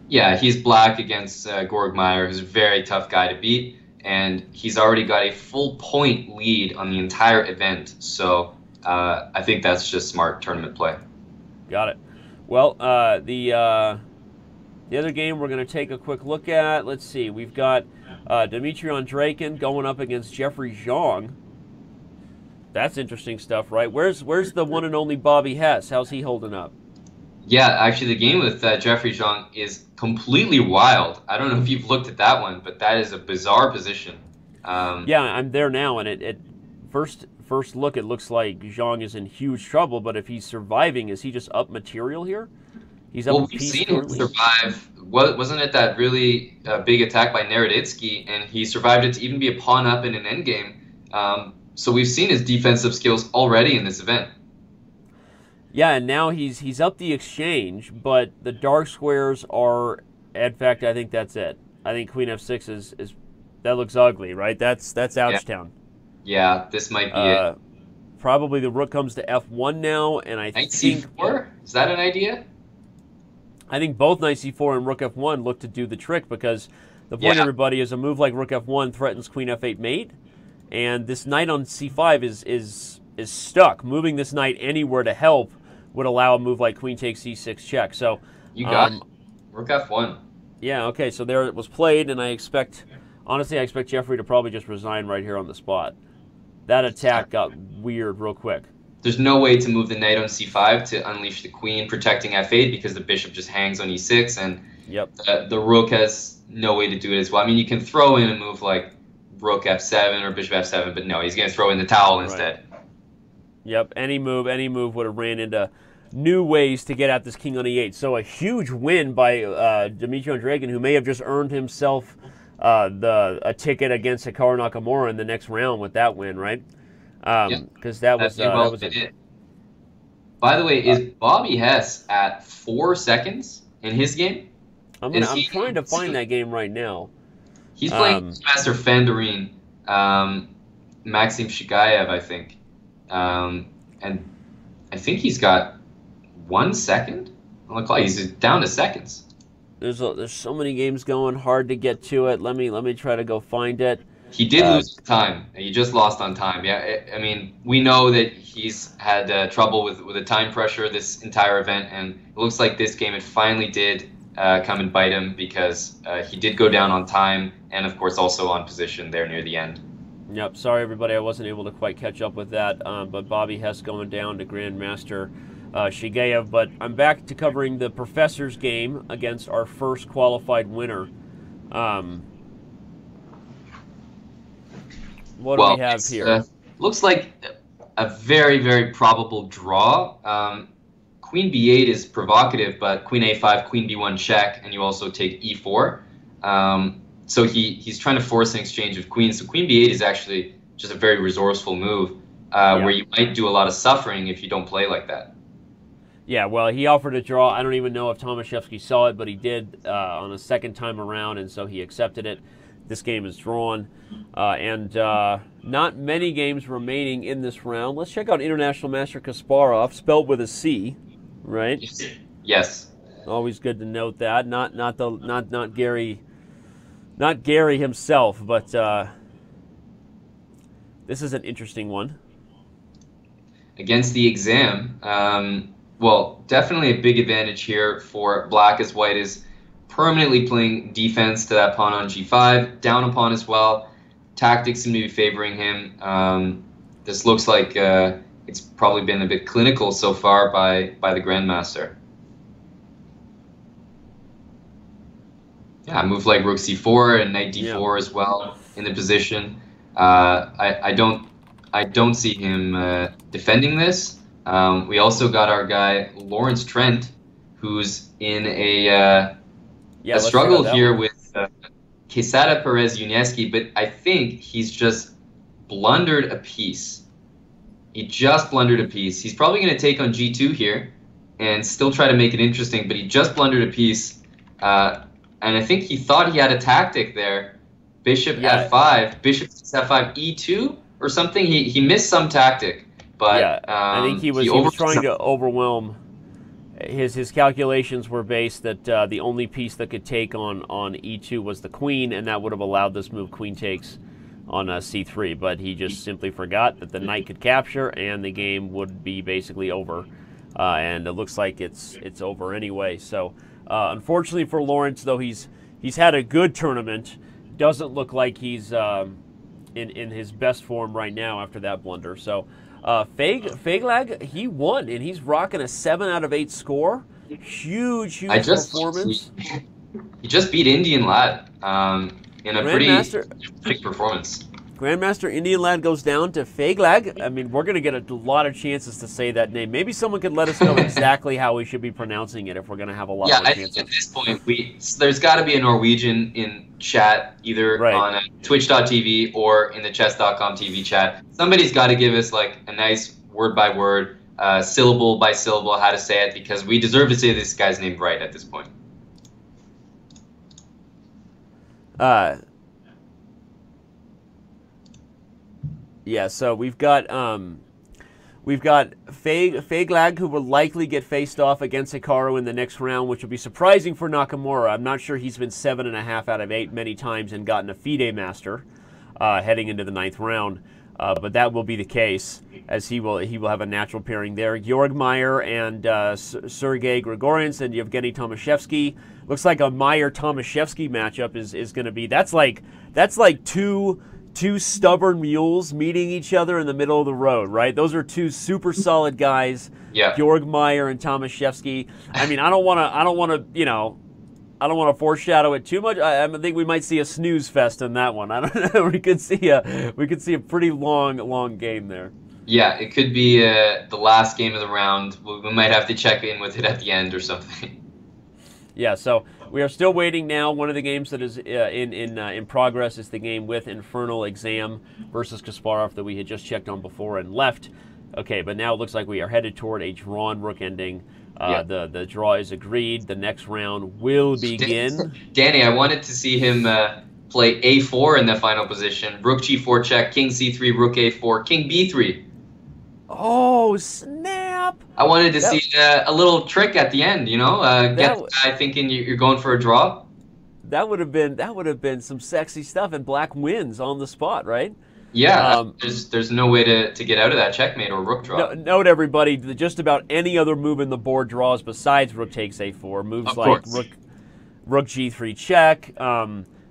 Yeah, he's black against Gorgmeyer, who's a very tough guy to beat, and he's already got a full point lead on the entire event, so I think that's just smart tournament play. Got it. Well, the other game we're going to take a quick look at, let's see, we've got Dmitry Andreikin going up against Jeffrey Zhang. That's interesting stuff, right? Where's the one and only Bobby Hess? How's he holding up? Yeah, actually, the game with Jeffrey Zhang is completely wild. I don't know if you've looked at that one, but that is a bizarre position. Yeah, I'm there now, and it first look, it looks like Zhang is in huge trouble. But if he's surviving, is he just up material here? He's up. Well, we've seen him survive. Wasn't it that really big attack by Naroditsky, and he survived it to even be a pawn up in an endgame. So we've seen his defensive skills already in this event. Yeah, and now he's up the exchange, but the dark squares are. In fact, I think that's it. I think Queen F6 is that looks ugly, right? That's Ouchtown. Yeah, this might be it. Probably the rook comes to F1 now, and I Knight think C4? Is that an idea? I think both Knight C4 and Rook F1 look to do the trick, because the point, everybody, is a move like Rook F1 threatens Queen F8 mate, and this knight on C5 is stuck. Moving this knight anywhere to help would allow a move like Queen takes C6 check. So you got it. Rook F1. Yeah, okay, so there it was played, and honestly, I expect Jeffrey to probably just resign right here on the spot. That attack got weird real quick. There's no way to move the knight on C5 to unleash the queen, protecting F8, because the bishop just hangs on E6, and the rook has no way to do it as well. I mean, you can throw in a move like rook F7 or bishop F7, but no, he's going to throw in the towel instead. Yep, any move would have ran into new ways to get at this king on E8. So a huge win by Dmitry Andreikin, who may have just earned himself a ticket against Hikaru Nakamura in the next round with that win, right? Because that was it. By the way, is Bobby Hess at 4 seconds in his game? I'm trying to find that game right now. He's playing Master Fandarine, Maxim Shigaev, I think. And I think he's got 1 second on the clock. He's down to seconds. There's so many games going, hard to get to it. Let me try to go find it. He did lose time. He just lost on time. Yeah, I mean, we know that he's had trouble with the time pressure this entire event, and it looks like this game it finally did come and bite him, because he did go down on time, and of course also on position there near the end. Yep, sorry everybody, I wasn't able to quite catch up with that, but Bobby Hess going down to Grandmaster Shigeev. But I'm back to covering the Professor's game against our first qualified winner. What do we have here? Looks like a very, very probable draw. Queen B8 is provocative, but Queen A5, Queen B1 check, and you also take E4. So he's trying to force an exchange of queens. So Queen B8 is actually just a very resourceful move, where you might do a lot of suffering if you don't play like that. Yeah, well, he offered a draw. I don't even know if Tomaszewski saw it, but he did on a second time around, and so he accepted it. This game is drawn, and not many games remaining in this round. Let's check out International Master Kasparov, spelled with a C, right? Yes. Always good to note that. Not Gary himself, but this is an interesting one. Against the exam, well, definitely a big advantage here for black, as white is permanently playing defense to that pawn on G5, down a pawn as well. Tactics seem to be favoring him. This looks like it's probably been a bit clinical so far by the Grandmaster. Yeah, a move like Rook C4 and Knight D4 as well in the position. I don't see him defending this. We also got our guy Lawrence Trent, who's in a struggle here with Quesada Perez Unieski, but I think he's just blundered a piece. He just blundered a piece. He's probably going to take on G2 here and still try to make it interesting, but he just blundered a piece. and I think he thought he had a tactic there. Bishop f5, bishop f5 e2 or something. He missed some tactic, but I think he was trying to overwhelm. His calculations were based that the only piece that could take on e2 was the queen, and that would have allowed this move queen takes on c3. But he just simply forgot that the knight could capture, and the game would be basically over. And it looks like it's over anyway. So unfortunately for Lawrence, though he's had a good tournament, doesn't look like he's in his best form right now after that blunder. So Feglag, he won, and he's rocking a 7 out of 8 score. Huge performance. He just beat Indian Lad in a pretty big performance. Grandmaster Indian Lad goes down to Feglag. I mean, we're going to get a lot of chances to say that name. Maybe someone could let us know exactly how we should be pronouncing it if we're going to have a lot more chances. At this point, there's got to be a Norwegian in chat, either on Twitch.tv or in the Chess.com TV chat. Somebody's got to give us like a nice word by word, syllable by syllable, how to say it, because we deserve to say this guy's name right at this point. Yeah, so we've got Feglag, who will likely get faced off against Hikaru in the next round, which will be surprising for Nakamura. I'm not sure he's been 7.5 out of 8 many times and gotten a FIDE master heading into the 9th round. But that will be the case, as he will have a natural pairing there. Georg Meyer and Sergei Grigorians and Yevgeny Tomaszewski. Looks like a Meyer-Tomaszewski matchup is going to be. That's like two stubborn mules meeting each other in the middle of the road, right? Those are two super solid guys. Yeah. Georg Meyer and Tomaszewski. I mean, I don't want to foreshadow it too much. I think we might see a snooze fest in that one. I don't know. We could see a pretty long game there. Yeah, it could be the last game of the round. We might have to check in with it at the end or something. Yeah, so we are still waiting now. One of the games that is in progress is the game with Infernal Exam versus Kasparov that we had just checked on before and left. Okay, but now it looks like we are headed toward a drawn rook ending. The draw is agreed. The next round will begin. Danny, I wanted to see him play a4 in the final position. Rook g4 check, king c3, rook a4, king b3. Oh, snap! I wanted to see a little trick at the end, get the guy thinking you're going for a draw. That would have been some sexy stuff, and black wins on the spot, right? Yeah, there's no way to get out of that checkmate or rook draw. Note, everybody, that just about any other move in the board draws besides rook takes a4. Moves like rook g3 check,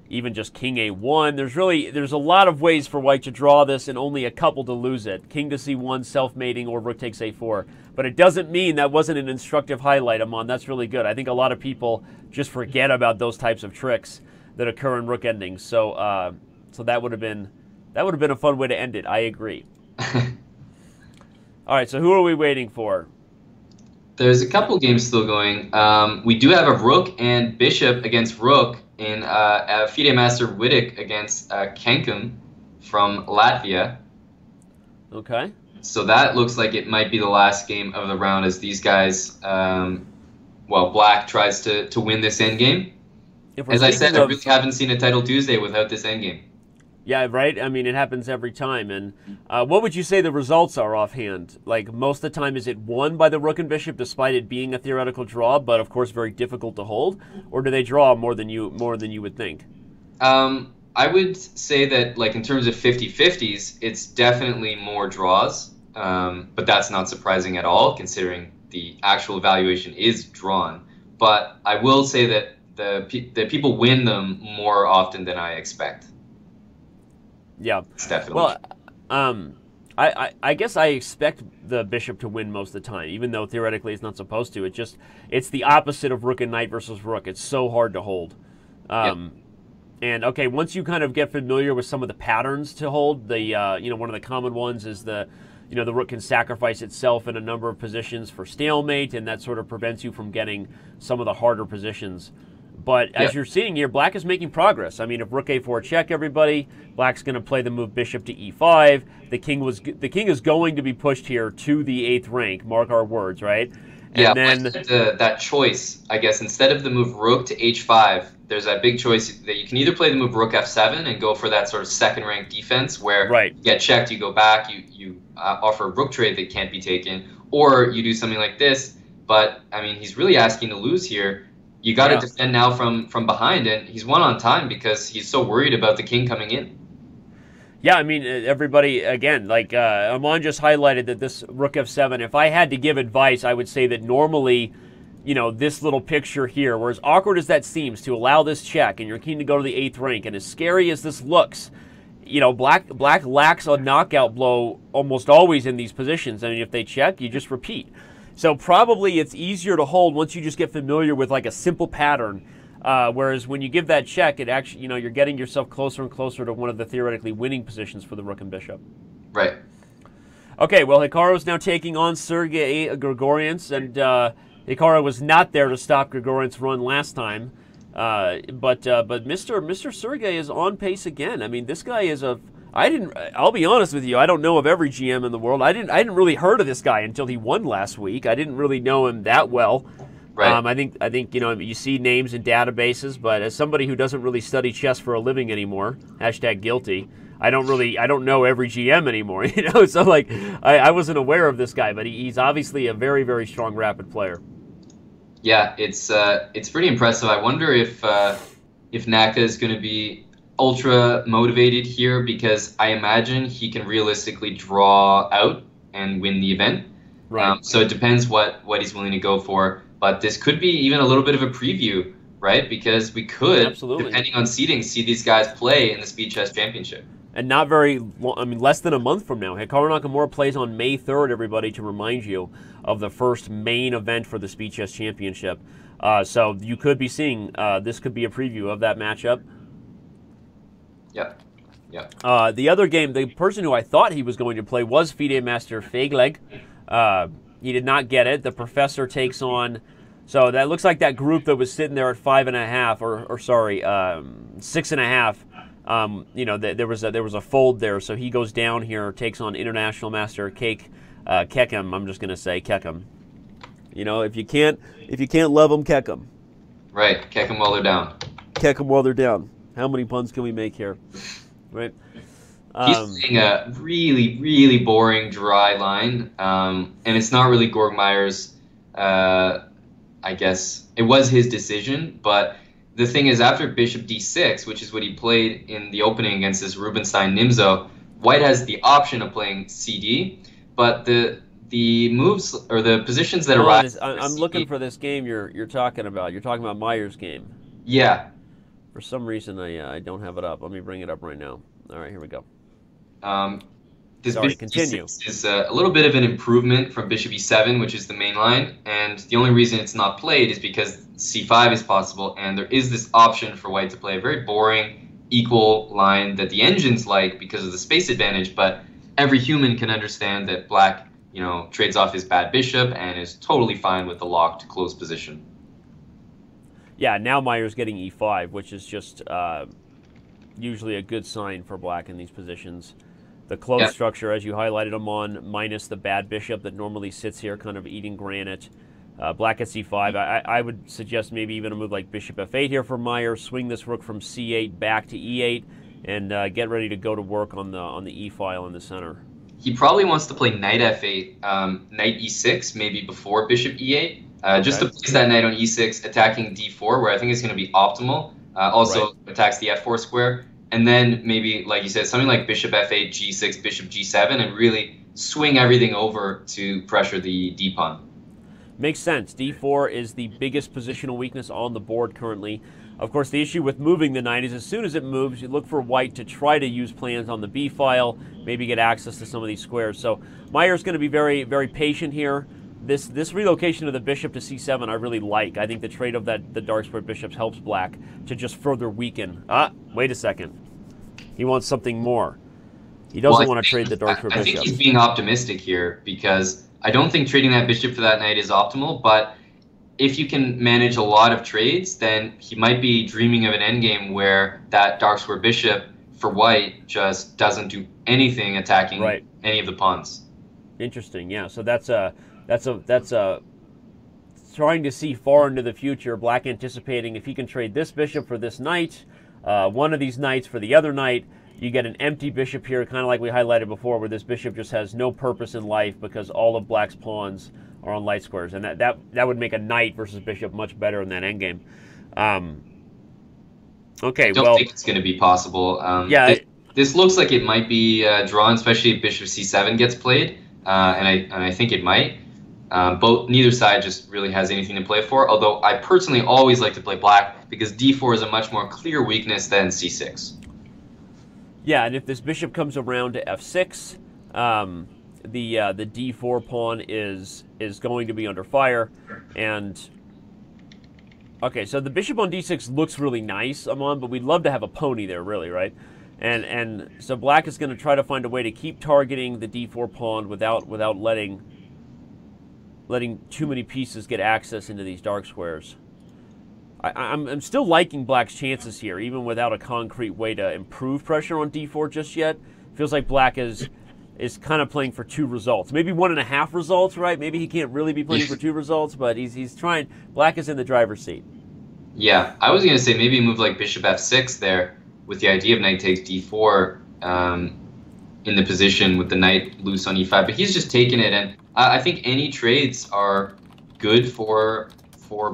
even just king a1. There's a lot of ways for white to draw this and only a couple to lose it. King to c1, self-mating, or rook takes a4. But it doesn't mean that wasn't an instructive highlight, Amon. That's really good. I think a lot of people just forget about those types of tricks that occur in rook endings. So that would have been a fun way to end it. I agree. All right, so who are we waiting for? There's a couple games still going. We do have a rook and bishop against rook in FIDE Master Wittek against Kenkum from Latvia. Okay. So that looks like it might be the last game of the round as these guys, black tries to win this endgame. As I said, I really haven't seen a Title Tuesday without this endgame. Yeah, right? I mean, it happens every time. And what would you say the results are offhand? Like, most of the time, is it won by the rook and bishop despite it being a theoretical draw, but of course very difficult to hold? Or do they draw more than you would think? I would say that, like, in terms of 50-50s, it's definitely more draws. But that's not surprising at all, considering the actual evaluation is drawn. But I will say that the people win them more often than I expect. Yeah. Definitely. Well, I guess I expect the bishop to win most of the time, even though theoretically it's not supposed to. It's the opposite of rook and knight versus rook. It's so hard to hold. And okay, once you kind of get familiar with some of the patterns to hold, one of the common ones is the rook can sacrifice itself in a number of positions for stalemate, and that sort of prevents you from getting some of the harder positions. But as you're seeing here, black is making progress. I mean, if rook a4 check, everybody, black's going to play the move bishop to e5. The king is going to be pushed here to the 8th rank. Mark our words, right? Yeah, And then that choice, I guess, instead of the move rook to h5, there's that big choice that you can either play the move rook f7 and go for that sort of second rank defense where right. you get checked, you go back, you offer a rook trade that can't be taken, or you do something like this. But I mean, he's really asking to lose here. You got to defend now from behind, and he's won on time because he's so worried about the king coming in. Yeah, I mean, everybody, again, like Aman just highlighted that this rook f7, if I had to give advice, I would say that normally, you know, this little picture here, where as awkward as that seems to allow this check, and you're keen to go to the 8th rank, and as scary as this looks, you know, black lacks a knockout blow almost always in these positions. I mean, if they check, you just repeat. So probably it's easier to hold once you just get familiar with like a simple pattern. Whereas when you give that check, it actually, you know, you're getting yourself closer and closer to one of the theoretically winning positions for the rook and bishop. Right. Okay, well, Hikaru's now taking on Sergei Grigorians, and Hikaru was not there to stop Grigorians' run last time. But Mr. Sergei is on pace again. I mean, this guy is I'll be honest with you, I don't know of every GM in the world. I didn't really heard of this guy until he won last week. I didn't really know him that well. Right. I think you know, you see names in databases, but as somebody who doesn't really study chess for a living anymore, #guilty, I don't know every GM anymore, you know. So like I wasn't aware of this guy, but he's obviously a very, very strong rapid player. Yeah, it's pretty impressive. I wonder if Naka is going to be ultra motivated here, because I imagine he can realistically draw out and win the event. Right. So it depends what he's willing to go for. But this could be even a little bit of a preview, right? Because we could, depending on seeding, see these guys play in the Speed Chess Championship. And not very long, I mean, less than a month from now. Hikaru Nakamura plays on May 3rd, everybody, to remind you of the first main event for the Speed Chess Championship. So you could be seeing, this could be a preview of that matchup. Yep. Yep. The other game, the person who I thought he was going to play was FIDE Master Fegleg. He did not get it. The professor takes on, so that looks like that group that was sitting there at 5.5, or sorry, 6.5. You know, there was a fold there, so he goes down here, takes on International Master Kekim. I'm just gonna say Kekim. You know, if you can't love them, Kekim. Right, Kekim while they're down. Kekim while they're down. How many puns can we make here? Right. He's playing a really, really boring, dry line, and it's not really Gorgmeyer's, I guess. It was his decision, but the thing is, after bishop d6, which is what he played in the opening against this Rubinstein Nimzo, white has the option of playing cd, but the moves, or the positions that arise... I'm looking for this game you're talking about. You're talking about Meyer's game. Yeah. For some reason, I don't have it up. Let me bring it up right now. All right, here we go. This Sorry, bishop continue. E6 is a little bit of an improvement from bishop e7, which is the main line, and the only reason it's not played is because c5 is possible, and there is this option for white to play a very boring, equal line that the engines like because of the space advantage, but every human can understand that black, you know, trades off his bad bishop and is totally fine with the locked closed position. Yeah, now Meyer's getting e5, which is just usually a good sign for black in these positions. The closed structure, as you highlighted them on, minus the bad bishop that normally sits here kind of eating granite. Black at c5. I would suggest maybe even a move like bishop f8 here for Meyer. Swing this rook from c8 back to e8, and get ready to go to work on the e file in the center. He probably wants to play knight f8, knight e6, maybe before bishop e8, just to place that knight on e6, attacking d4, where I think it's going to be optimal. Also attacks the f4 square. And then maybe, like you said, something like bishop f8, g6, bishop g7, and really swing everything over to pressure the d pawn. Makes sense. d4 is the biggest positional weakness on the board currently. Of course, the issue with moving the knight is as soon as it moves, you look for white to try to use plans on the b file, maybe get access to some of these squares. So Meyer's going to be very, very patient here. This relocation of the bishop to c7 I really like. I think the trade of the dark square bishops helps black to just further weaken. Wait a second. He wants something more. He doesn't want to trade the dark square bishop. I think he's being optimistic here, because I don't think trading that bishop for that knight is optimal, but if you can manage a lot of trades, then he might be dreaming of an endgame where that dark square bishop for white just doesn't do anything attacking any of the pawns. Interesting, yeah. So that's a trying to see far into the future. Black anticipating if he can trade this bishop for this knight, one of these knights for the other knight, you get an empty bishop here, kind of like we highlighted before, where this bishop just has no purpose in life because all of Black's pawns are on light squares, and that would make a knight versus bishop much better in that endgame. Okay, I don't think it's going to be possible. Yeah, this looks like it might be drawn, especially if bishop c7 gets played, and I think it might. Neither side just really has anything to play for, although I personally always like to play black because d4 is a much more clear weakness than c6. Yeah, and if this bishop comes around to f6, the d4 pawn is going to be under fire, and okay, so the bishop on d6 looks really nice, Amon, but we'd love to have a pony there, really, right? And so Black is going to try to find a way to keep targeting the d4 pawn without letting too many pieces get access into these dark squares. I'm still liking Black's chances here, even without a concrete way to improve pressure on d4 just yet. Feels like Black is kind of playing for 2 results. Maybe 1.5 results, right? Maybe he can't really be playing for 2 results, but he's trying. Black is in the driver's seat. Yeah, I was going to say maybe move like bishop f6 there with the idea of knight takes d4 in the position with the knight loose on e5, but he's just taken it, and I think any trades are good for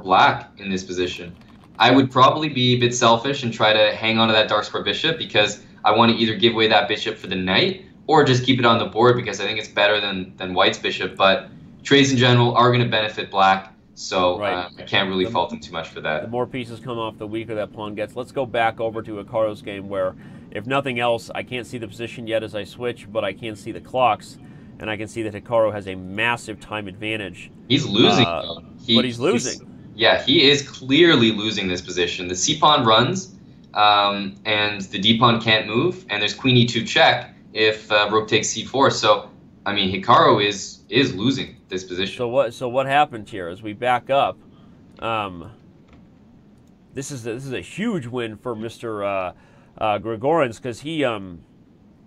Black in this position. I would probably be a bit selfish and try to hang on to that dark square bishop because I want to either give away that bishop for the knight or just keep it on the board because I think it's better than White's bishop. But trades in general are going to benefit Black, so right. I can't really fault him too much for that. The more pieces come off, the weaker that pawn gets. Let's go back over to Hikaru's game where, if nothing else, I can't see the position yet as I switch, but I can see the clocks, and I can see that Hikaru has a massive time advantage. He's losing, but he's losing. Yeah, he is clearly losing this position. The c-pawn runs, and the d-pawn can't move, and there's queen e2 check if rook takes c4. So, I mean, Hikaru is losing this position. So what happened here as we back up? This is a huge win for Mr. Grigorians because he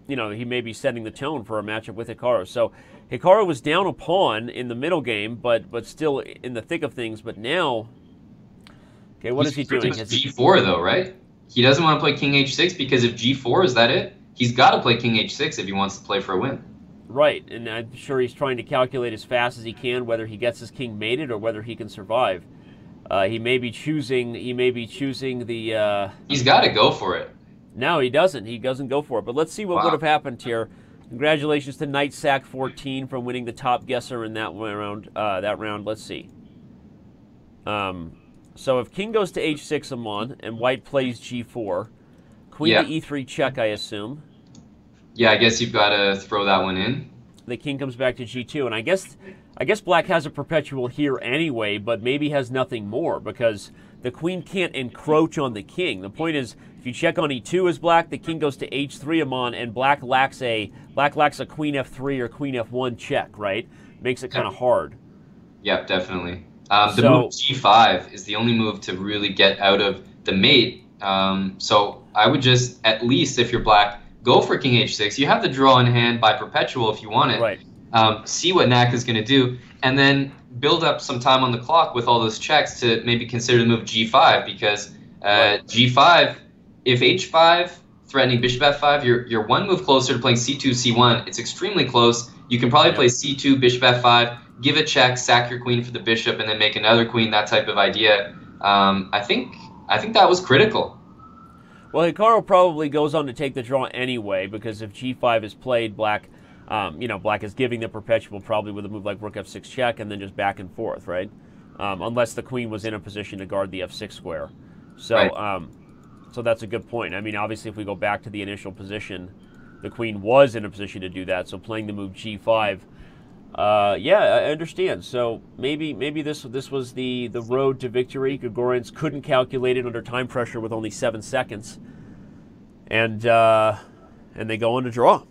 he may be setting the tone for a matchup with Hikaru. So Hikaru was down a pawn in the middle game, but still in the thick of things. But now, okay, what is he doing? G4 though, right? He doesn't want to play king h6 because if g4 is that it, he's got to play king h6 if he wants to play for a win. Right, and I'm sure he's trying to calculate as fast as he can whether he gets his king mated or whether he can survive. He may be choosing the. He's got to go for it. No, he doesn't. He doesn't go for it. But let's see what would have happened here. Congratulations to Knight Sack 14 for winning the top guesser in that round. Let's see. So if king goes to h6, Amon, and white plays g4, queen to e3 check, I assume. Yeah, I guess you've got to throw that one in. The king comes back to g2, and I guess Black has a perpetual here anyway, but maybe has nothing more because the queen can't encroach on the king. The point is, if you check on e2 as Black, the king goes to h3, Amon, and Black lacks a queen f3 or queen f1 check, right? Makes it kind of hard. Yeah, definitely. The move g5 is the only move to really get out of the mate. So I would just, at least if you're Black, go for king h6. You have the draw in hand by perpetual if you want it. Right. See what Nak is going to do, and then build up some time on the clock with all those checks to maybe consider the move g5 because g5, if h5 threatening bishop f5, you're one move closer to playing c2, c1. It's extremely close. You can probably play c2, bishop f5, give a check, sack your queen for the bishop, and then make another queen. That type of idea. I think that was critical. Well, Hikaru probably goes on to take the draw anyway because if g5 is played, Black, Black is giving the perpetual probably with a move like rook f6 check and then just back and forth, right? Unless the queen was in a position to guard the f6 square. So, right. So that's a good point. I mean, obviously, if we go back to the initial position, the queen was in a position to do that. So playing the move g5, yeah, I understand. So maybe this was the road to victory. Grigorians couldn't calculate it under time pressure with only 7 seconds, and they go on to draw.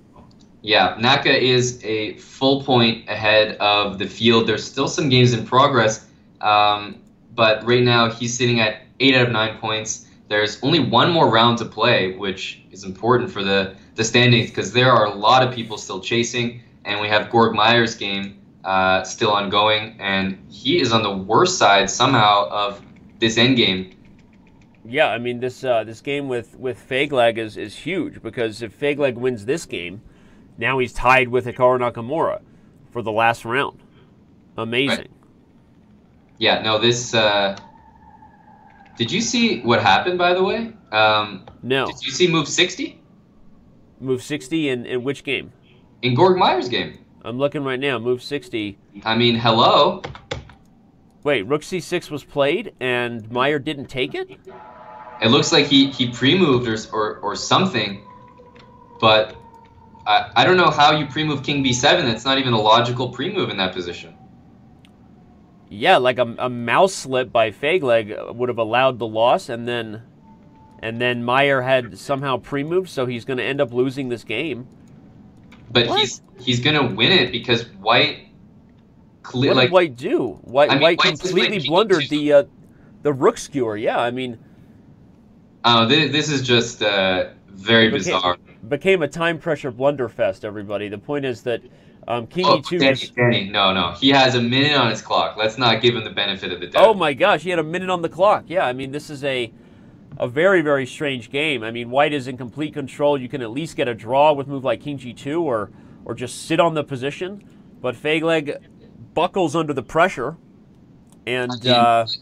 Yeah, Naka is a full point ahead of the field. There's still some games in progress, but right now he's sitting at 8 out of 9 points. There's only one more round to play, which is important for the standings because there are a lot of people still chasing, and we have Gorg Meyer's game still ongoing, and he is on the worst side somehow of this endgame. Yeah, I mean this game with Fegleg is huge, because if Fegleg wins this game, now he's tied with Hikaru Nakamura for the last round. Amazing. Right. Yeah, no, this. Did you see what happened, by the way? No. Did you see move 60? Move 60 in which game? In Georg Meyer's game. I'm looking right now. Move 60. I mean, hello. Wait, Rook C6 was played and Meyer didn't take it? It looks like he pre-moved or something, but I don't know how you pre-move King B7. That's not even a logical pre-move in that position. Yeah, like a mouse slip by Fegleg would have allowed the loss, and then Meyer had somehow pre-moved, so he's going to end up losing this game. But what? he's going to win it because White What did White do? White completely blundered the rook skewer. Yeah, I mean, this is just very bizarre. Became a time pressure blunderfest. Everybody. The point is that King E2. Danny, no, he has a minute on his clock. Let's not give him the benefit of the doubt. Oh my gosh, he had a minute on the clock. Yeah, I mean, this is a very, very strange game. I mean, White is in complete control. You can at least get a draw with move like King G2 or just sit on the position. But Fegleg buckles under the pressure. And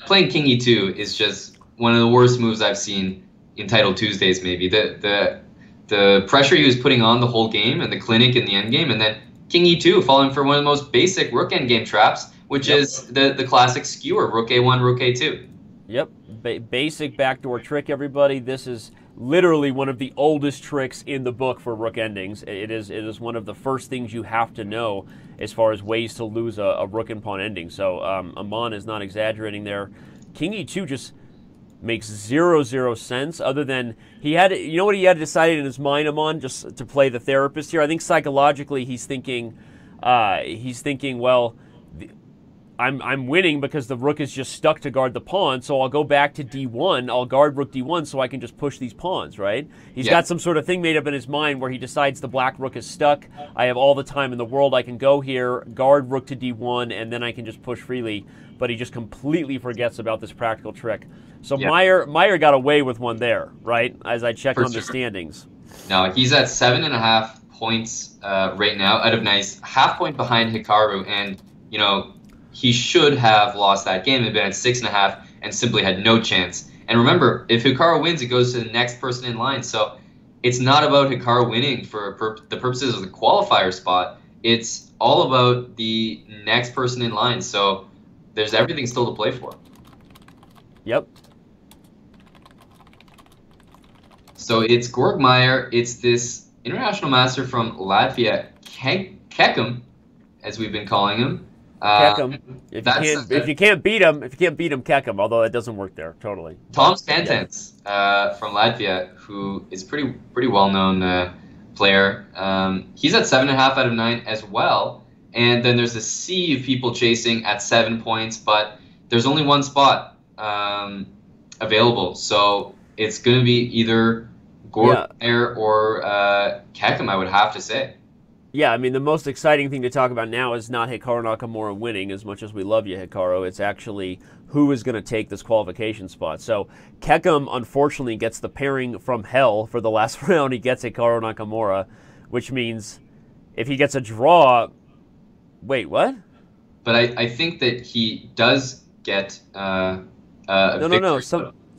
playing King E2 is just one of the worst moves I've seen in Title Tuesdays, maybe. The pressure he was putting on the whole game and the clinic in the endgame, and then King E2 falling for one of the most basic rook endgame traps, which is the classic skewer, Rook A1, Rook A2. Yep, basic backdoor trick, everybody. This is literally one of the oldest tricks in the book for rook endings. It is one of the first things you have to know as far as ways to lose a rook and pawn ending. So Amon is not exaggerating there. King E2 just makes zero sense, other than he had, you know what he had decided in his mind, Amon, just to play the therapist here? I think psychologically he's thinking, well, I'm winning because the rook is just stuck to guard the pawn, so I'll go back to D1, I'll guard rook D1 so I can just push these pawns, right? He's got some sort of thing made up in his mind where he decides the black rook is stuck, I have all the time in the world, I can go here, guard rook to D1, and then I can just push freely, but he just completely forgets about this practical trick. So Meyer got away with one there, right, as I check on the standings. No, he's at 7.5 points right now out of 9, half point behind Hikaru, and, you know, he should have lost that game and been at 6.5 and simply had no chance. And remember, if Hikaru wins, it goes to the next person in line. So it's not about Hikaru winning for the purposes of the qualifier spot. It's all about the next person in line. So there's everything still to play for. Yep. So it's Georg Meyer. It's this international master from Latvia, Kekum, as we've been calling him. Kekum. If you can't beat him, Kekum. Although that doesn't work there totally. Tom Spantens from Latvia, who is pretty well known player. He's at 7.5 out of 9 as well. And then there's a sea of people chasing at 7 points, but there's only one spot available. So it's going to be either Georg Meyer or Kekum, I would have to say. Yeah, I mean, the most exciting thing to talk about now is not Hikaru Nakamura winning, as much as we love you, Hikaru. It's actually who is going to take this qualification spot. So Kekum, unfortunately, gets the pairing from hell for the last round. He gets Hikaru Nakamura, which means if he gets a draw... Wait, what? But I think that he does get a victory. No.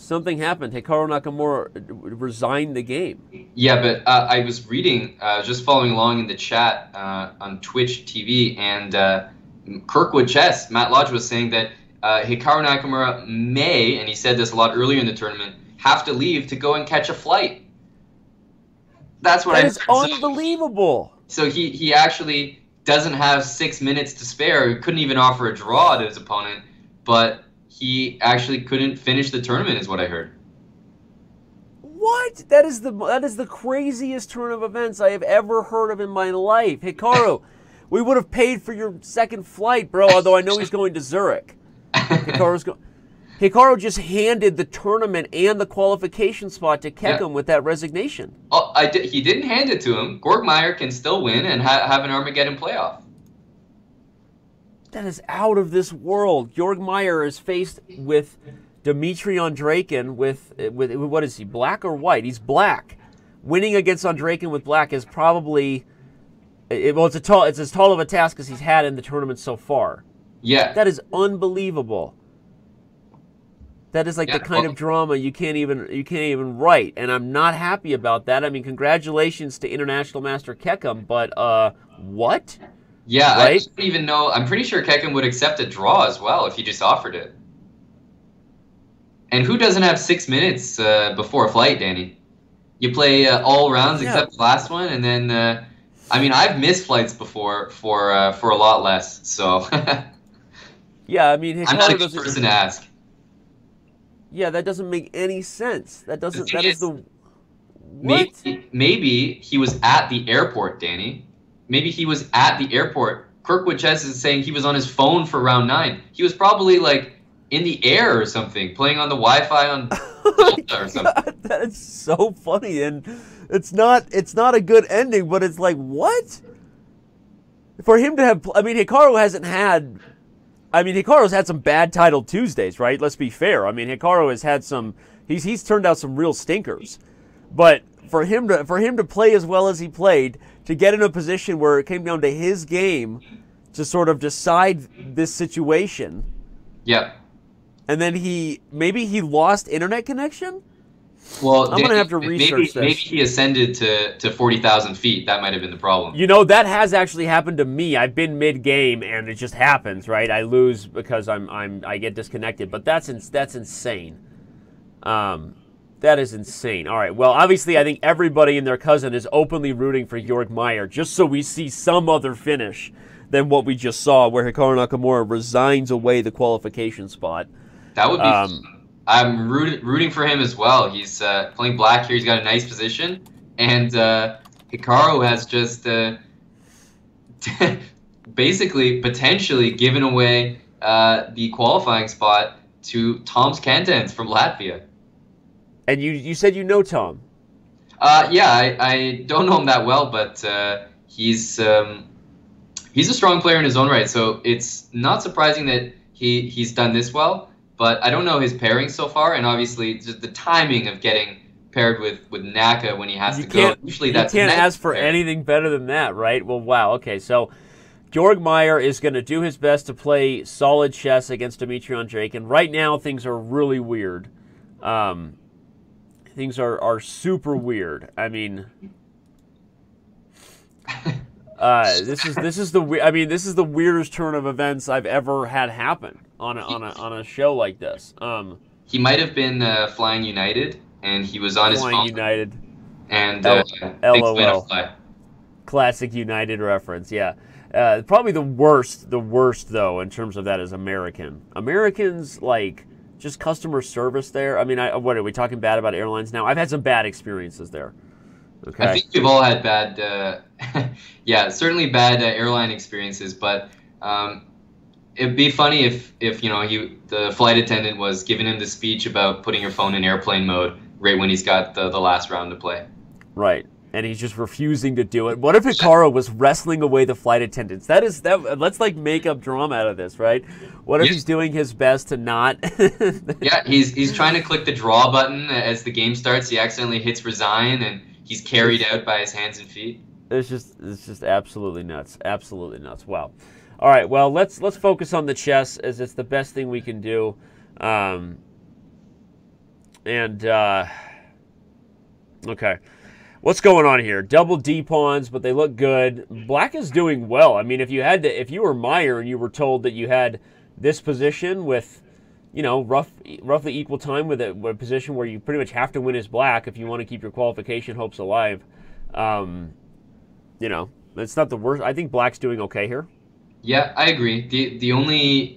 Something happened. Hikaru Nakamura resigned the game. Yeah, but I was reading, just following along in the chat on Twitch TV, and Kirkwood Chess, Matt Lodge, was saying that Hikaru Nakamura may, and he said this a lot earlier in the tournament, have to leave to go and catch a flight. That's what I heard. That is unbelievable. So he actually doesn't have 6 minutes to spare. He couldn't even offer a draw to his opponent, but he actually couldn't finish the tournament, is what I heard. What? That is the craziest turn of events I have ever heard of in my life. Hikaru, we would have paid for your second flight, bro, although I know he's going to Zurich. Hikaru just handed the tournament and the qualification spot to Kekum with that resignation. Oh, he didn't hand it to him. Georg Meyer can still win and have an Armageddon playoff. That is out of this world. Georg Meyer is faced with Dmitry Andreikin with what is he, black or white? He's black. Winning against Andreikin with black is probably it's as tall of a task as he's had in the tournament so far. Yeah. That is unbelievable. That is like the kind of drama you can't even write, and I'm not happy about that. I mean, congratulations to International Master Kekam, but what? Yeah, right? I don't even know. I'm pretty sure Kekam would accept a draw as well if he just offered it. And who doesn't have 6 minutes before a flight, Danny? You play all rounds except the last one, and then I mean, I've missed flights before for a lot less. So yeah, I mean, Hikaru I'm not a good person to ask. Yeah, that doesn't make any sense. That doesn't. That is the what? Maybe he was at the airport, Danny. Maybe he was at the airport. Kirkwood Chess is saying he was on his phone for round 9. He was probably like in the air or something, playing on the Wi-Fi on Delta or something. God, that is so funny, and it's not a good ending, but it's like, what? For him to have, I mean, Hikaru's had some bad title Tuesdays, right? Let's be fair. I mean, Hikaru has had some, he's turned out some real stinkers. But for him to play as well as he played, to get in a position where it came down to his game to sort of decide this situation. Yep. And then maybe he lost internet connection? Well, I'm going to have to research this. Maybe he ascended to 40,000 feet. That might have been the problem. You know, that has actually happened to me. I've been mid-game, and it just happens, right? I lose because I get disconnected. But that's insane. That is insane. All right, well, obviously, I think everybody and their cousin is openly rooting for Georg Meyer, just so we see some other finish than what we just saw, where Hikaru Nakamura resigns away the qualification spot. That would be I'm rooting for him as well. He's playing black here. He's got a nice position. And Hikaru has just basically potentially given away the qualifying spot to Toms Kantens from Latvia. And you said you know Tom? Yeah, I don't know him that well, but he's a strong player in his own right. So it's not surprising that he's done this well. But I don't know his pairing so far, and obviously just the timing of getting paired with Naka when he has to go. Usually that's you can't ask for anything better than that, right? Well, wow. Okay, so Georg Meyer is going to do his best to play solid chess against Dmitry Andreikin. Right now, things are really weird. Things are super weird. I mean, this is the weirdest turn of events I've ever had happen on a show like this. He might have been flying United, and he was on his phone. Flying United. And LOL. Classic United reference. Yeah. Probably the worst though in terms of that is American. Americans like just customer service there. I mean, what are we talking bad about airlines now? I've had some bad experiences there. Okay. I think we've all had bad, yeah, certainly bad airline experiences. But it'd be funny if the flight attendant was giving him the speech about putting your phone in airplane mode right when he's got the last round to play. Right, and he's just refusing to do it. What if Hikaru was wrestling away the flight attendants? Let's like make up drama out of this, right? What if he's doing his best to not? Yeah, he's trying to click the draw button as the game starts. He accidentally hits resign and he's carried out by his hands and feet. It's just absolutely nuts. Absolutely nuts. Wow. All right. Well, let's focus on the chess as it's the best thing we can do. Okay. What's going on here? Double D pawns, but they look good. Black is doing well. I mean, if you were Meyer and you were told that you had this position with, roughly equal time with a position where you pretty much have to win as black if you want to keep your qualification hopes alive, it's not the worst. I think black's doing okay here. Yeah, I agree. The only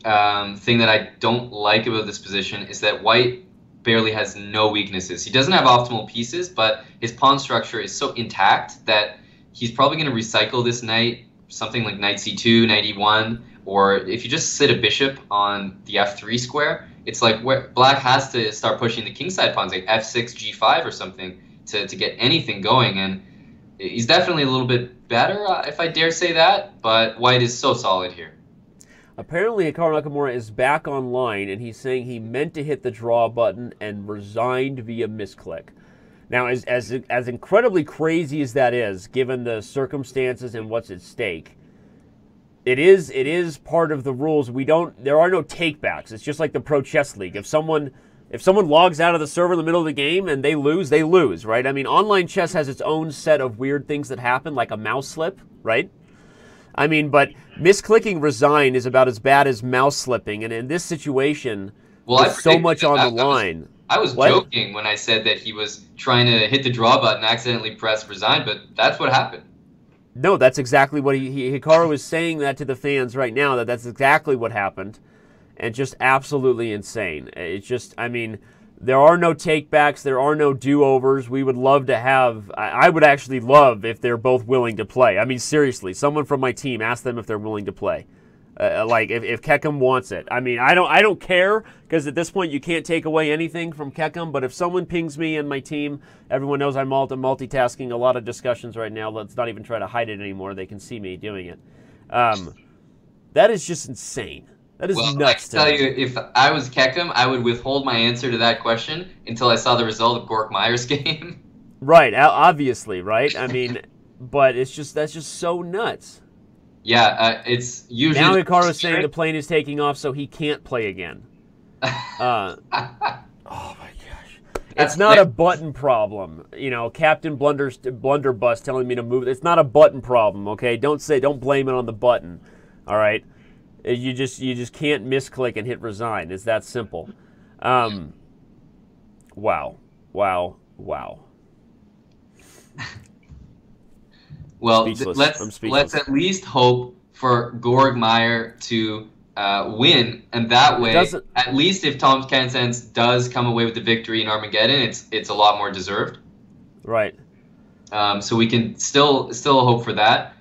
thing that I don't like about this position is that white barely has no weaknesses. He doesn't have optimal pieces, but his pawn structure is so intact that he's probably going to recycle this knight, something like knight c2, knight e1, or if you just sit a bishop on the f3 square, it's like black has to start pushing the kingside pawns, like f6, g5 or something, to get anything going. And he's definitely a little bit better, if I dare say that, but white is so solid here. Apparently, Hikaru Nakamura is back online, and he's saying he meant to hit the draw button and resigned via misclick. Now, as incredibly crazy as that is, given the circumstances and what's at stake, it is part of the rules. There are no takebacks. It's just like the Pro Chess League. If someone logs out of the server in the middle of the game and they lose, right? I mean, online chess has its own set of weird things that happen, like a mouse slip, right? I mean, but misclicking resign is about as bad as mouse slipping, and in this situation, there's so much on the line. I was joking when I said that he was trying to hit the draw button, accidentally press resign, but that's what happened. No, that's exactly what Hikaru is saying that to the fans right now, that's exactly what happened, and just absolutely insane. It's just, I mean, there are no takebacks, there are no do-overs. We would love to have, I would actually love if they're both willing to play. I mean, seriously, someone from my team, ask them if they're willing to play. Like if Kekam wants it. I mean, I don't care, because at this point you can't take away anything from Kekam, but if someone pings me and my team, everyone knows I'm multitasking, a lot of discussions right now. Let's not even try to hide it anymore. They can see me doing it. That is just insane. That is nuts. I can tell you, if I was Kekam, I would withhold my answer to that question until I saw the result of Gork Meyer's game. Right, obviously, right? I mean, but that's just so nuts. Yeah, it's usually... Now Hikaru's saying the plane is taking off, so he can't play again. Oh, my gosh. It's not a button problem. You know, Captain Blunderbuss telling me to move. It's not a button problem, okay? Don't blame it on the button, all right? You just can't misclick and hit resign. It's that simple. Wow. Well, let's at least hope for Gorg Meyer to win, and that way, at least if Tom Kansens does come away with the victory in Armageddon, it's a lot more deserved. Right. So we can still hope for that.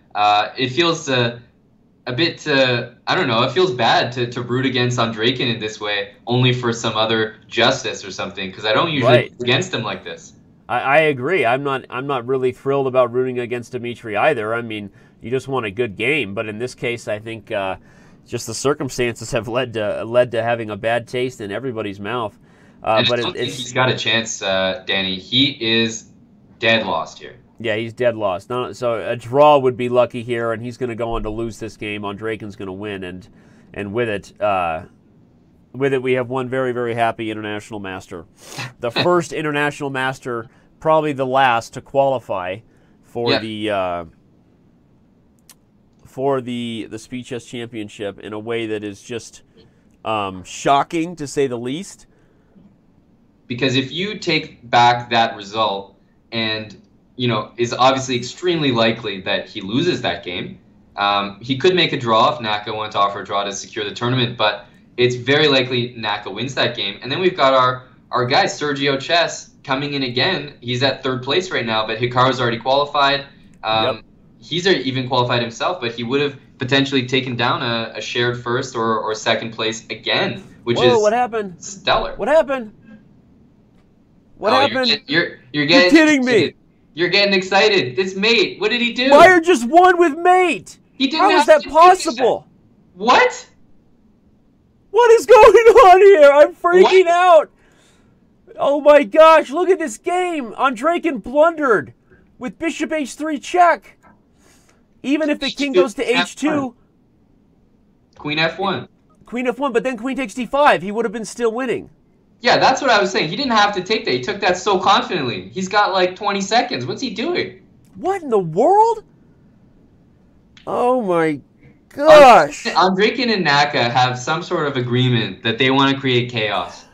It feels a bit, I don't know, it feels bad to root against Andreykin in this way, only for some other justice or something, because I don't usually root against him like this. I agree. I'm not really thrilled about rooting against Dmitry either. I mean, you just want a good game, but in this case, I think just the circumstances have led to having a bad taste in everybody's mouth. But he's got a chance, Danny. He is dead lost here. Yeah, he's dead lost. So a draw would be lucky here, and he's going to go on to lose this game. Andreykin's going to win, and with it. We have one very, very happy international master. The first international master, probably the last, to qualify for the Speed Chess Championship in a way that is just shocking, to say the least. Because if you take back that result, and is obviously extremely likely that he loses that game, he could make a draw if Naka wanted to offer a draw to secure the tournament, but it's very likely Naka wins that game. And then we've got our guy, Sergio Chess, coming in again. He's at third place right now, but Hikaru's already qualified. He's even qualified himself, but he would have potentially taken down a shared first or second place again, which is what happened? Stellar. What happened? What happened? You're getting kidding me. You're getting excited. It's Mate. What did he do? Meyer just won with Mate. He didn't. How is that possible? What? What is going on here? I'm freaking out. Oh my gosh, look at this game. Andreykin blundered with bishop h3 check. Even if the king goes to h2. Queen f1. Queen f1, but then queen takes d5. He would have been still winning. Yeah, that's what I was saying. He didn't have to take that. He took that so confidently. He's got like 20 seconds. What's he doing? What in the world? Oh my gosh. Andreykin and Naka have some sort of agreement that they want to create chaos.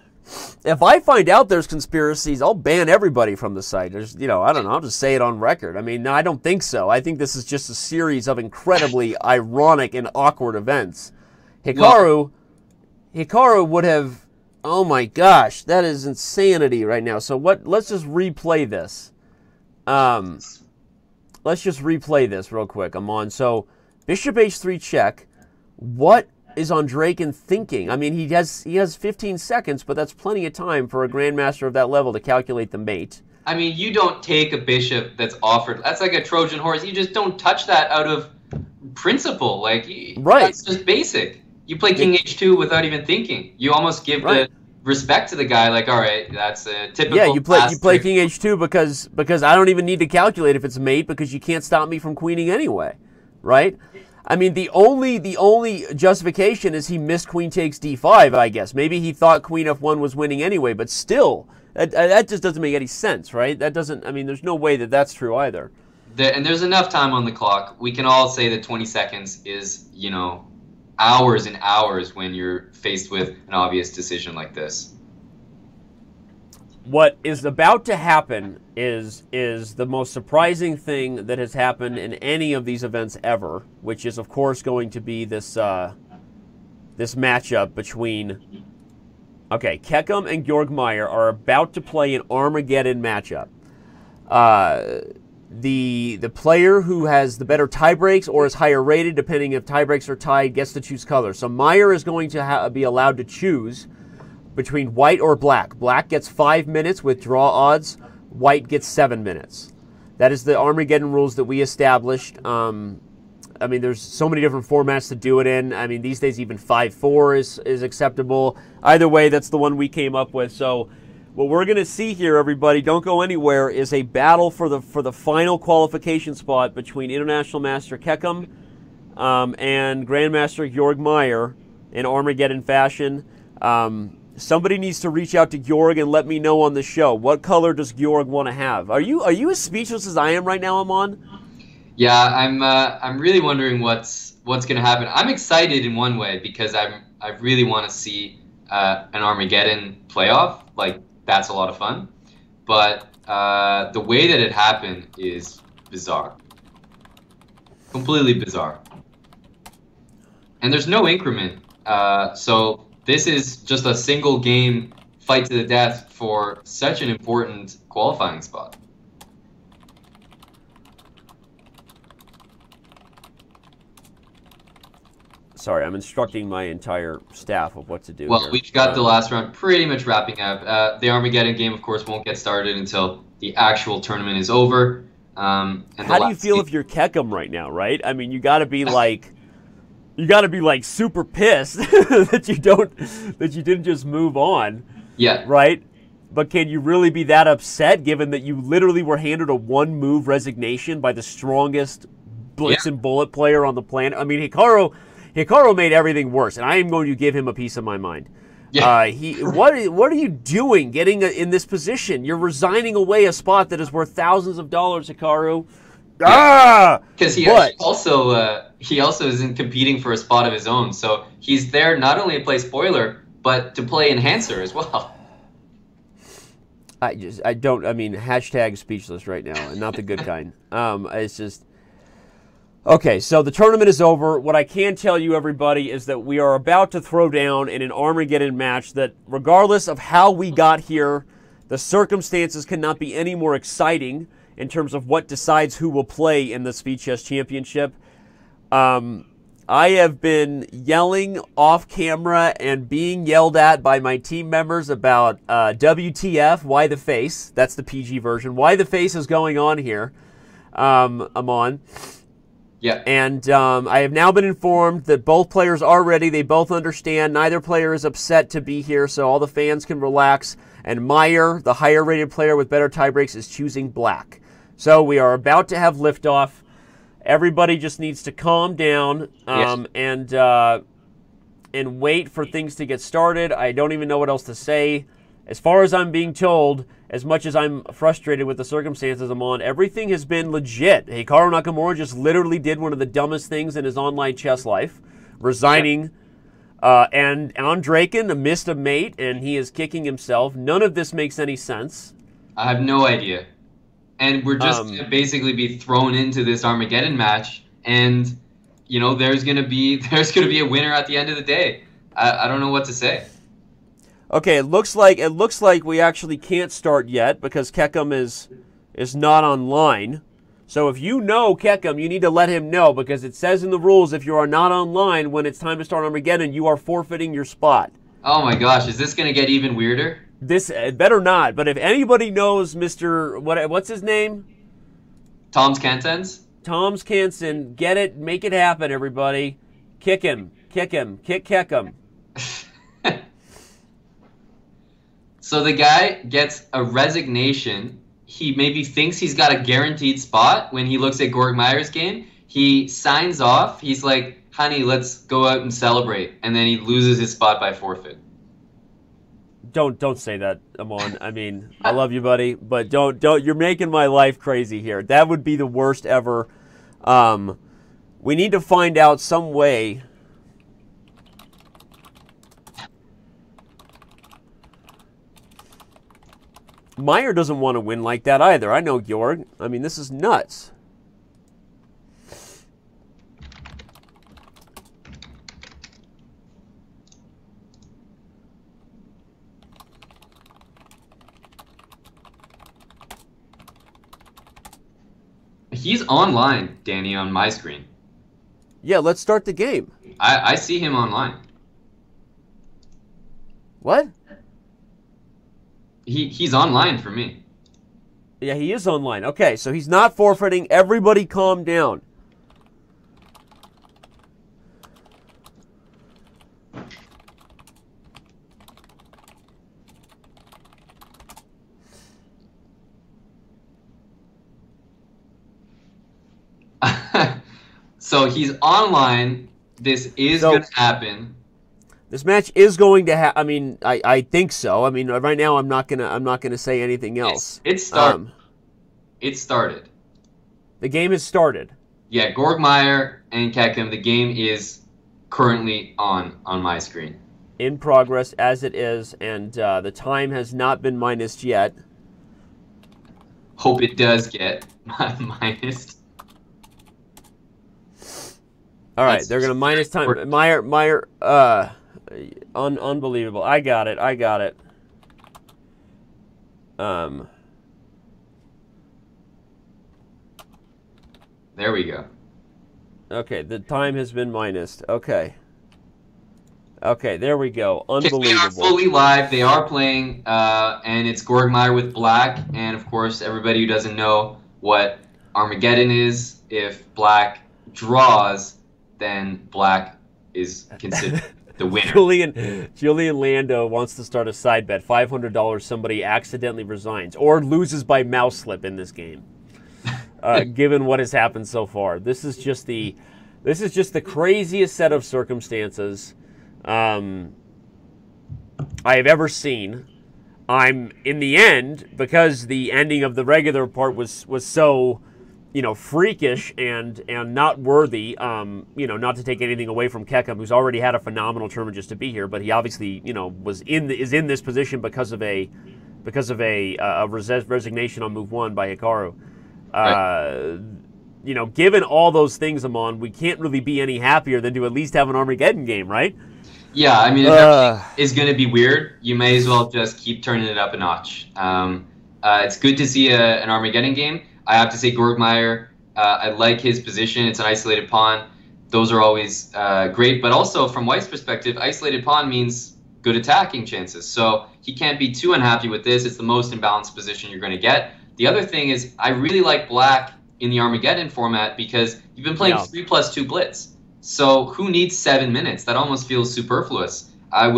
If I find out there's conspiracies, I'll ban everybody from the site. There's, I don't know. I'll just say it on record. I mean, no, I don't think so. I think this is just a series of incredibly ironic and awkward events. Hikaru would have... Oh my gosh, that is insanity right now. So let's just replay this. Let's just replay this real quick. I'm on. So bishop h3 check. What is Andreykin thinking? I mean, he has 15 seconds, but that's plenty of time for a grandmaster of that level to calculate the mate. I mean, you don't take a bishop that's offered. That's like a Trojan horse. You just don't touch that out of principle. Like, right. That's just basic. You play king h2 without even thinking. You almost give the respect to the guy, like, all right, that's a typical. Yeah, you play king h2 because I don't even need to calculate if it's mate because you can't stop me from queening anyway, right? I mean, the only justification is he missed queen takes d5, I guess. Maybe he thought queen f1 was winning anyway, but still, that just doesn't make any sense, right? That doesn't, I mean, there's no way that that's true either. And there's enough time on the clock. We can all say that 20 seconds is, you know, hours and hours when you're faced with an obvious decision like this. What is about to happen is the most surprising thing that has happened in any of these events ever, which is, of course, going to be this this matchup between... Okay, Kekum and Georg Meyer are about to play an Armageddon matchup. The player who has the better tiebreaks or is higher rated, depending if tiebreaks are tied, gets to choose color. So Meyer is going to be allowed to choose between white or black. Black gets 5 minutes with draw odds. White gets 7 minutes. That is the Armageddon rules that we established. I mean, there's so many different formats to do it in. I mean, these days even 5-4 is acceptable. Either way, that's the one we came up with. So what we're going to see here, everybody, don't go anywhere, is a battle for the final qualification spot between International Master Kekum and Grandmaster Georg Meyer in Armageddon fashion. Somebody needs to reach out to Georg and let me know on the show. What color does Georg want to have? Are you as speechless as I am right now, Amon? Yeah, I'm really wondering what's going to happen. I'm excited in one way because I really want to see an Armageddon playoff. Like, that's a lot of fun. But the way that it happened is bizarre. Completely bizarre. And there's no increment. So this is just a single game fight to the death for such an important qualifying spot. Sorry, I'm instructing my entire staff of what to do. Well, we've got the last round pretty much wrapping up. The Armageddon game, of course, won't get started until the actual tournament is over. And how do you feel if you're Kekum right now, right? I mean, you got to be like... You got to be like super pissed that you didn't just move on. Yeah. Right? But can you really be that upset given that you literally were handed a one-move resignation by the strongest blitz and bullet player on the planet? I mean, Hikaru made everything worse, and I am going to give him a piece of my mind. Yeah. What are you doing getting in this position? You're resigning away a spot that is worth thousands of dollars, Hikaru. Yeah. Because he also isn't competing for a spot of his own, so he's there not only to play spoiler, but to play enhancer as well. I mean, hashtag speechless right now, and not the good kind. It's just... Okay, so the tournament is over. What I can tell you, everybody, is that we are about to throw down in an Armageddon match that, regardless of how we got here, the circumstances cannot be any more exciting in terms of what decides who will play in the Speed Chess Championship. I have been yelling off camera and being yelled at by my team members about WTF, why the face. That's the PG version. Why the face is going on here. Amon. Yeah. And I have now been informed that both players are ready. They both understand. Neither player is upset to be here, so all the fans can relax. And Meyer, the higher-rated player with better tiebreaks, is choosing black. So we are about to have liftoff. Everybody just needs to calm down and wait for things to get started. I don't even know what else to say. As far as I'm being told, as much as I'm frustrated with the circumstances I'm on, everything has been legit. Hikaru Nakamura just literally did one of the dumbest things in his online chess life, resigning. And Andraken missed a mate, and he is kicking himself. None of this makes any sense. I have no idea. And we're just going to basically be thrown into this Armageddon match, and you know there's gonna be a winner at the end of the day. I don't know what to say. Okay, it looks like we actually can't start yet because Kekum is not online. So if you know Kekum, you need to let him know because it says in the rules if you are not online when it's time to start Armageddon, you are forfeiting your spot. Oh my gosh, is this going to get even weirder? This better not, but if anybody knows Mr. What's his name? Tom's Kansens? Tom's Kansen, get it, make it happen, everybody. Kick him Kick him. Kick him. So the guy gets a resignation. He maybe thinks he's got a guaranteed spot when he looks at Gorgmeyer's game. He signs off. He's like, honey, let's go out and celebrate. And then he loses his spot by forfeit. Don't say that, Amon. I mean, I love you, buddy, but don't. You're making my life crazy here. That would be the worst ever. We need to find out some way. Meyer doesn't want to win like that either. I know, Georg. I mean, this is nuts. He's online, Danny, on my screen. Yeah, let's start the game. I see him online. What? He's online for me. Yeah, he is online. Okay, so he's not forfeiting. Everybody calm down. So he's online. This is going to happen. This match is going to happen. I mean, I think so. I mean, right now I'm not gonna say anything else. It started. It started. The game has started. Yeah, Gorgmeyer and Kekim. The game is currently on my screen. In progress as it is, and the time has not been minused yet. Hope it does get minused. All right, they're going to minus time. Meyer, unbelievable. I got it. There we go. Okay, the time has been minused. Okay, there we go. Unbelievable. They are fully live. They are playing, and it's Gorgmeyer with black. And, of course, everybody who doesn't know what Armageddon is, if black draws, then black is considered the winner. Julian Lando wants to start a side bet. $500 somebody accidentally resigns or loses by mouse slip in this game. Given what has happened so far, this is just the craziest set of circumstances I have ever seen. I'm in the end, because the ending of the regular part was so, freakish and not worthy. Not to take anything away from Kekim, who's already had a phenomenal tournament just to be here, but he obviously, is in this position because of a resignation on move one by Hikaru. Right. Given all those things, Amon, we can't really be any happier than to at least have an Armageddon game, right? Yeah, I mean, if everything is going to be weird, you may as well just keep turning it up a notch. It's good to see an Armageddon game. I have to say, Gorgmeyer, I like his position. It's an isolated pawn. Those are always great. But also, from White's perspective, isolated pawn means good attacking chances. So he can't be too unhappy with this. It's the most imbalanced position you're going to get. The other thing is, I really like black in the Armageddon format because you've been playing 3+2 blitz. So who needs 7 minutes? That almost feels superfluous. I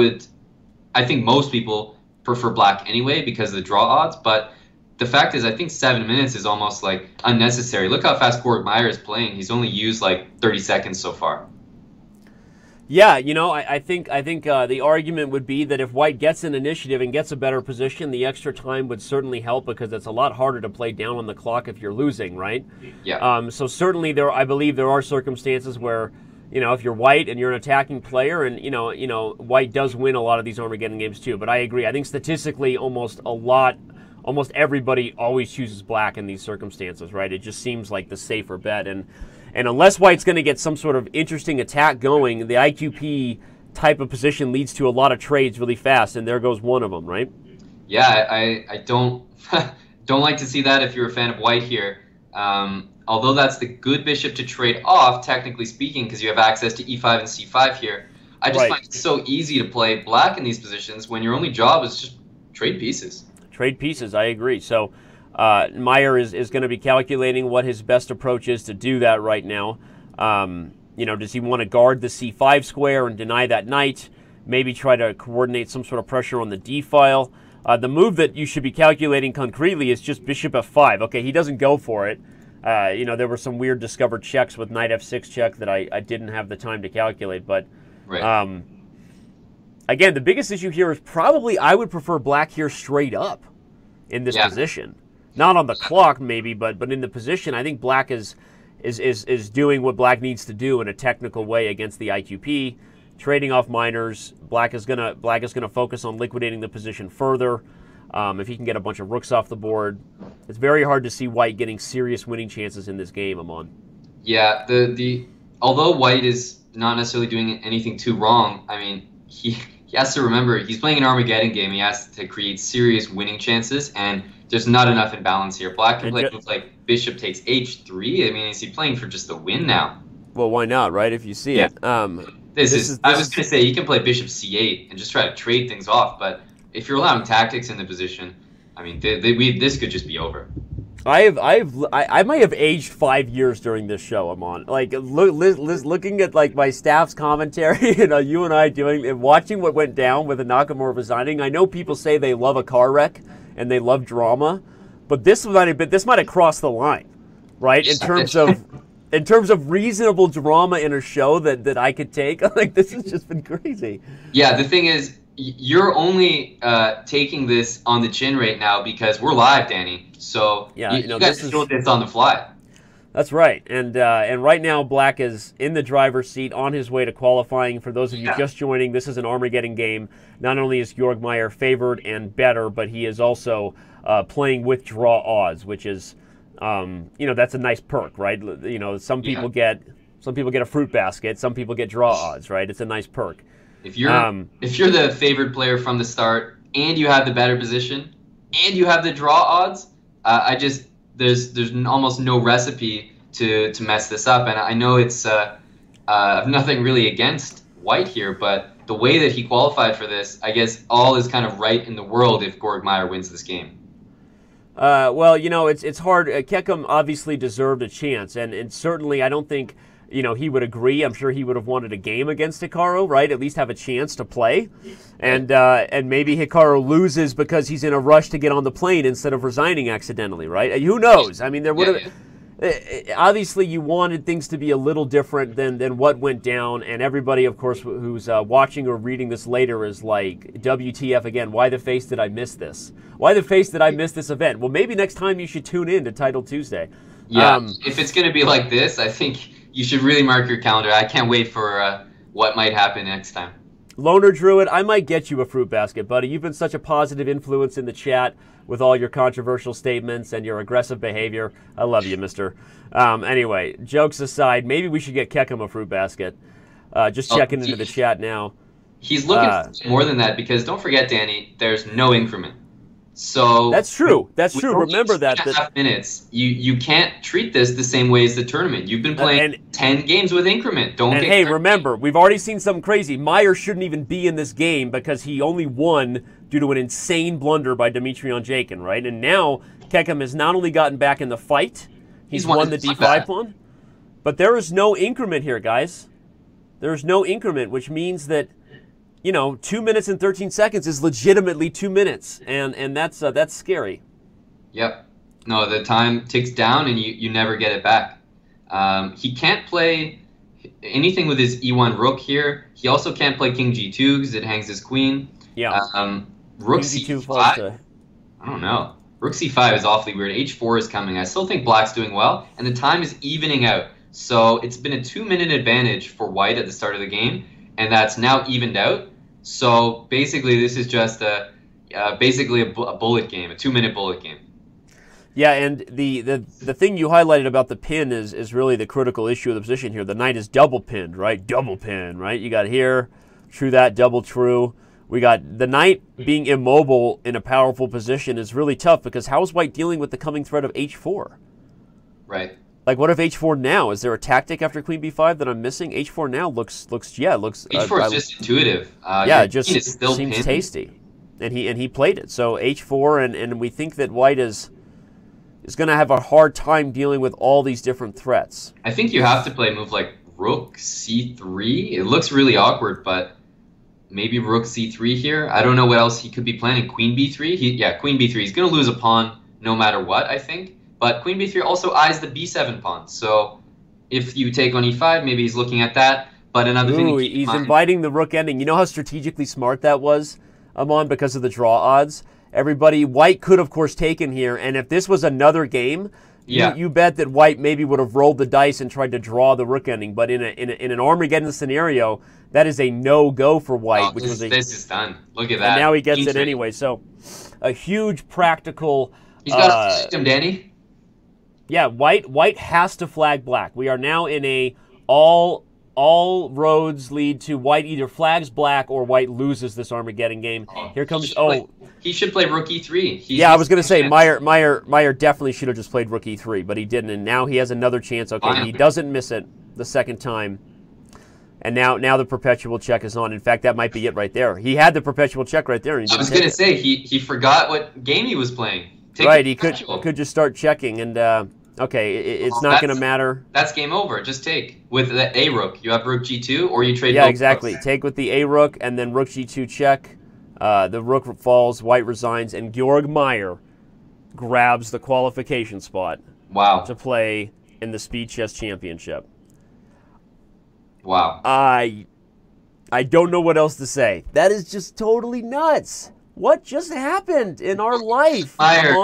think most people prefer black anyway because of the draw odds, but the fact is I think 7 minutes is almost like unnecessary. Look how fast Gorgmeyer is playing. He's only used like 30 seconds so far. Yeah, I think the argument would be that if White gets an initiative and gets a better position, the extra time would certainly help because it's a lot harder to play down on the clock if you're losing, right? Yeah. So certainly I believe there are circumstances where, if you're White and you're an attacking player, and White does win a lot of these Armageddon games too. But I agree. I think statistically, almost everybody always chooses black in these circumstances, right? It just seems like the safer bet, and unless White's going to get some sort of interesting attack going, the IQP type of position leads to a lot of trades really fast, and there goes one of them, right? Yeah, I don't don't like to see that if you're a fan of White here. Although that's the good bishop to trade off, technically speaking, because you have access to e5 and c5 here. I just find it so easy to play black in these positions when your only job is just trade pieces. Trade pieces, I agree. So Meyer is going to be calculating what his best approach is to do that right now. Does he want to guard the c5 square and deny that knight? Maybe try to coordinate some sort of pressure on the d file. The move that you should be calculating concretely is just bishop f5. Okay, he doesn't go for it. There were some weird discovered checks with knight f6 check that I didn't have the time to calculate. But right. Again, the biggest issue here is probably I would prefer black here straight up in this position. Not on the clock maybe, but in the position. I think black is doing what black needs to do in a technical way against the IQP. Trading off minors, black is gonna focus on liquidating the position further. If he can get a bunch of rooks off the board, it's very hard to see white getting serious winning chances in this game, Amon. Yeah, although white is not necessarily doing anything too wrong, I mean, he has to remember he's playing an Armageddon game. He has to create serious winning chances, and there's not enough imbalance here. Black can play with like bishop takes h3. I mean, is he playing for just the win now? Well, why not, right? If you see it. I was going to say, you can play bishop c8 and just try to trade things off, but if you're allowing tactics in the position, I mean, this could just be over. I might have aged 5 years during this show, Amon. Like, looking at, like, my staff's commentary, you and I watching what went down with the Nakamura resigning. I know people say they love a car wreck and they love drama, but this might have crossed the line, right? In terms of reasonable drama in a show that I could take, like, this has just been crazy. Yeah, the thing is, you're only taking this on the chin right now because we're live, Danny. So you guys can do this on the fly. That's right. And right now, black is in the driver's seat on his way to qualifying. For those of you just joining, this is an Armageddon game. Not only is Georg Meyer favored and better, but he is also playing with draw odds, which is... that's a nice perk, right? Some people get a fruit basket, some people get draw odds, right? It's a nice perk. If you're the favored player from the start and you have the better position and you have the draw odds, there's almost no recipe to mess this up. And I know it's nothing really against white here, but the way that he qualified for this, I guess all is kind of right in the world if Georg Meyer wins this game. Well, it's hard. Kekum obviously deserved a chance, and certainly I don't think, he would agree. I'm sure he would have wanted a game against Hikaru, right? At least have a chance to play. And maybe Hikaru loses because he's in a rush to get on the plane instead of resigning accidentally, right? Who knows? I mean, there would have... Obviously, you wanted things to be a little different than what went down, and everybody, of course, who's watching or reading this later is like, WTF again, why the face did I miss this? Why the face did I miss this event? Well, maybe next time you should tune in to Title Tuesday. Yeah, if it's going to be like this, I think you should really mark your calendar. I can't wait for what might happen next time. Loner Druid, I might get you a fruit basket, buddy. You've been such a positive influence in the chat with all your controversial statements and your aggressive behavior. I love you, mister. Anyway, jokes aside, maybe we should get Kekum a fruit basket. Just checking into the chat now. He's looking for more than that because don't forget, Danny, there's no increment. So that's true. That's true. Remember that. 2.5 minutes. You can't treat this the same way as the tournament. You've been playing 10 games with increment. Remember, we've already seen something crazy. Meyer shouldn't even be in this game because he only won due to an insane blunder by Dmitry Onjakin, right? And now Kekum has not only gotten back in the fight, he's won the d5 pawn, but there is no increment here, guys. There is no increment, which means that 2 minutes and 13 seconds is legitimately 2 minutes, and that's scary. Yep. No, the time ticks down, and you never get it back. He can't play anything with his e1 rook here. He also can't play king g2 because it hangs his queen. Yeah. Rook c5. I don't know. Rook c5 is awfully weird. h4 is coming. I still think black's doing well, and the time is evening out. So it's been a 2-minute advantage for white at the start of the game, and that's now evened out. So basically, this is just basically a bullet game, a 2-minute bullet game. Yeah, and the thing you highlighted about the pin is really the critical issue of the position here. The knight is double pinned, right? Double pin, right? You got here, true that, double true. We got the knight being immobile in a powerful position is really tough because how is white dealing with the coming threat of h4? Right. Like, what if h4 now? Is there a tactic after queen b5 that I'm missing? h4 now looks. h4 is just intuitive. It just seems tasty, and he played it. So h4, and we think that white is going to have a hard time dealing with all these different threats. I think you have to play a move like rook c3. It looks really awkward, but maybe rook c3 here. I don't know what else he could be planning. Queen b3. Yeah, queen b3. He's going to lose a pawn no matter what, I think. But queen b3 also eyes the b7 pawn. So if you take on e5, maybe he's looking at that. But another thing to keep in he's mind, inviting the rook ending. You know how strategically smart that was, Amon, because of the draw odds? Everybody, white could, of course, taken here. And if this was another game, you bet that white maybe would have rolled the dice and tried to draw the rook ending. But in an Armageddon scenario, that is a no-go for white. This is done. Look at that. And now he gets it anyway. So a huge practical... He's got a system, Danny. Yeah, white has to flag black. We are now in a all roads lead to white either flags black or white loses this Armageddon game. Here comes he should play rook e3. I was going to say Meyer definitely should have just played rook e3, but he didn't, and now he has another chance. Okay, he doesn't miss it the second time. And now the perpetual check is on. In fact, that might be it right there. He had the perpetual check right there. And I was going to say he forgot what game he was playing. He could just start checking, and okay, it's not going to matter. That's game over. Just take with the a rook. You have rook g2, or you trade. Yeah, exactly. Rooks. Take with the a rook, and then rook g2 check. The rook falls. White resigns, and Georg Meyer grabs the qualification spot. Wow. To play in the Speed Chess Championship. Wow. I don't know what else to say. That is just totally nuts. What just happened in our life? Meyer,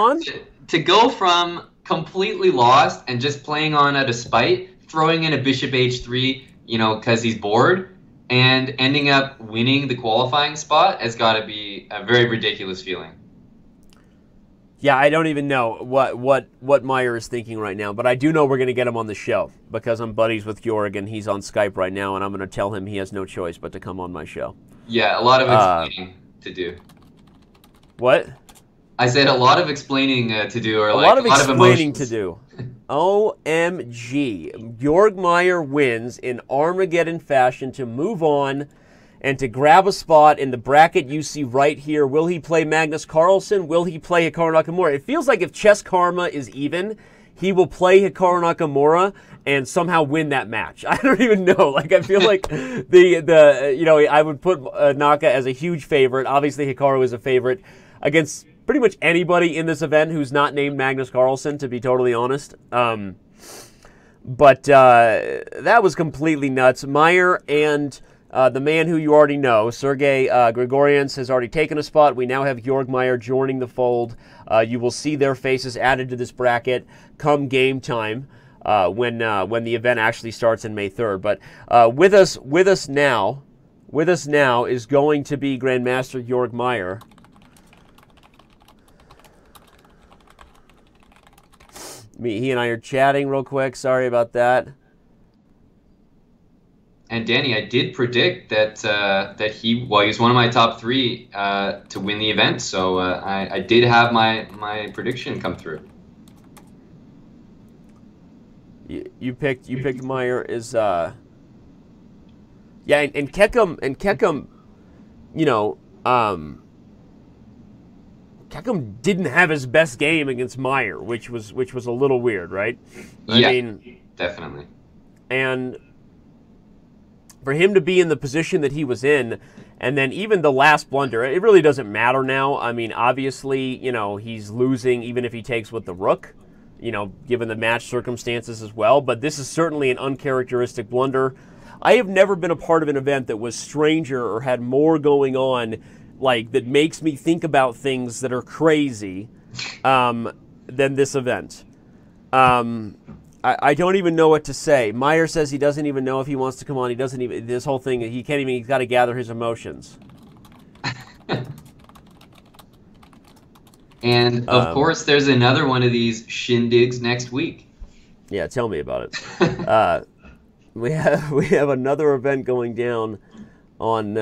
to go from completely lost and just playing on at a spite, throwing in a bishop h3, because he's bored, and ending up winning the qualifying spot has got to be a very ridiculous feeling. Yeah, I don't even know what Meyer is thinking right now, but I do know we're going to get him on the show because I'm buddies with Georg and he's on Skype right now, and I'm going to tell him he has no choice but to come on my show. Yeah, a lot of explaining to do. What? I said a lot of explaining to do, or a like lot of explaining emotions. To do. OMG. Georg Meyer wins in Armageddon fashion to move on and to grab a spot in the bracket you see right here. Will he play Magnus Carlsen? Will he play Hikaru Nakamura? It feels like if Chess Karma is even, he will play Hikaru Nakamura and somehow win that match. I don't even know. Like, I feel like I would put Naka as a huge favorite. Obviously, Hikaru is a favorite against pretty much anybody in this event who's not named Magnus Carlsen, to be totally honest. But that was completely nuts. Meyer and the man who you already know, Sergei Grigorians, has already taken a spot. We now have Georg Meyer joining the fold. You will see their faces added to this bracket come game time when the event actually starts in May 3rd. But with us now is going to be Grandmaster Georg Meyer. He and I are chatting real quick. Sorry about that. And Danny, I did predict that he was one of my top three to win the event. So I did have my prediction come through. You picked Meyer as and Kekam, Kekam didn't have his best game against Meyer, which was a little weird, right? Yeah, I mean, definitely. And for him to be in the position that he was in, and then even the last blunder, it really doesn't matter now. I mean, obviously, he's losing even if he takes with the rook, given the match circumstances as well. But this is certainly an uncharacteristic blunder. I have never been a part of an event that was stranger or had more going on, like, that makes me think about things that are crazy than this event. I don't even know what to say. Meyer says he doesn't even know if he wants to come on. He doesn't even, this whole thing, he's got to gather his emotions. And, of course, there's another one of these shindigs next week. Yeah, tell me about it. We have another event going down on...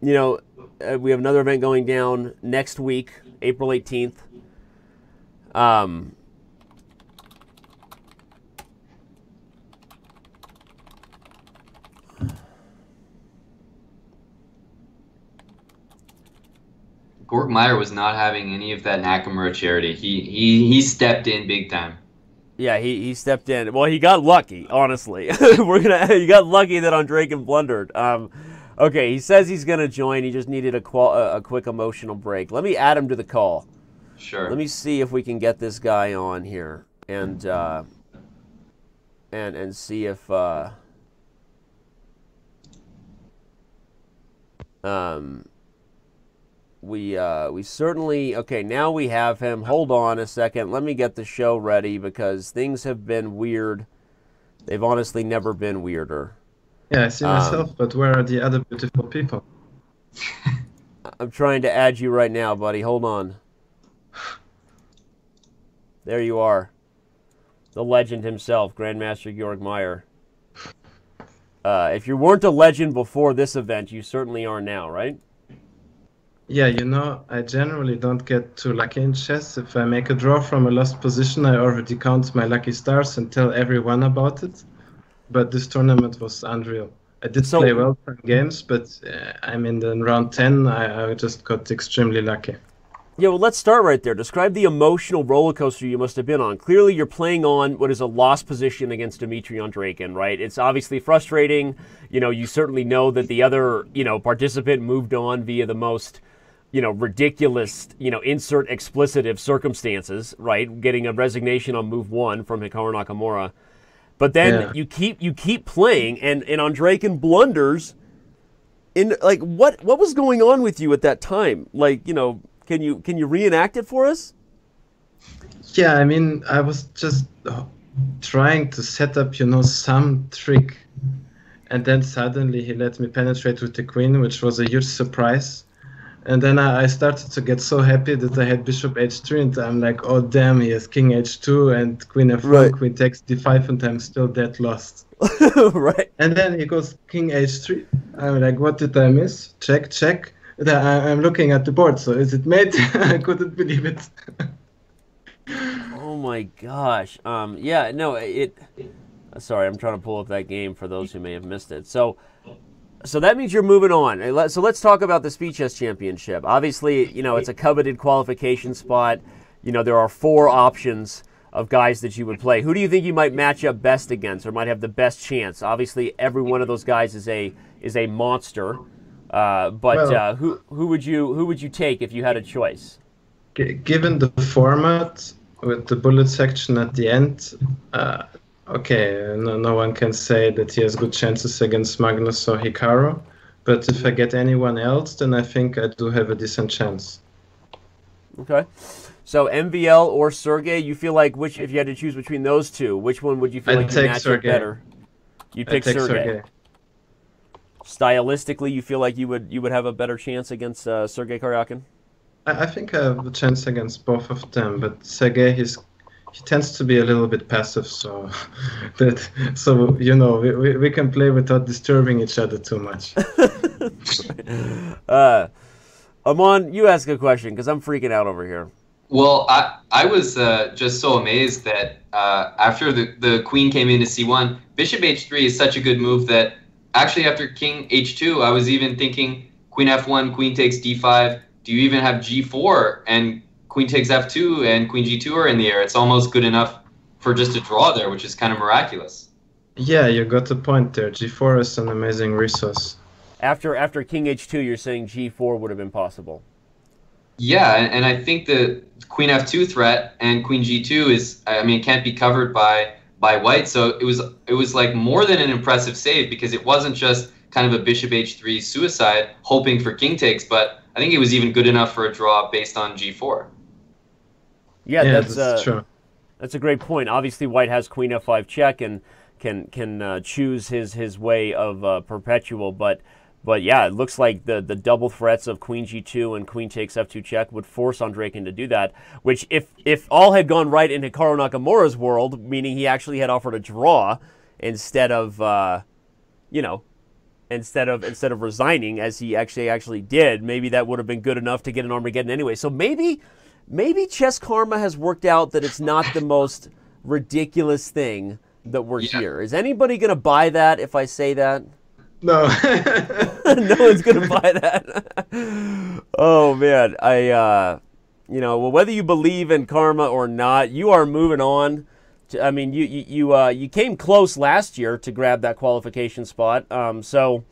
we have another event going down next week, April 18th. Georg Meyer was not having any of that Nakamura charity. He stepped in big time. Yeah, he stepped in. Well, he got lucky, honestly. He got lucky that Andrekin blundered. Okay, he says he's gonna join. He just needed a quick emotional break. Let me add him to the call. Sure. Let me see if we can get this guy on here and see if we certainly, okay, now we have him. Hold on a second. Let me get the show ready because things have been weird. They've honestly never been weirder. Yeah, I see myself, but where are the other beautiful people? I'm trying to add you right now, buddy. Hold on. There you are. The legend himself, Grandmaster Georg Meyer. If you weren't a legend before this event, you certainly are now, right? Yeah, you know, I generally don't get too lucky in chess. If I make a draw from a lost position, I already count my lucky stars and tell everyone about it. But this tournament was unreal. I did play well some games, but I'm in the round 10. I just got extremely lucky. Yeah, well, let's start right there. Describe the emotional roller coaster you must have been on. Clearly, you're playing on what is a lost position against Dmitry Andrekin, right? It's obviously frustrating. You know, you certainly know that the other, participant moved on via the most, ridiculous, insert explicitive circumstances, right? Getting a resignation on move 1 from Hikaru Nakamura. But then you keep playing, and Andrekin blunders. What was going on with you at that time? Can you reenact it for us? Yeah, I mean, I was just trying to set up, some trick, and then suddenly he let me penetrate with the queen, which was a huge surprise. And then I started to get so happy that I had bishop h3, and I'm like, oh damn, he has king h2 and queen f1, right. Queen takes d5, and I'm still dead lost. Right. And then he goes king h3. I'm like, what did I miss? Check, check. I'm looking at the board, so is it mate? I couldn't believe it. Oh my gosh. Sorry, I'm trying to pull up that game for those who may have missed it. So that means you're moving on. So let's talk about the Speed Chess Championship. Obviously, it's a coveted qualification spot. There are 4 options of guys that you would play. Who do you think you might match up best against or might have the best chance? Obviously, every one of those guys is a monster. Who would you take if you had a choice? Given the format with the bullet section at the end, okay, no one can say that he has good chances against Magnus or Hikaru, but if I get anyone else, then I think I do have a decent chance. Okay. So MVL or Sergey, you feel like if you had to choose between those two, which one would you feel like you match up better? You'd pick Sergey. Stylistically, you feel like you would have a better chance against Sergey Karyakin? I think I have a chance against both of them, but Sergey, he tends to be a little bit passive, so we can play without disturbing each other too much. Amon, you ask a question because I'm freaking out over here. Well, I was just so amazed that after the queen came into c1, bishop h3 is such a good move that actually after king h2, I was even thinking queen f1, queen takes d5. Do you even have g4 and queen takes f2 and queen g2 are in the air? It's almost good enough for just a draw there, which is kind of miraculous. Yeah, you got the point there. g4 is an amazing resource. After king h2, you're saying g4 would have been possible. Yeah, and I think the queen f2 threat and queen g2 is, it can't be covered by white. So it was like more than an impressive save because it wasn't just kind of a bishop h3 suicide hoping for king takes, but I think it was even good enough for a draw based on g4. Yeah, that's true. That's a great point. Obviously, white has queen f5 check and can choose his way of perpetual, but yeah, it looks like the double threats of queen g2 and queen takes f2 check would force Andrekin to do that, which if all had gone right in Hikaru Nakamura's world, meaning he actually had offered a draw instead of instead of resigning as he actually did, maybe that would have been good enough to get an Armageddon anyway. So maybe chess karma has worked out that it's not the most ridiculous thing that we're here. Is anybody going to buy that if I say that? No. No one's going to buy that. Oh, man. Well, whether you believe in karma or not, you are moving on I mean, you came close last year to grab that qualification spot. So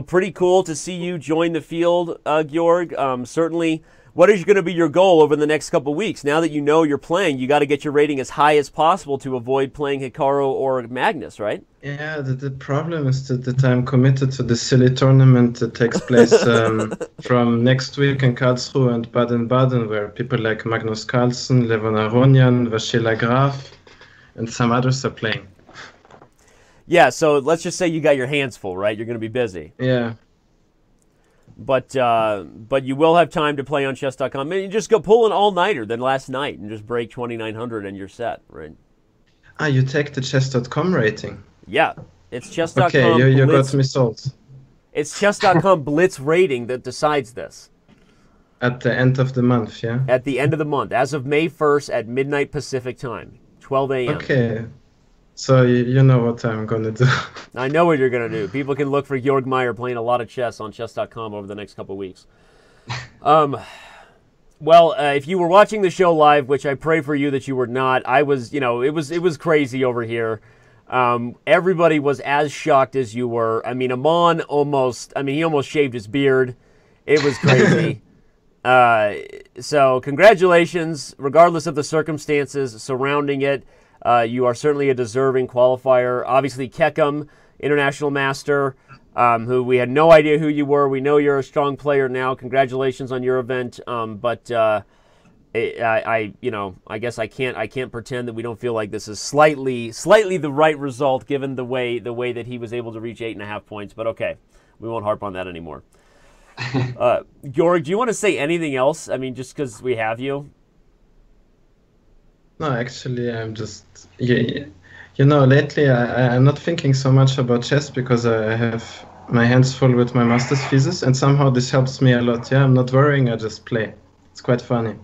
pretty cool to see you join the field, Georg. Certainly, what is going to be your goal over the next couple weeks? Now that you know you're playing, you got to get your rating as high as possible to avoid playing Hikaru or Magnus, right? Yeah, the problem is that I'm committed to the silly tournament that takes place from next week in Karlsruhe and Baden-Baden, where people like Magnus Carlsen, Levon Aronian, Vashila Graf, and some others are playing. Yeah, so let's just say you got your hands full, right? You're going to be busy. Yeah. But you will have time to play on Chess.com. Maybe you just go pull an all-nighter than last night and just break 2,900 and you're set, right? Ah, you take the Chess.com rating. Yeah, it's Chess.com. Okay, you got me sold. It's Chess.com Blitz rating that decides this. At the end of the month, yeah? At the end of the month, as of May 1st at midnight Pacific time, 12 a.m. Okay. So you know what I'm going to do. I know what you're going to do. People can look for Georg Meyer playing a lot of chess on Chess.com over the next couple weeks. Well, if you were watching the show live, which I pray for you that you were not, I was, it was crazy over here. Everybody was as shocked as you were. I mean, Amon he almost shaved his beard. It was crazy. So congratulations, regardless of the circumstances surrounding it. You are certainly a deserving qualifier. Obviously, Kekam, international master, who we had no idea who you were. We know you're a strong player now. Congratulations on your event. But I guess I can't pretend that we don't feel like this is slightly the right result given the way that he was able to reach 8.5 points. But okay, we won't harp on that anymore. Georg, do you want to say anything else? I mean, just because we have you. No, actually, I'm just, lately I'm not thinking so much about chess because I have my hands full with my master's thesis, and somehow this helps me a lot. Yeah, I'm not worrying, I just play. It's quite funny.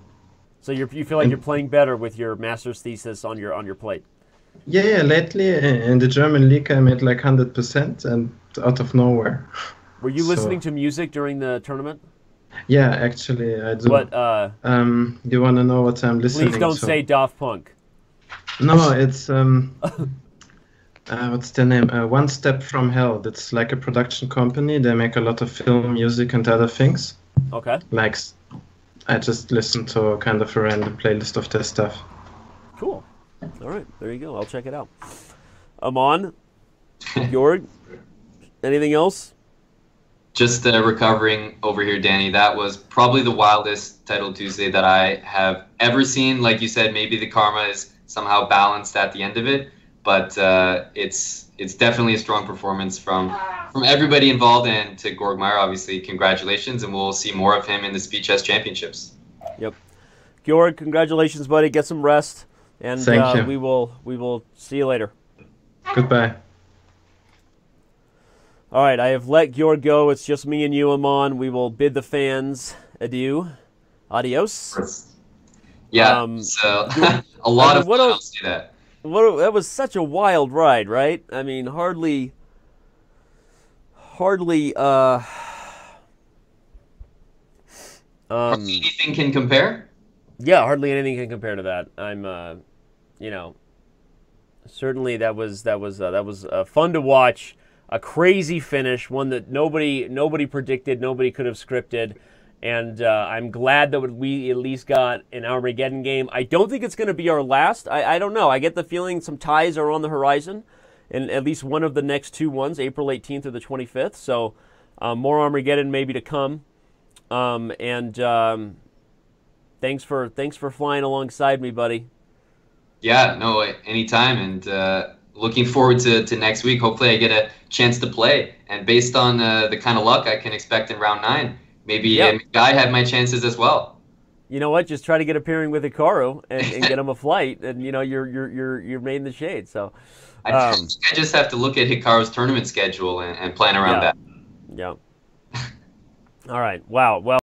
So you feel like you're playing better with your master's thesis on your plate? Yeah, lately in the German league I made like 100% and out of nowhere. Were you listening to music during the tournament? Yeah, actually, I do. What? Do you want to know what I'm listening to? Please don't say Daft Punk. No, it's what's the name? One Step from Hell. That's like a production company. They make a lot of film music and other things. Okay. Like, I just listen to kind of a random playlist of their stuff. Cool. All right, there you go. I'll check it out. Amon, Georg, anything else? Just recovering over here, Danny. That was probably the wildest Title Tuesday that I have ever seen. Like you said, maybe the karma is somehow balanced at the end of it, but it's definitely a strong performance from everybody involved, and to Georg Meyer, obviously, congratulations, and we'll see more of him in the Speed Chess Championships. Yep. Georg, congratulations, buddy. Get some rest, and Thank you. we will see you later. Goodbye. All right, I have let Georg go. It's just me and you, Amon. We will bid the fans adieu. Adios. Yeah, so a lot of files do that. That was such a wild ride, right? I mean, hardly. Hardly anything can compare? Yeah, hardly anything can compare to that. I'm, certainly that was fun to watch. A crazy finish, one that nobody predicted, nobody could have scripted, and I'm glad that we at least got an Armageddon game. I don't think it's going to be our last. I don't know. I get the feeling some ties are on the horizon, in at least one of the next two ones, April 18th or the 25th. So more Armageddon maybe to come. Thanks for flying alongside me, buddy. Yeah, no, anytime, and looking forward to next week. Hopefully I get a chance to play, and based on the kind of luck I can expect in round 9, maybe I have my chances as well. You know what? Just try to get a pairing with Hikaru and get him a flight, and you're made in the shade. So I just have to look at Hikaru's tournament schedule and plan around that. Yeah. All right. Wow. Well.